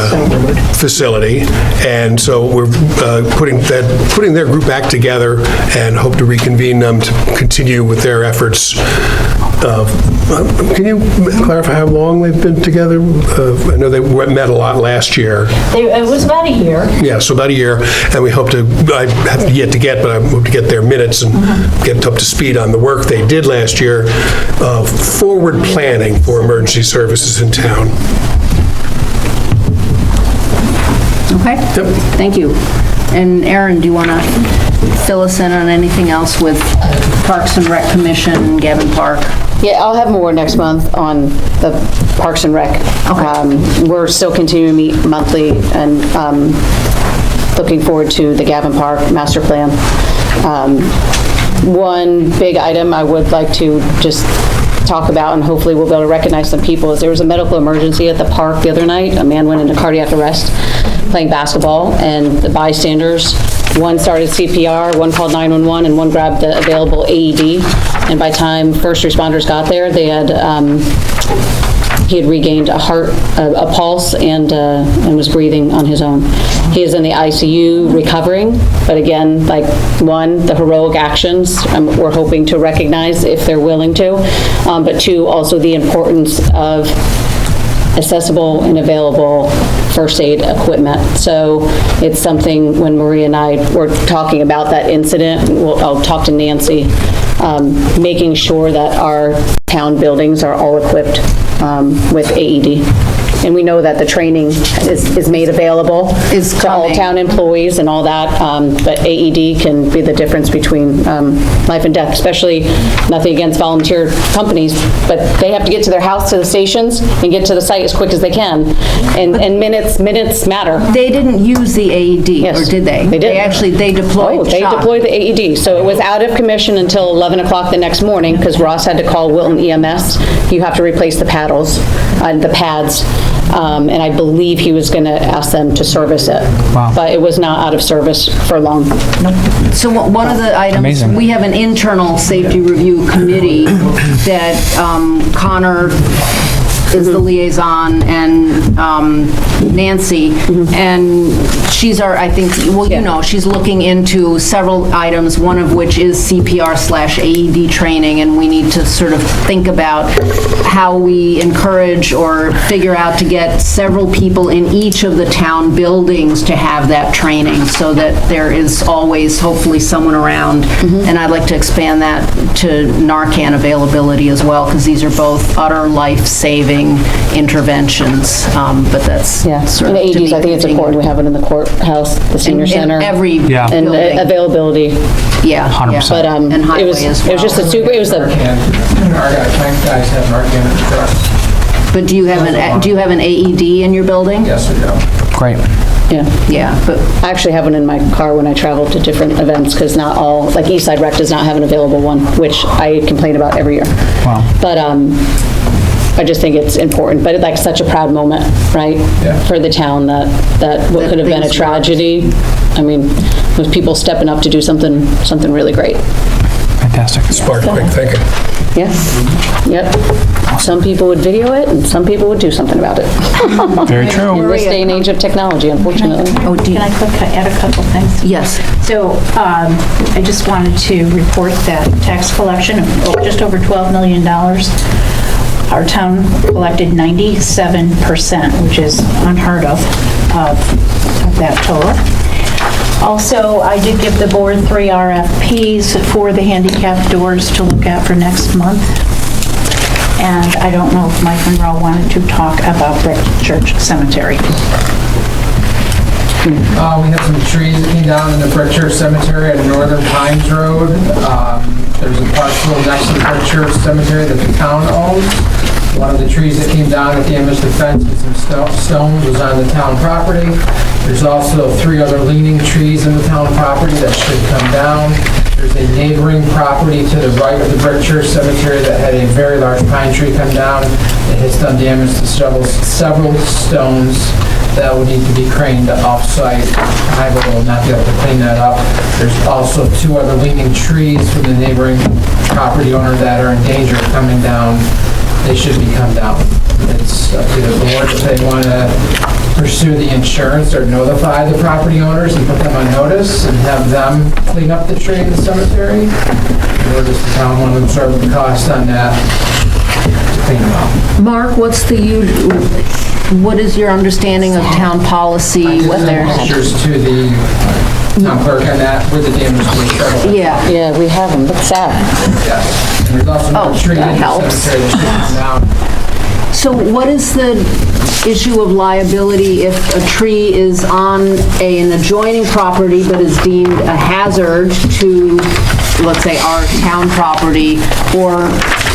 facility. And so we're putting their group back together and hope to reconvene them to continue with their efforts. Can you clarify how long they've been together? I know they met a lot last year. It was about a year. Yeah, so about a year, and we hope to, I have yet to get, but I hope to get their minutes and get up to speed on the work they did last year, forward planning for emergency services in town. Okay, thank you. And Aaron, do you want to fill us in on anything else with Parks and Rec Commission, Gavin Park? Yeah, I'll have more next month on the Parks and Rec. Okay. We're still continuing to meet monthly and looking forward to the Gavin Park Master Plan. One big item I would like to just talk about, and hopefully we'll be able to recognize some people, is there was a medical emergency at the park the other night. A man went into cardiac arrest playing basketball, and the bystanders, one started CPR, one called 911, and one grabbed the available AED. And by the time first responders got there, they had he had regained a pulse, and was breathing on his own. He is in the ICU recovering, but again, like one, the heroic actions we're hoping to recognize if they're willing to, but two, also the importance of accessible and available first aid equipment. So it's something, when Marie and I were talking about that incident, I'll talk to Nancy, making sure that our town buildings are all equipped with AED. And we know that the training is made available to all town employees and all that, but AED can be the difference between life and death, especially, nothing against volunteer companies, but they have to get to their house, to the stations, and get to the site as quick as they can. And minutes matter. They didn't use the AED, or did they? They did. They deployed Oh, they shock. deployed the AED. So it was out of commission until 11 o'clock the next morning, because Ross had to call Wilton EMS. You have to replace the paddles, the pads. And I believe he was going to ask them to service it. Wow. But it was not out of service for long. So one of the items, Amazing. we have an internal safety review committee that Connor is the liaison, and Nancy, and she's I think, well, you know, she's looking into several items, one of which is CPR/AED training, and we need to sort of think about how we encourage or figure out to get several people in each of the town buildings to have that training, so that there is always hopefully someone around. And I'd like to expand that to Narcan availability as well, because these are both utter life-saving interventions, but that's sort And of to AEDs, I be think it's important. We have it in the courthouse, the senior in center. every And building. availability. Yeah. 100%. But And it highway was as it was just a well. super, it was a, Our guys have Narcan in the truck. But do you have an AED in your building? Yes, we do. Great. Yeah, but I actually have one in my car when I travel to different events, because not all, like Eastside Rec does not have an available one, which I complain about every year. Wow. But I just think it's important, but it's like such a proud moment, right? For the town, that what could have been a things tragedy, I mean, with people stepping up to do something really great. Fantastic. Spark quick thinking. Yes, yep. Some people would video it, and some people would do something about it. Very true. In this day and age of technology, unfortunately. Can I add a couple things? Yes. So I just wanted to report that tax collection of just over $12 million. Our town collected 97%, which is unheard of that total. Also, I did give the board 3 RFPs for the handicap doors to look at for next month. And I don't know if Mike Monroe wanted to talk about Brick Church Cemetery. We had some trees that came down in the Brick Church Cemetery at Northern Pines Road. There's a parcel next to the Brick Church Cemetery that the town owns. One of the trees that came down that damaged the fence and some stones was on the town property. There's also 3 other leaning trees in the town property that should come down. There's a neighboring property to the right of the Brick Church Cemetery that had a very large pine tree come down. It has done damage to several stones that would need to be craned off-site. I will not be able to clean that up. There's also 2 other leaning trees from the neighboring property owner that are in danger of coming down. They should be come down. It's up to the board if they want to pursue the insurance or notify the property owners and put them on notice and have them clean up the tree in the cemetery. Or does the town want to absorb the cost on that to clean them up? Mark, what is your understanding of town policy with their... Pictures to the town clerk on that with the damage to the shovel. Yeah, we have them. That's sad. Yes. And there's also another tree in that the helps. cemetery that should come down. So what is the issue of liability if a tree is on an adjoining property but is deemed a hazard to, let's say, our town property, or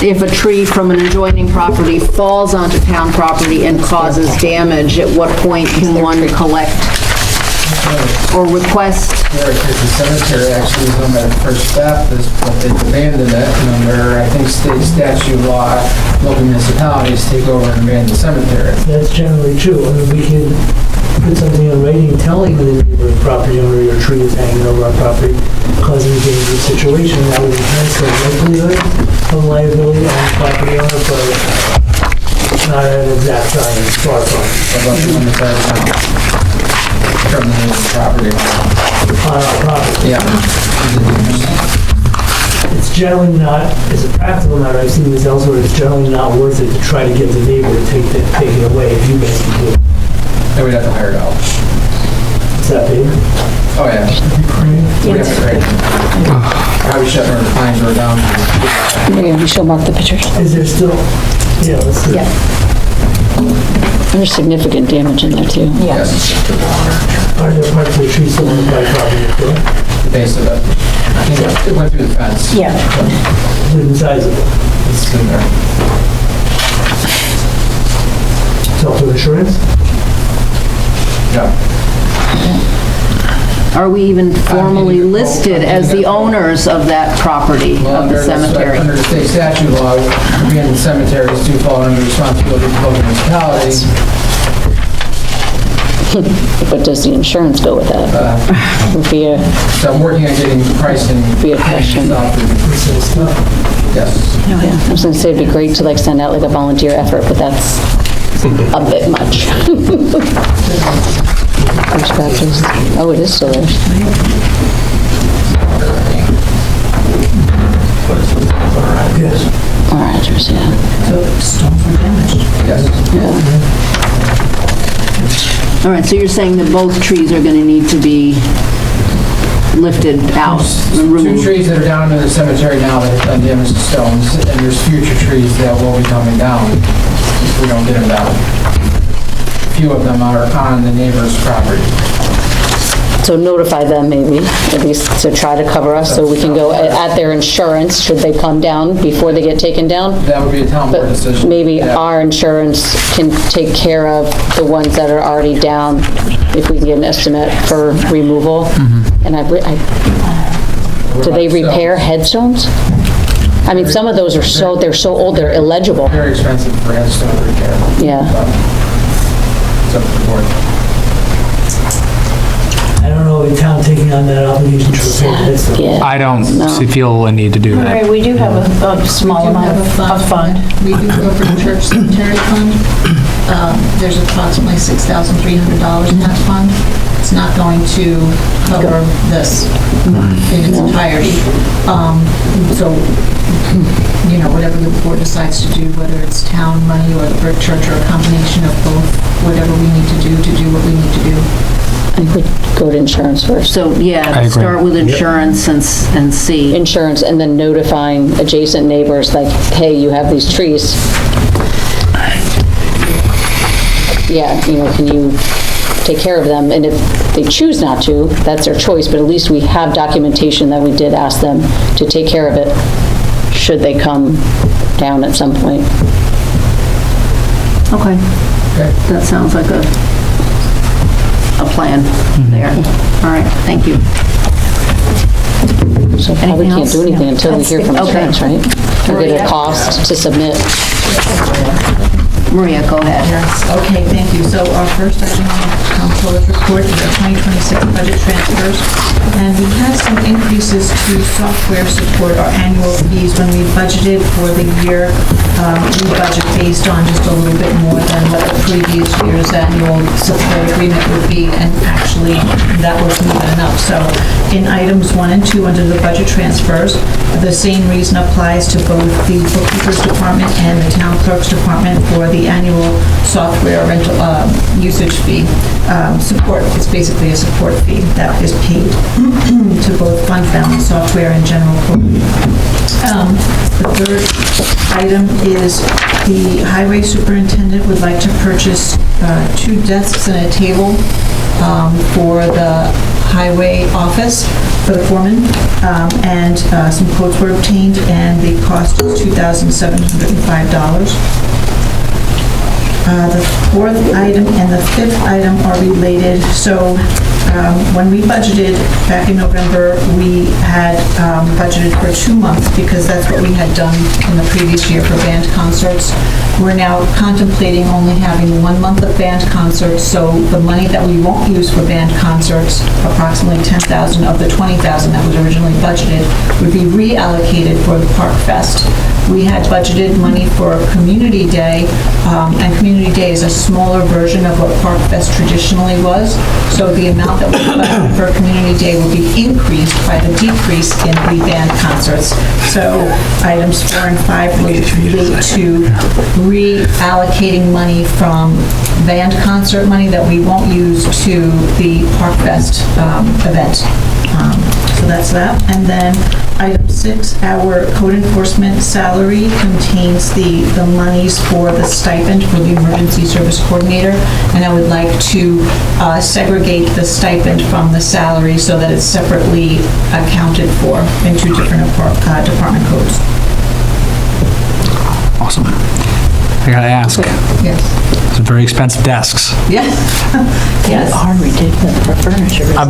if a tree from an adjoining property falls onto town property and causes damage, at what point can one collect or request? Because the cemetery actually is owned by the First Baptist, but they've abandoned it, and under, I think, state statute law, local municipalities take over and abandon the cemetery. That's generally true. I mean, we can put something in writing telling the neighboring property owner your tree is hanging over our property, causing a dangerous situation. That would enhance the likelihood of liability on the property owner, but not an exact science, far from. About the one that's from the neighboring property. On our property. Yeah. It's generally not, as a practical matter, I've seen this elsewhere, it's generally not worth it to try to get the neighbor to take it away if you guys can do it. Then we'd have to hire it out. Is that big? Oh, yeah. We have to crane. Probably shut her the pines or down. Maybe we should mark the pictures. Is there still, yeah, let's see. There's significant damage in there, too. Yes. Are there parts of the tree still on the property? The base of it. I think it went through the fence. Yeah. Within size of it? It's in there. Self insurance? Yeah. Are we even formally listed as the owners of that property, Well, of the cemetery? Under the state statute law, abandoned cemeteries do fall under the responsibility of local municipalities. But does the insurance go with that? Would be a, So I'm working on getting pricing. Be a question. Yes. yeah, I was gonna say it'd be great to like send out like a volunteer effort, but that's a bit much. Oh, it is still there. Yes. Our address, yeah. So stones were damaged. Yes. Yeah. All right, so you're saying that both trees are going to need to be lifted out, Two removed? trees that are down in the cemetery now that have done damage to stones, and there's future trees that will be coming down if we don't get them down. A few of them are on the neighbor's property. So notify them maybe, at least to try to cover us, so we can go at their insurance, should they come down before they get taken down. That would be a town board But decision. maybe Yeah. our insurance can take care of the ones that are already down, if we can get an estimate for removal. And do they repair headstones? I mean, some of those are so, they're so old, they're illegible. Very expensive for headstone repair. Yeah. But it's up to the board. I don't know if the town taking on that obligation to repair this. Yeah. I don't feel a need to do All that. right, we do have a small amount of fund. We do go for the church cemetery fund. There's approximately $6,300 in that fund. It's not going to cover this in its entirety. So, you know, whatever the board decides to do, whether it's town money or the brick church or a combination of both, whatever we need to do what we need to do. I would go to insurance first. So, yeah, agree. start with insurance and see. Insurance, and then notifying adjacent neighbors, like, hey, you have these trees. Yeah, you know, can you take care of them? And if they choose not to, that's their choice, but at least we have documentation that we did ask them to take care of it, should they come down at some point. Okay. That sounds like a plan there. All right, thank you. So probably Anything can't else? do anything until we hear from Okay. insurance, right? Or get a cost to submit. Maria, go ahead. Yes, okay, thank you. So our first item on the comptroller's report is our 2026 budget transfers. And we had some increases to software support our annual fees when we budgeted for the year. We budget based on just a little bit more than what the previous year's annual support agreement would be, and actually that wasn't even enough. So in items 1 and 2 under the budget transfers, the same reason applies to both the bookkeeper's department and the town clerk's department for the annual software rental usage fee. Support, it's basically a support fee that is paid to both fund balance software and general code. The third item is the highway superintendent would like to purchase 2 desks and a table for the highway office for the foreman, and some quotes were obtained, and the cost is $2,705. The fourth item and the fifth item are related. So when we budgeted back in November, we had budgeted for 2 months because that's what we had done in the previous year for band concerts. We're now contemplating only having 1 month of band concerts, so the money that we won't use for band concerts, approximately $10,000 of the $20,000 that was originally budgeted, would be reallocated for the Park Fest. We had budgeted money for Community Day, and Community Day is a smaller version of what Park Fest traditionally was. So the amount that we budgeted for Community Day will be increased by the decrease in the band concerts. So items 4 and 5 relate to reallocating money from band concert money that we won't use to the Park Fest event. So that's that. And then item 6, our code enforcement salary contains the monies for the stipend for the emergency service coordinator, and I would like to segregate the stipend from the salary so that it's separately accounted for in 2 different department codes. Awesome. I gotta ask, Yes. some very expensive desks. Yes. Yes. Are ridiculous for furniture. I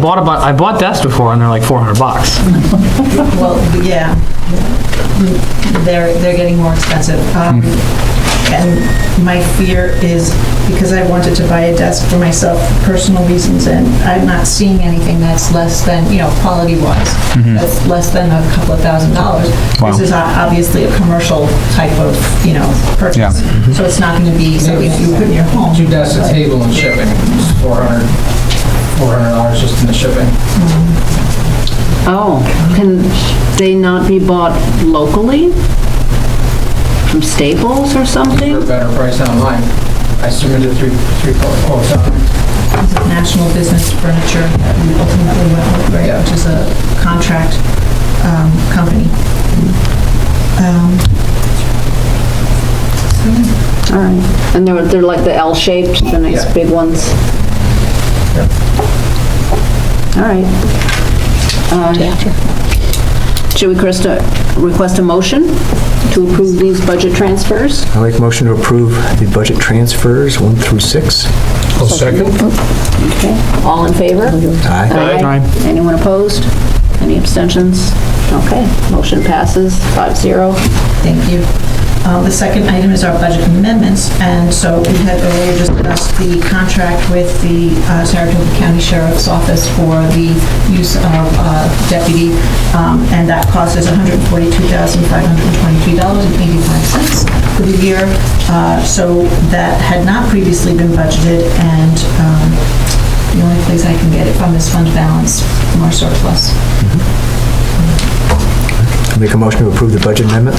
bought desks before and they're like $400. Well, yeah, they're getting more expensive. And my fear is, because I wanted to buy a desk for myself for personal reasons, and I'm not seeing anything that's less than, you know, quality-wise, that's less than a couple of $1,000s. Wow. This is obviously a commercial type of, you know, purchase. Yeah. So it's not going to be something that you put in your home. 2 desks, a table, and shipping, it's $400 just in the shipping. Oh, can they not be bought locally? From Staples or something? For a better price online. I submitted three quotes on it. It's a National Business Furniture that we ultimately went with, right, Yeah. which is a contract company. All right. And they're like the L-shaped, the nice Yeah. big ones? All right. Should we request a motion to approve these budget transfers? I make a motion to approve the budget transfers 1 through 6. I'll second. Okay, all in favor? Aye. Aye. Anyone opposed? Any abstentions? Okay, motion passes 5-0. Thank you. The second item is our budget amendments, and so we had earlier discussed the contract with the Saratoga County Sheriff's Office for the use of deputy, and that cost is $142,523.85 for the year. So that had not previously been budgeted, and the only place I can get it from is fund balance from our surplus. Make a motion to approve the budget amendment?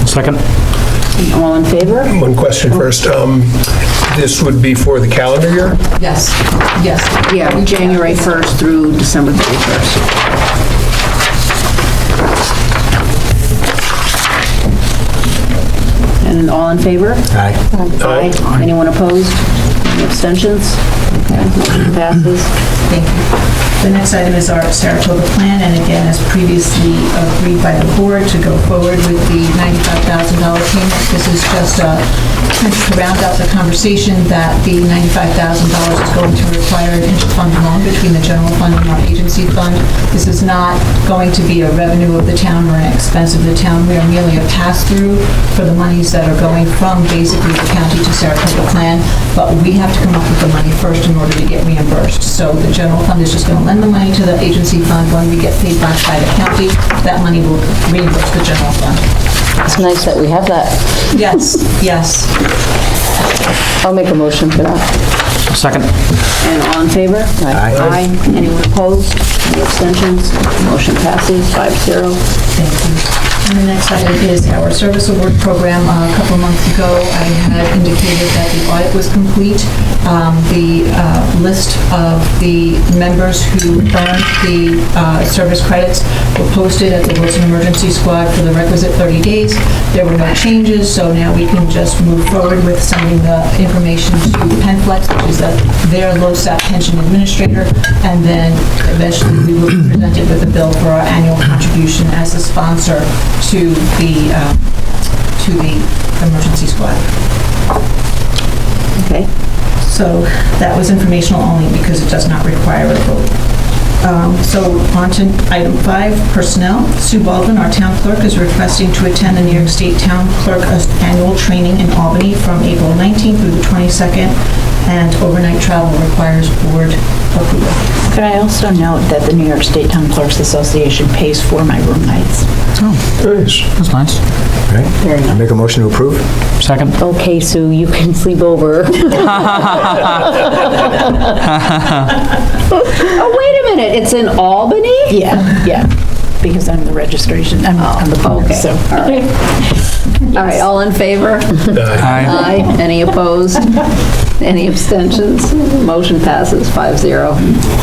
Second. All in favor? One question first. This would be for the calendar year? Yes, yes. Yeah, January 1st through December 31st. And all in favor? Aye. Aye. Anyone opposed? Any abstentions? Okay, motion passes. Thank you. The next item is our Saratoga plan, and again, as previously agreed by the board, to go forward with the $95,000 payment. This is just kind of to round out the conversation that the $95,000 is going to require an interfund loan between the general fund and our agency fund. This is not going to be a revenue of the town or an expense of the town. We are merely a pass-through for the monies that are going from basically the county to Saratoga plan, but we have to come up with the money first in order to get reimbursed. So the general fund is just going to lend the money to the agency fund. When we get paid back by the county, that money will reimburse the general fund. It's nice that we have that. Yes, yes. I'll make a motion for that. Second. And all in favor? Aye. Anyone opposed? Any abstentions? Motion passes 5-0. Thank you. And the next item is our service award program. A couple months ago, I had indicated that the audit was complete. The list of the members who earned the service credits were posted at the Wilton Emergency Squad for the requisite 30 days. There were no changes, so now we can just move forward with sending the information to PenFlex, which is their LoSAP pension administrator, and then eventually we will be presented with a bill for our annual contribution as a sponsor to the emergency squad. Okay. So that was informational only because it does not require a vote. So on to item 5, personnel. Sue Baldwin, our town clerk, is requesting to attend the New York State Town Clerk Annual Training in Albany from April 19th through the 22nd, and overnight travel requires board approval. Could I also note that the New York State Town Clerks Association pays for my room nights? Nice. That's nice. Right. I make a motion to approve? Second. Okay, Sue, you can sleep over. Oh, wait a minute, it's in Albany? Yeah, because I'm the registration, I'm the board, Okay, so. all right. All right, all in favor? Aye. Aye. Any opposed? Any abstentions? Motion passes 5-0.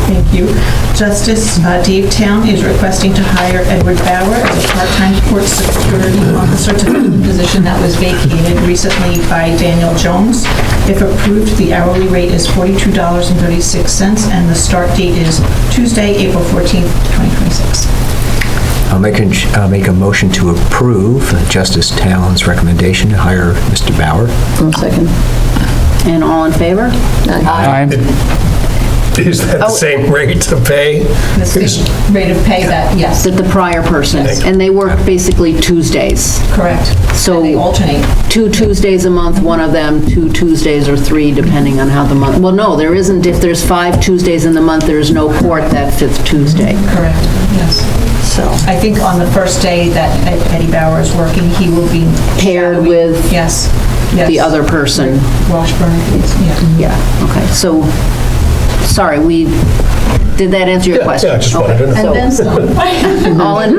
Thank you. Justice Dave Town is requesting to hire Edward Bauer as a part-time court security officer to fill the position that was vacated recently by Daniel Jones. If approved, the hourly rate is $42.36, and the start date is Tuesday, April 14th, 2026. I'll make a motion to approve Justice Town's recommendation to hire Mr. Bauer. Second. And all in favor? Aye. Is that the same rate of pay? The same rate of pay that, yes, That the prior person, and they work basically Tuesdays. correct. So And they alternate. 2 Tuesdays a month, one of them, 2 Tuesdays or 3, depending on how the month, well, no, there isn't, if there's 5 Tuesdays in the month, there's no court that 5th Tuesday. Correct, yes. So I think on the first day that Eddie Bauer is working, he will be paired with yes, the other person. Washburn, yeah. Yeah, okay, so, sorry, did that answer your question? Yeah, I just wanted to know. And then some.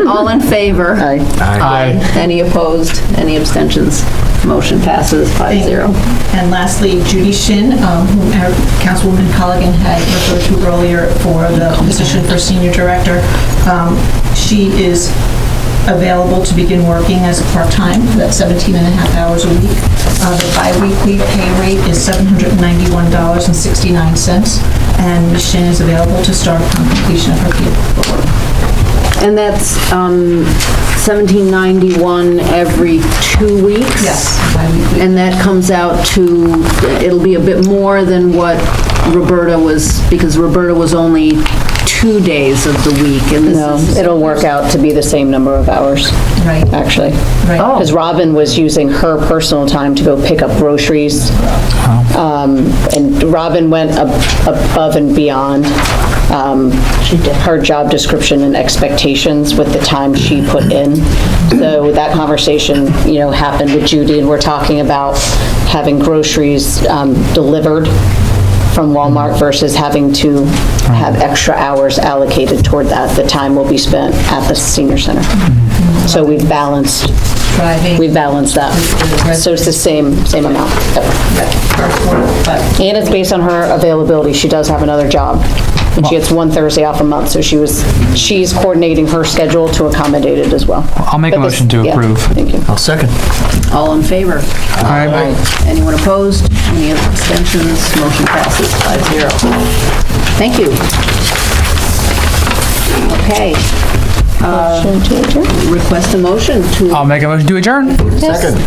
All in favor? Aye. Any opposed? Any abstentions? Motion passes 5-0. And lastly, Judy Shin, whom our Councilwoman Colligan had referred to earlier for the position for senior director. She is available to begin working as a part-time, that's 17 and a half hours a week. The bi-weekly pay rate is $791.69, and Ms. Shin is available to start upon completion of her paperwork. And that's $17.91 every 2 weeks? Yes, bi-weekly. And that comes out to, it'll be a bit more than what Roberta was, because Roberta was only 2 days of the week, and this No, is... it'll work out to be the same number of hours. Right. actually. Right. Oh. Because Robin was using her personal time to go pick up groceries. And Robin went above and beyond her job description and expectations with the time she put in. So that conversation, happened with Judy, and we're talking about having groceries delivered from Walmart versus having to have extra hours allocated toward that. The time will be spent at the senior center. So we've balanced that. So it's the same amount. And it's based on her availability. She does have another job. And she gets one Thursday off a month, so she's coordinating her schedule to accommodate it as well. I'll make a motion to approve. Thank you. I'll second. All in favor? Aye. Anyone opposed? Any abstentions? Motion passes 5-0. Thank you. Okay. Motion to adjourn? Request a motion to... I'll make a motion to adjourn. Second.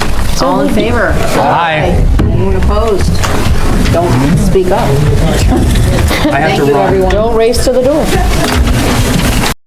All in favor? Aye. Anyone opposed? Don't speak up. I have Thank to you, run. everyone. Don't race to the door.